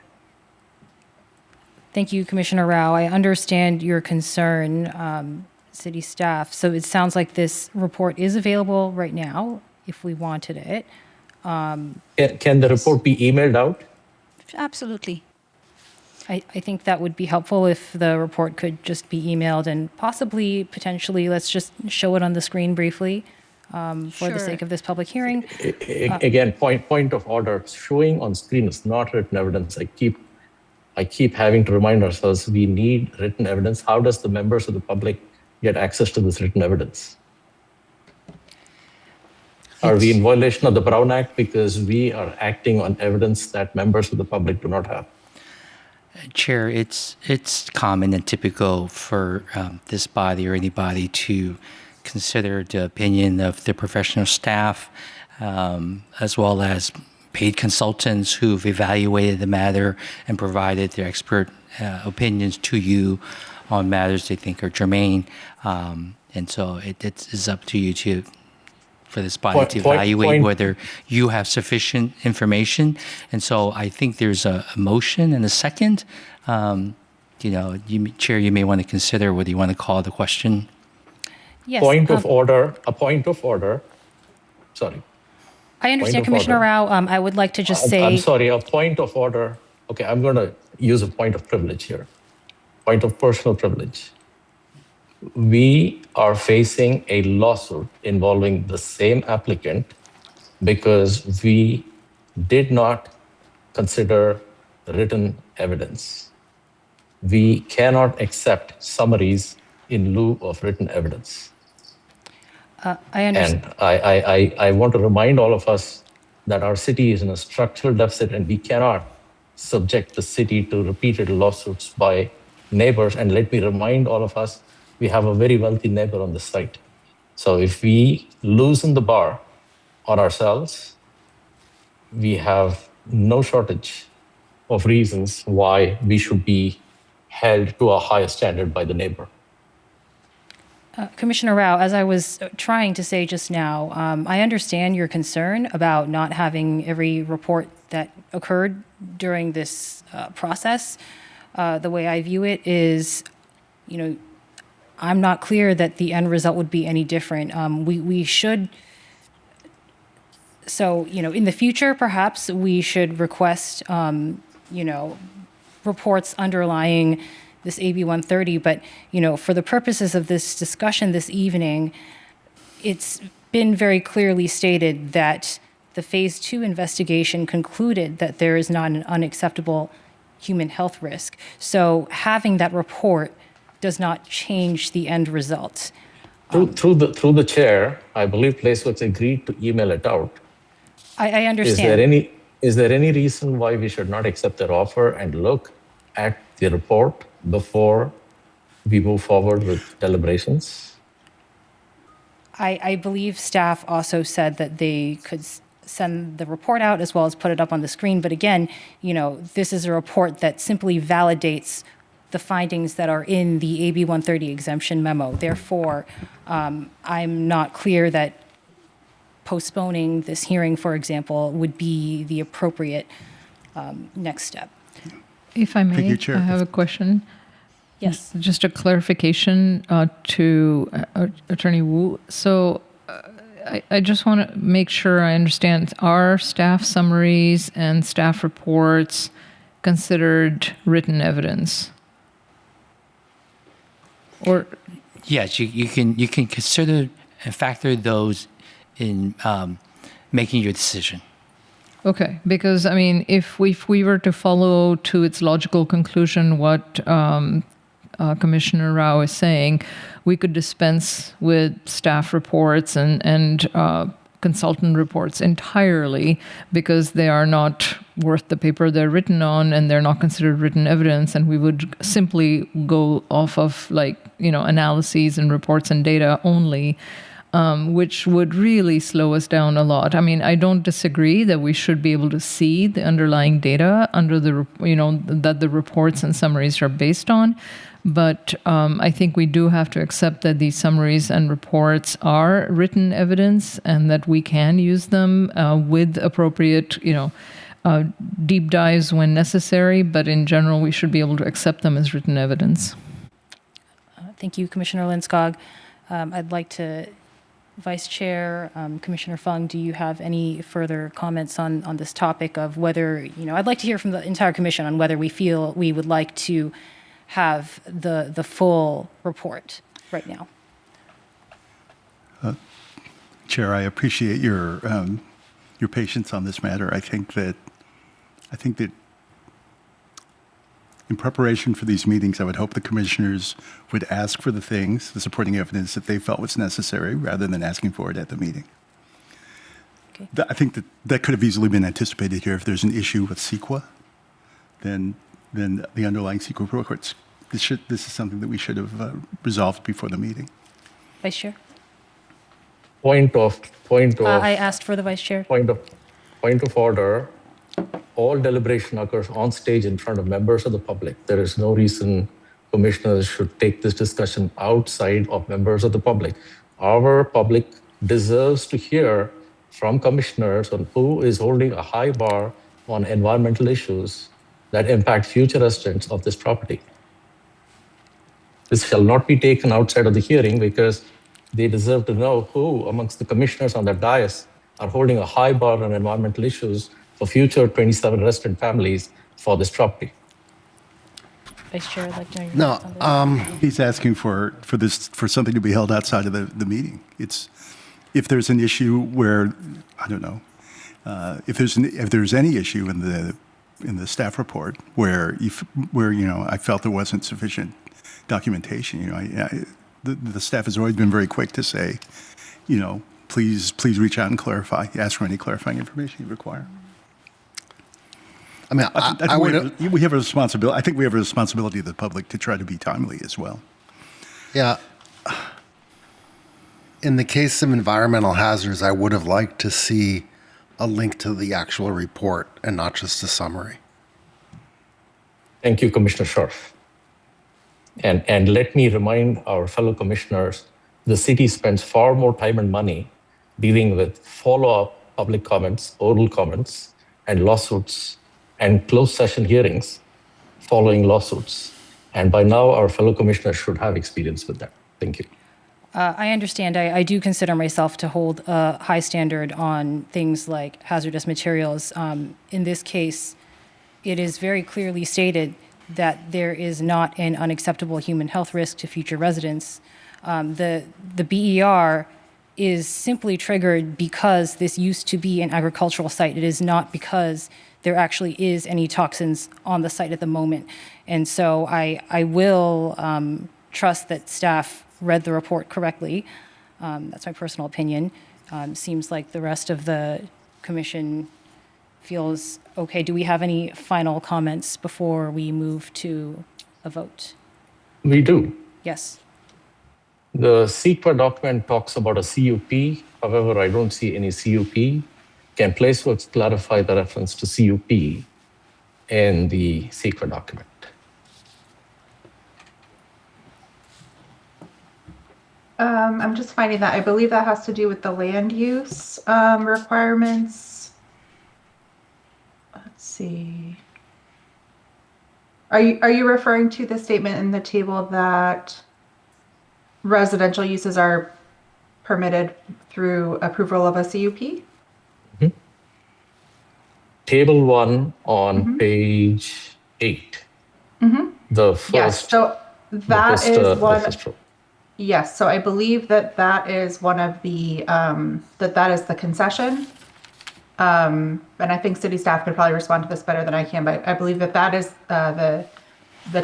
Thank you, Commissioner Rao. I understand your concern, city staff. So it sounds like this report is available right now if we wanted it. Can the report be emailed out? Absolutely. I think that would be helpful if the report could just be emailed, and possibly, potentially, let's just show it on the screen briefly for the sake of this public hearing. Again, point of order. Showing on screen is not written evidence. I keep having to remind ourselves we need written evidence. How does the members of the public get access to this written evidence? Are we in violation of the Brown Act because we are acting on evidence that members of the public do not have? Chair, it's common and typical for this body or anybody to consider the opinion of the professional staff, as well as paid consultants who've evaluated the matter and provided their expert opinions to you on matters they think are germane. And so it is up to you for this body to evaluate whether you have sufficient information. And so I think there's a motion and a second. Chair, you may want to consider whether you want to call the question. Yes. A point of order. Sorry. I understand, Commissioner Rao. I would like to just say... I'm sorry, a point of order. Okay, I'm going to use a point of privilege here. Point of personal privilege. We are facing a lawsuit involving the same applicant because we did not consider written evidence. We cannot accept summaries in lieu of written evidence. I understand. And I want to remind all of us that our city is in a structural deficit and we cannot subject the city to repeated lawsuits by neighbors. And let me remind all of us, we have a very wealthy neighbor on the site. So if we loosen the bar on ourselves, we have no shortage of reasons why we should be held to a higher standard by the neighbor. Commissioner Rao, as I was trying to say just now, I understand your concern about not having every report that occurred during this process. The way I view it is, I'm not clear that the end result would be any different. We should, in the future, perhaps we should request, reports underlying this AB 130, but, for the purposes of this discussion this evening, it's been very clearly stated that the Phase 2 investigation concluded that there is not an unacceptable human health risk. So having that report does not change the end result. Through the chair, I believe Placeworks agreed to email it out. I understand. Is there any reason why we should not accept their offer and look at the report before we move forward with deliberations? I believe staff also said that they could send the report out as well as put it up on the screen. But again, this is a report that simply validates the findings that are in the AB 130 exemption memo. Therefore, I'm not clear that postponing this hearing, for example, would be the appropriate next step. If I may, Thank you, Chair. I have a question. Yes. Just a clarification to Attorney Wu. So I just want to make sure I understand. Are staff summaries and staff reports considered written evidence? Or Yes, you can consider and factor those in making your decision. okay, because if we were to follow to its logical conclusion what Commissioner Rao is saying, we could dispense with staff reports and consultant reports entirely because they are not worth the paper they're written on and they're not considered written evidence, and we would simply go off of analyses and reports and data only, which would really slow us down a lot. I don't disagree that we should be able to see the underlying data under that the reports and summaries are based on. But I think we do have to accept that these summaries and reports are written evidence and that we can use them with appropriate, deep dives when necessary. But in general, we should be able to accept them as written evidence. Thank you, Commissioner Linskog. I'd like to, Vice Chair, Commissioner Fung, do you have any further comments on this topic of whether, I'd like to hear from the entire commission on whether we feel we would like to have the full report right now. Chair, I appreciate your patience on this matter. I think that in preparation for these meetings, I would hope the commissioners would ask for the supporting evidence that they felt was necessary rather than asking for it at the meeting. Okay. I think that could have easily been anticipated here. If there's an issue with CEQA, then the underlying CEQA reports, this is something that we should have resolved before the meeting. Vice Chair? Point of. I asked for the Vice Chair. Point of order. all deliberation occurs on stage in front of members of the public. There is no reason commissioners should take this discussion outside of members of the public. Our public deserves to hear from commissioners on who is holding a high bar on environmental issues that impact future residents of this property. This shall not be taken outside of the hearing because they deserve to know who amongst the commissioners on the dais are holding a high bar on environmental issues for future 27 resident families for this property. Vice Chair, I'd like to know your No, thoughts on this. He's asking for something to be held outside of the meeting. It's if there's an issue where, I don't know, if there's any issue in the staff report where I felt there wasn't sufficient documentation. The staff has always been very quick to say, please reach out and clarify. Ask for any clarifying information you require. I mean, I would. We have a responsibility. I think we have a responsibility to the public to try to be timely as well. Yeah. In the case of environmental hazards, I would have liked to see a link to the actual report and not just a summary. Thank you, Commissioner Scharf. And let me remind our fellow commissioners, the city spends far more time and money dealing with follow-up public comments, oral comments, and lawsuits, and closed session hearings following lawsuits. And by now, our fellow commissioners should have experience with that. Thank you. I understand. I do consider myself to hold a high standard on things like hazardous materials. In this case, it is very clearly stated that there is not an unacceptable human health risk to future residents. The BER is simply triggered because this used to be an agricultural site. It is not because there actually is any toxins on the site at the moment. And so I will trust that staff read the report correctly. That's my personal opinion. Seems like the rest of the commission feels okay. Do we have any final comments before we move to a vote? We do. Yes. The CEQA document talks about a CUP. However, I don't see any CUP. Can Placeworks clarify the reference to CUP in the CEQA document? I'm just finding that. I believe that has to do with the land use requirements. Let's see. Are you referring to the statement in the table that residential uses are permitted through approval of a CUP? Mm-hmm. Table 1 on page 8. Mm-hmm. The first. Yes, so that is one. row. Yes, so I believe that is one of the that is the concession. And I think city staff could probably respond to this better than I can, but I believe that is the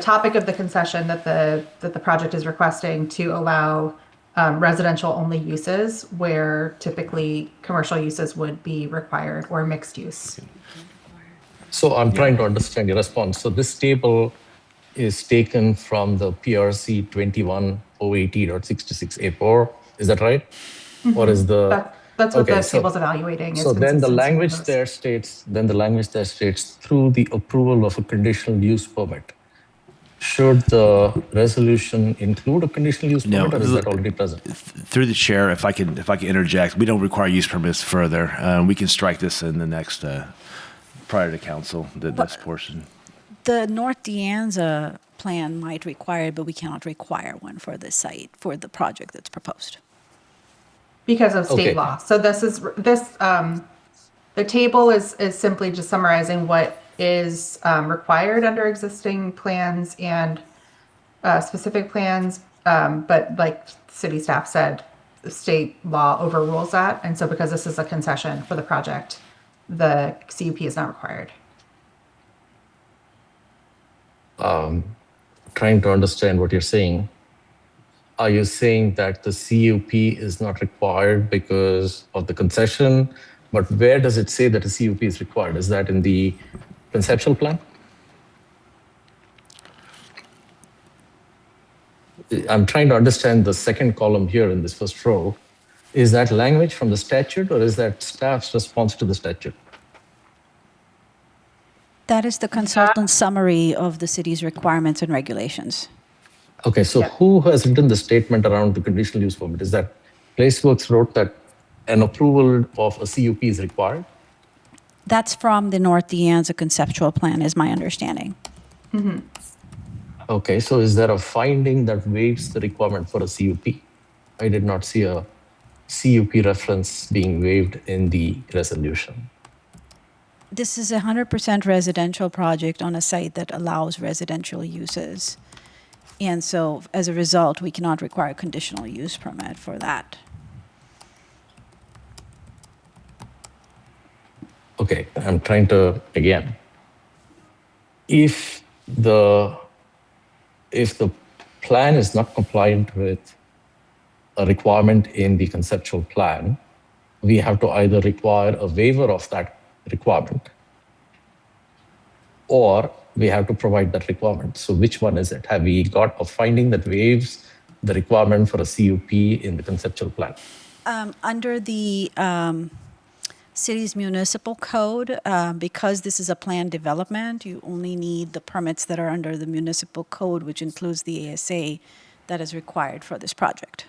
topic of the concession that the project is requesting to allow residential only uses where typically commercial uses would be required or mixed use. So I'm trying to understand your response. So this table is taken from the PRC 21080.66A4. Is that right? Mm-hmm. Or is the that's what the table's evaluating. So then the language there states, through the approval of a conditional use permit. Should the resolution include a conditional use permit, or is that already present? Through the chair, if I can interject, we don't require use permits further. We can strike this in the next prior to council, this portion. The North De Anza plan might require it, but we cannot require one for the site, for the project that's proposed. Because of state law. So the table is simply just summarizing what is required under existing plans and specific plans. But like city staff said, the state law overrules that. And so because this is a concession for the project, the CUP is not required. Trying to understand what you're saying. Are you saying that the CUP is not required because of the concession? But where does it say that a CUP is required? Is that in the conceptual plan? I'm trying to understand the second column here in this first row. Is that language from the statute or is that staff's response to the statute? That is the consultant summary of the city's requirements and regulations. Okay, so who has written the statement around the conditional use permit? Is that Placeworks wrote that an approval of a CUP is required? That's from the North De Anza conceptual plan, is my understanding. Okay, so is there a finding that waives the requirement for a CUP? I did not see a CUP reference being waived in the resolution. This is a 100% residential project on a site that allows residential uses. And so as a result, we cannot require a conditional use permit for that. Okay, I'm trying to, again, if the plan is not compliant with a requirement in the conceptual plan, we have to either require a waiver of that requirement or we have to provide that requirement. So which one is it? Have we got a finding that waives the requirement for a CUP in the conceptual plan? Under the city's municipal code, because this is a planned development, you only need the permits that are under the municipal code, which includes the ASA that is required for this project.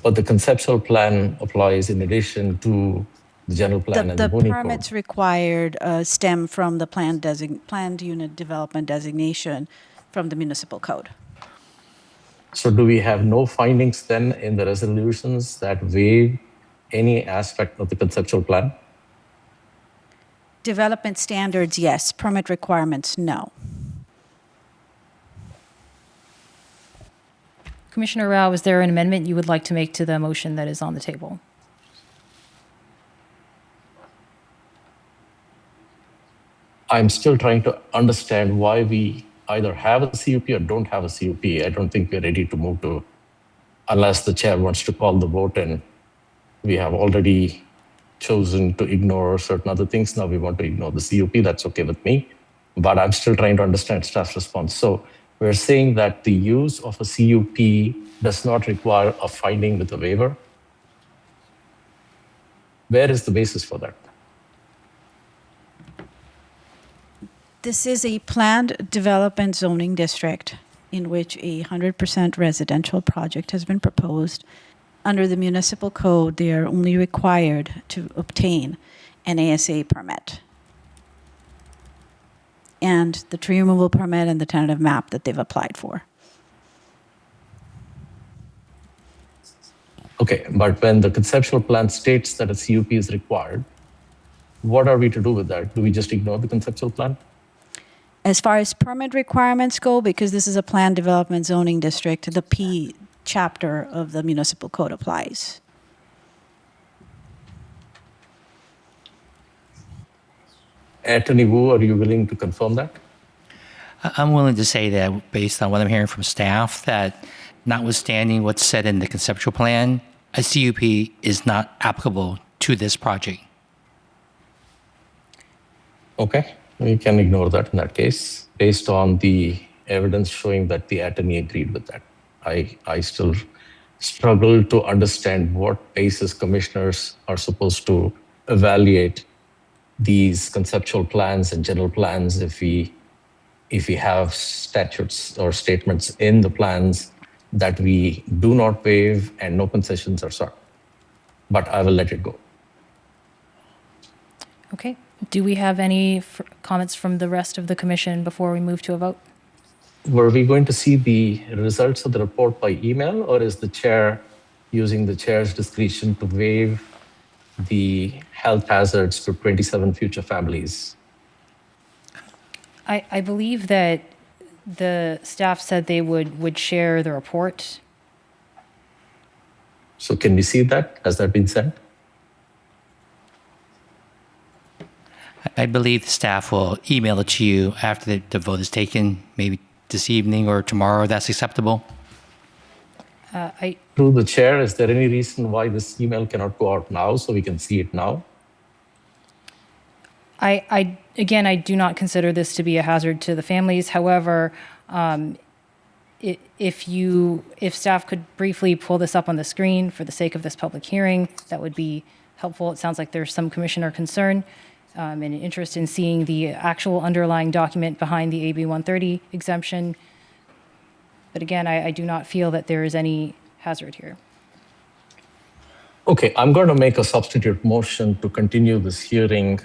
But the conceptual plan applies in addition to the general plan and the zoning code. Permits required stem from the planned unit development designation from the municipal code. So do we have no findings then in the resolutions that waive any aspect of the conceptual plan? Development standards, yes. Permit requirements, no. Commissioner Rao, is there an amendment you would like to make to the motion that is on the table? I'm still trying to understand why we either have a CUP or don't have a CUP. I don't think we're ready to move to, unless the chair wants to call the vote, and we have already chosen to ignore certain other things. Now we want to ignore the CUP. That's okay with me. But I'm still trying to understand staff's response. So we're saying that the use of a CUP does not require a finding with a waiver. Where is the basis for that? This is a planned development zoning district in which a 100% residential project has been proposed. Under the municipal code, they are only required to obtain an ASA permit and the tree removal permit and the tentative map that they've applied for. Okay, but when the conceptual plan states that a CUP is required, what are we to do with that? Do we just ignore the conceptual plan? As far as permit requirements go, because this is a planned development zoning district, the P chapter of the municipal code applies. Attorney Wu, are you willing to confirm that? I'm willing to say that based on what I'm hearing from staff, that notwithstanding what's said in the conceptual plan, a CUP is not applicable to this project. Okay, we can ignore that in that case, based on the evidence showing that the attorney agreed with that. I still struggle to understand what basis commissioners are supposed to evaluate these conceptual plans and general plans if we have statutes or statements in the plans that we do not waive and no concessions are sought. But I will let it go. Okay. Do we have any comments from the rest of the commission before we move to a vote? Were we going to see the results of the report by email, or is the chair using the chair's discretion to waive the health hazards to 27 future families? I believe that the staff said they would share the report. So can we see that? Has that been sent? I believe the staff will email it to you after the vote is taken, maybe this evening or tomorrow. That's acceptable? Through the chair, is there any reason why this email cannot go out now so we can see it now? Again, I do not consider this to be a hazard to the families. However, if staff could briefly pull this up on the screen for the sake of this public hearing, that would be helpful. It sounds like there's some commissioner concern. and an interest in seeing the actual underlying document behind the AB 130 exemption. But again, I do not feel that there is any hazard here. Okay, I'm going to make a substitute motion to continue this hearing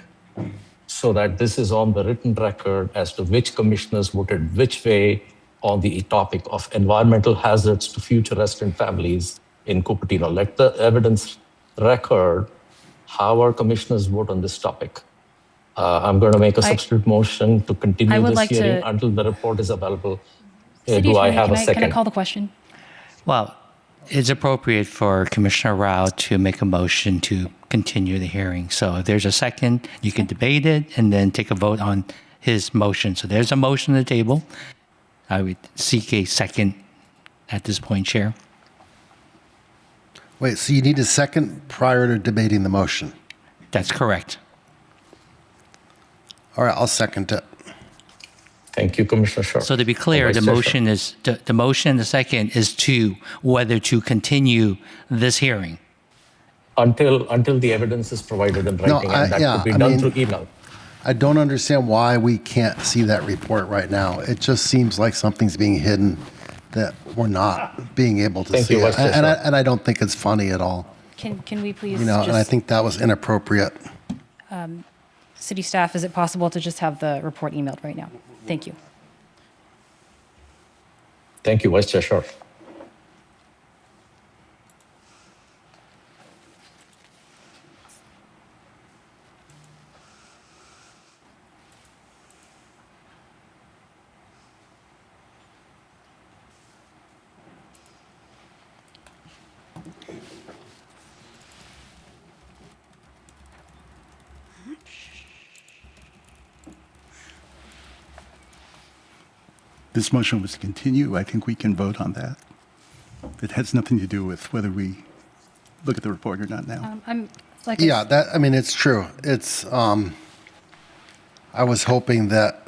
so that this is on the written record as to which commissioners voted which way on the topic of environmental hazards to future resident families in Cupertino. Let the evidence record how our commissioners vote on this topic. I'm going to make a substitute motion to continue would this like hearing to- until the report is available. City Do I Attorney, have a can I second? call the question? Well, it's appropriate for Commissioner Rao to make a motion to continue the hearing. So if there's a second, you can debate it and then take a vote on his motion. So there's a motion on the table. I would seek a second at this point, Chair. Wait, so you need a second prior to debating the motion? That's correct. All right, I'll second it. Thank you, Commissioner Short. So to be clear, Vice the Chair motion is the motion. The second is to whether to continue this hearing. Until the evidence is provided in writing, and that could be done through email. I don't understand why we can't see that report right now. It just seems like something's being hidden that we're not being able to Thank see you, it. Vice Chair. And I don't think it's funny at all. Can we please And I just, think that was inappropriate. city staff, is it possible to just have the report emailed right now? Thank you. Thank you, Vice Chair Short. This motion was to continue. I think we can vote on that. It has nothing to do with whether we look at the report or not now. I'm like Yeah, it's true. It's, I was hoping that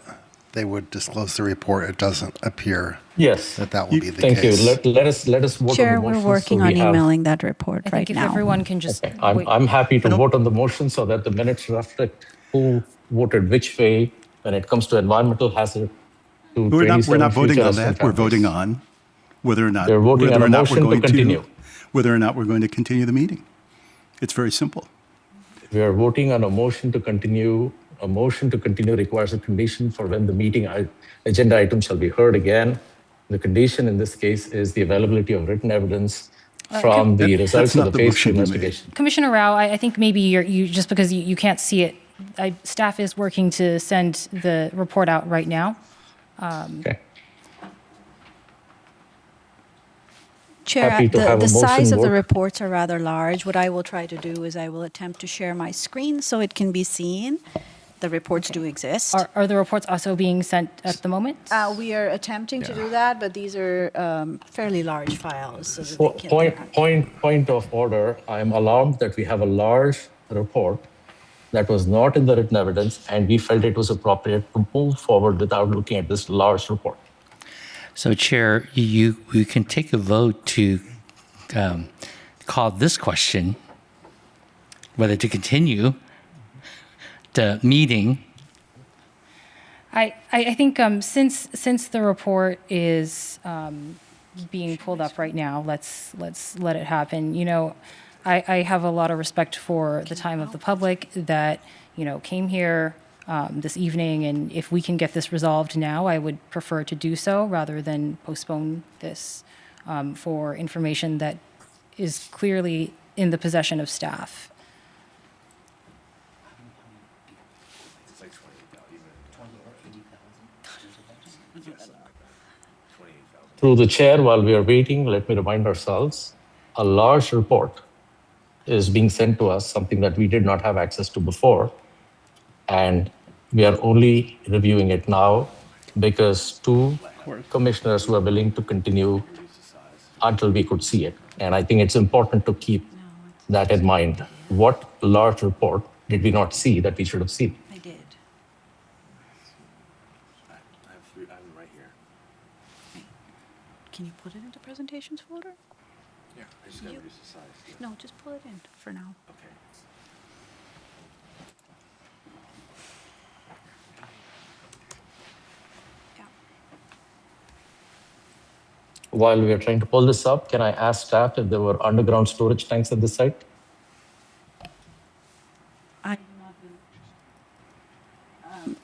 they would disclose the report. It doesn't appear Yes. that will be the Thank case. you. Let us vote Chair, on the we're motion. working so on we have- emailing that report I right think if now. everyone can just wait. I'm happy to vote on the motion so that the minutes reflect who voted which way when it comes to environmental hazard to We're 27 not voting future on resident that. We're families. voting on whether or not We're voting on a motion to continue. whether or not we're going to continue the meeting. It's very simple. We are voting on a motion to continue. A motion to continue requires a condition for when the meeting agenda item shall be heard again. The condition in this case is the availability of written evidence from the results of the phase 2 investigation. Commissioner Rao, I think maybe you just because you can't see it, staff is working to send the report out right now. Okay. Chair, Happy to have the a motion size of the vote. reports are rather large. What I will try to do is I will attempt to share my screen so it can be seen. The reports do exist. Are the reports also being sent at the moment? We are attempting to do that, but these are fairly large files. So that they can, Point of order. I am alarmed that we have a large report that was not in the written evidence, and we felt it was appropriate to move forward without looking at this large report. So, Chair, you can take a vote to call this question whether to continue the meeting. I think since the report is being pulled up right now, let's let it happen. You know, I have a lot of respect for the time of the public that came here this evening, and if we can get this resolved now, I would prefer to do so rather than postpone this for information that is clearly in the possession of staff. Through the chair, while we are waiting, let me remind ourselves, a large report is being sent to us, something that we did not have access to before. And we are only reviewing it now because 2 commissioners were willing to continue until we could see it. And I think it's important to keep that in mind. What large report did we not see that we should have seen? I did. I'm right here. Can you put it into presentations folder? Yeah, I just gotta reduce the size. No, just pull it in for now. Okay. while we are trying to pull this up, can I ask staff if there were underground storage tanks at the site?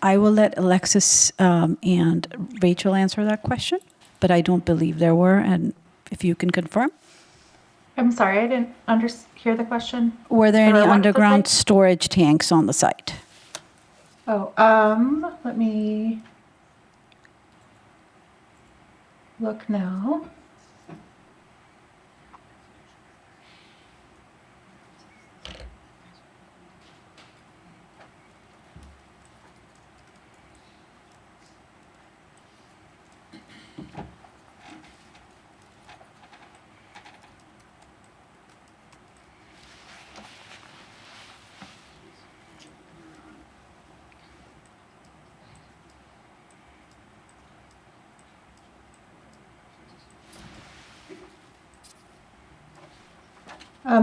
I will let Alexis and Rachel answer that question, but I don't believe there were. And if you can confirm, I'm sorry, I didn't hear the question. were there any what at the underground site? storage tanks on the site? Oh, let me look now.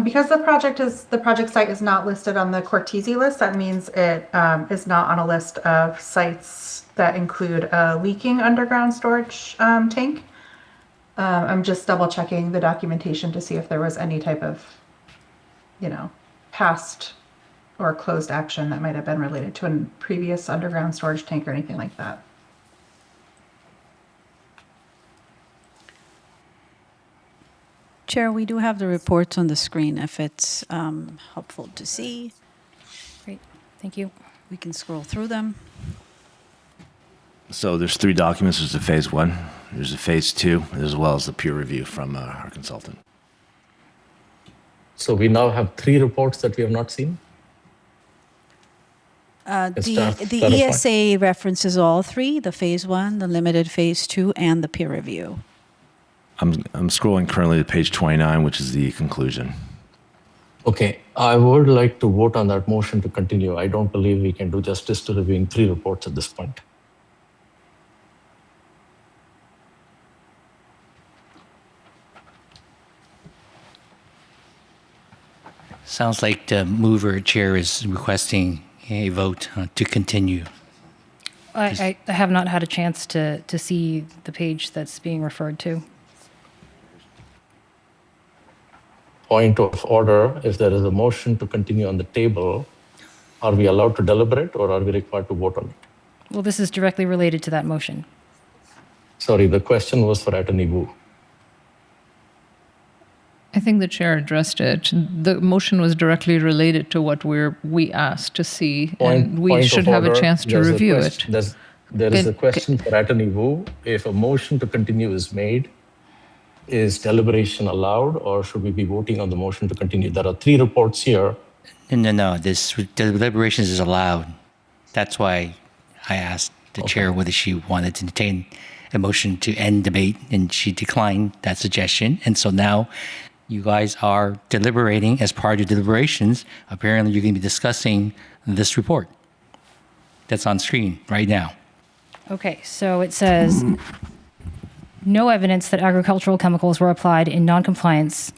Because the project site is not listed on the Cortese list, that means it is not on a list of sites that include a leaking underground storage tank. I'm just double checking the documentation to see if there was any type of, past or closed action that might have been related to a previous underground storage tank or anything like that. Chair, we do have the reports on the screen if it's helpful to see. Great. Thank you. We can scroll through them. So there's 3 documents. There's a phase 1, there's a phase 2, as well as the peer review from our consultant. So we now have 3 reports that we have not seen? The ESA references all 3, the phase 1, the limited phase 2, and the peer review. I'm scrolling currently to page 29, which is the conclusion. Okay, I would like to vote on that motion to continue. I don't believe we can do justice to reviewing 3 reports at this point. Sounds like the mover chair is requesting a vote to continue. I have not had a chance to see the page that's being referred to. Point of order, if there is a motion to continue on the table, are we allowed to deliberate or are we required to vote on it? Well, this is directly related to that motion. Sorry, the question was for Attorney Wu. I think the chair addressed it. The motion was directly related to what we asked to see, and we should have a chance to review it. There is a question for Attorney Wu. If a motion to continue is made, is deliberation allowed, or should we be voting on the motion to continue? There are 3 reports here. No. This deliberations is allowed. That's why I asked the chair whether she wanted to entertain a motion to end debate, and she declined that suggestion. And so now you guys are deliberating. As part of your deliberations, apparently you're going to be discussing this report that's on screen right now. Okay, so it says no evidence that agricultural chemicals were applied in noncompliance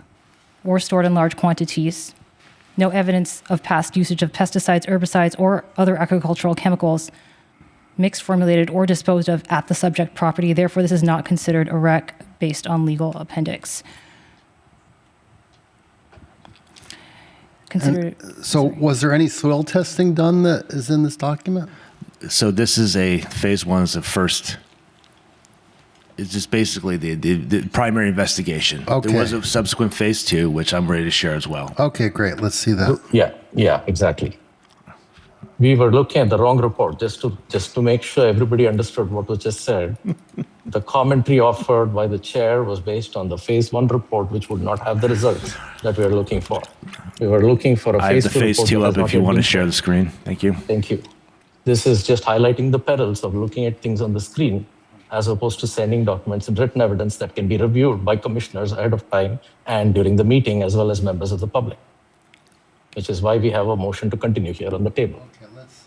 or stored in large quantities. No evidence of past usage of pesticides, herbicides, or other agricultural chemicals mixed, formulated, or disposed of at the subject property. Therefore, this is not considered a REC based on legal appendix. Was there any soil testing done that is in this document? So this is a phase 1 is the first. It's just basically the primary investigation. Okay. There was a subsequent phase 2, which I'm ready to share as well. Okay, great. Let's see that. Yeah, exactly. We were looking at the wrong report, just to make sure everybody understood what was just said. The commentary offered by the chair was based on the phase 1 report, which would not have the results that we were looking for. We were looking for a I have phase the 2 phase report 2 that up has if not you yet want to been share the screen. Thank you. Thank you. This is just highlighting the perils of looking at things on the screen as opposed to sending documents and written evidence that can be reviewed by commissioners ahead of time and during the meeting, as well as members of the public, which is why we have a motion to continue here on the table. Okay, let's.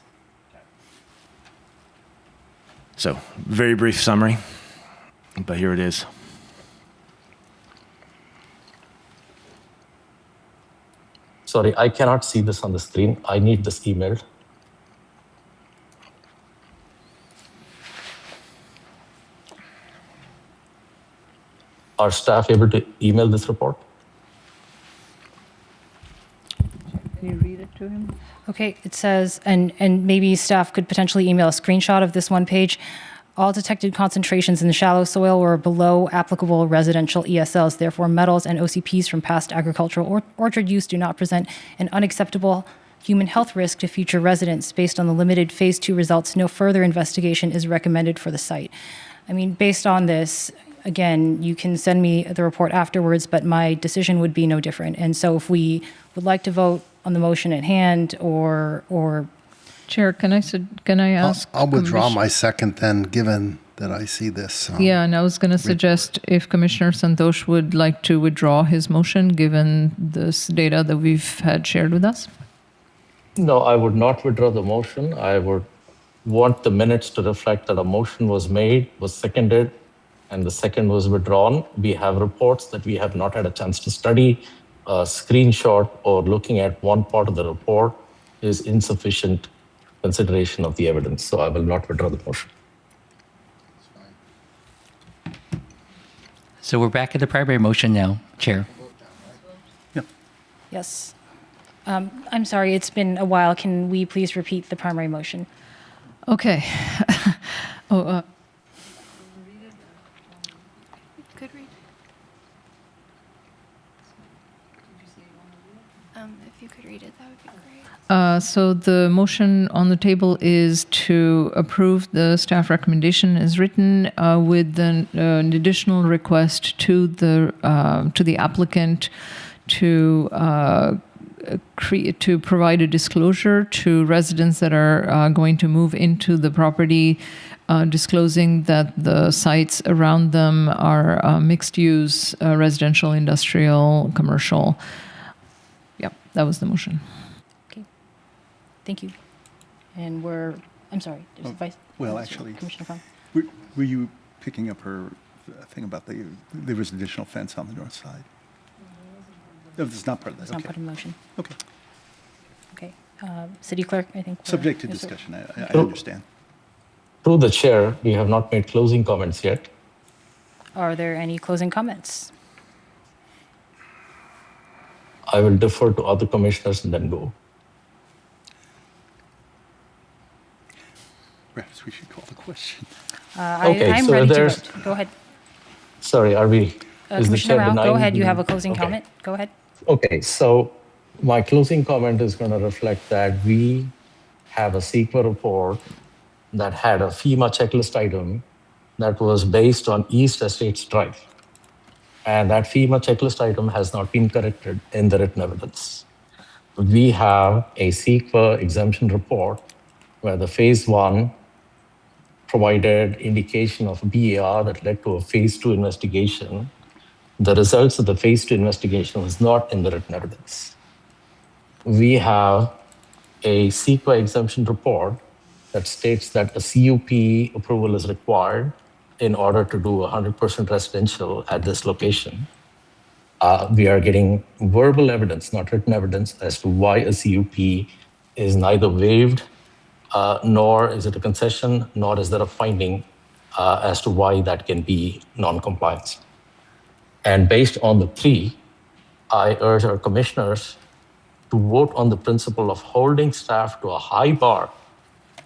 So, very brief summary, but here it is. Sorry, I cannot see this on the screen. I need this emailed. Are staff able to email this report? Can you read it to him? Okay, it says, and maybe staff could potentially email a screenshot of this one page. All detected concentrations in the shallow soil were below applicable residential ESLs. Therefore, metals and OCPs from past agricultural or orchard use do not present an unacceptable human health risk to future residents. Based on the limited phase 2 results, no further investigation is recommended for the site. I mean, based on this, again, you can send me the report afterwards, but my decision would be no different. And so if we would like to vote on the motion at hand or Chair, can I ask? I'll withdraw Commission- my second then, given that I see this. Yeah, and I was going to suggest if Commissioner Santosh would like to withdraw his motion, given this data that we've had shared with us. No, I would not withdraw the motion. I would want the minutes to reflect that a motion was made, was seconded, and the second was withdrawn. We have reports that we have not had a chance to study. A screenshot or looking at one part of the report is insufficient consideration of the evidence. So I will not withdraw the motion. So we're back at the primary motion now, Chair. yes. I'm sorry, it's been a while. Can we please repeat the primary motion? Okay. Oh, Could read. If you could read it, that would be great. So the motion on the table is to approve the staff recommendation as written with an additional request to the applicant to provide a disclosure to residents that are going to move into the property, disclosing that the sites around them are mixed use, residential, industrial, commercial. Yep, that was the motion. Okay. Thank you. And I'm sorry, Vice. Well, actually, Commissioner Fung. were you picking up her thing about there was additional fence on the north side? No, it's not part of that. It's not Okay. part of the motion. Okay. Okay. City Clerk, I think. Subject to yes, sir. discussion. I understand. Through the chair, we have not made closing comments yet. Are there any closing comments? I will defer to other commissioners and then go. Perhaps we should call the question. Okay, I'm so ready to there's- vote. Go ahead. Sorry, are we? Is the Commissioner chair Rao, go denying ahead. You the- have a closing Okay. comment. Go ahead. Okay, so my closing comment is going to reflect that we have a CEQA report that had a FEMA checklist item that was based on East Estates Drive. And that FEMA checklist item has not been corrected in the written evidence. We have a CEQA exemption report where the phase 1 provided indication of BAR that led to a phase 2 investigation. The results of the phase 2 investigation was not in the written evidence. We have a CEQA exemption report that states that a CUP approval is required in order to do 100% residential at this location. We are getting verbal evidence, not written evidence, as to why a CUP is neither waived, nor is it a concession, nor is there a finding as to why that can be non-compliance. And based on the three, I urge our commissioners to vote on the principle of holding staff to a high bar,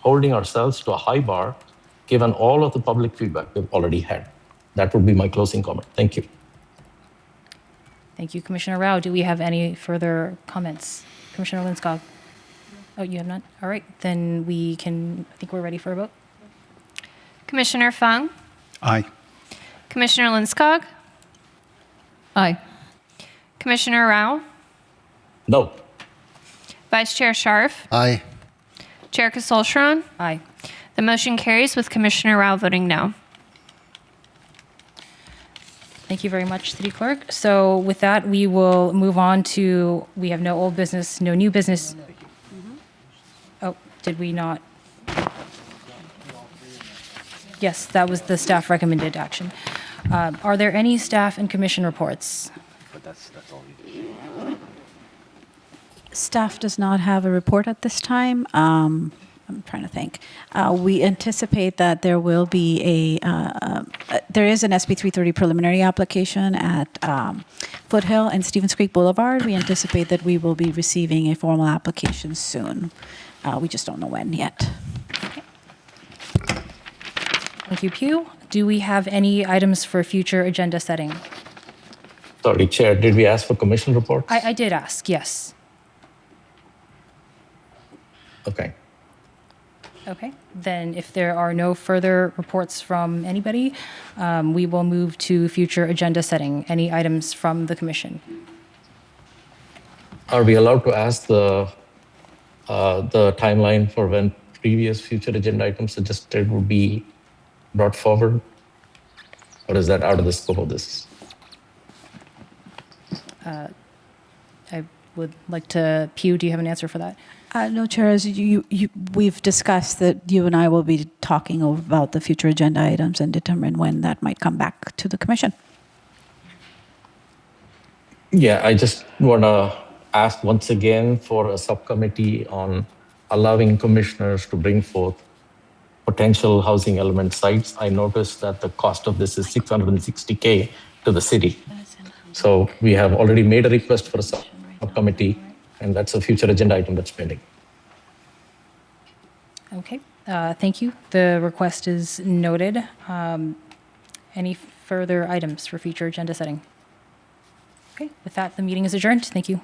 holding ourselves to a high bar, given all of the public feedback we've already had. That would be my closing comment. Thank you. Thank you, Commissioner Rao. Do we have any further comments? Commissioner Linskog? Oh, you have none? All right, then I think we're ready for a vote. Commissioner Fung, Aye. Commissioner Linskog, Aye. Commissioner Rao, No. Vice Chair Sharf, Aye. Chair Kasolshran. Aye. The motion carries with Commissioner Rao voting no. Thank you very much, City Clerk. So with that, we will move on to, we have no old business, no new business. Oh, did we not? Yes, that was the staff recommended action. Are there any staff and commission reports? Staff does not have a report at this time. I'm trying to think. We anticipate that there will be there is an SB 330 preliminary application at Foothill and Stevens Creek Boulevard. We anticipate that we will be receiving a formal application soon. We just don't know when yet. Thank you, Pew. Do we have any items for future agenda setting? Sorry, Chair, did we ask for commission reports? I did ask, yes. Okay. Okay, then if there are no further reports from anybody, we will move to future agenda setting. Any items from the commission? Are we allowed to ask the timeline for when previous future agenda items suggested would be brought forward? Or is that out of the scope of this? I would like to, Pew, do you have an answer for that? No, Chair, as we've discussed that you and I will be talking about the future agenda items and determine when that might come back to the commission. Yeah, I just want to ask once again for a subcommittee on allowing commissioners to bring forth potential housing element sites. I noticed that the cost of this is $660K to the city. So we have already made a request for a subcommittee, and that's a future agenda item that's pending. Okay, thank you. The request is noted. Any further items for future agenda setting? Okay, with that, the meeting is adjourned. Thank you.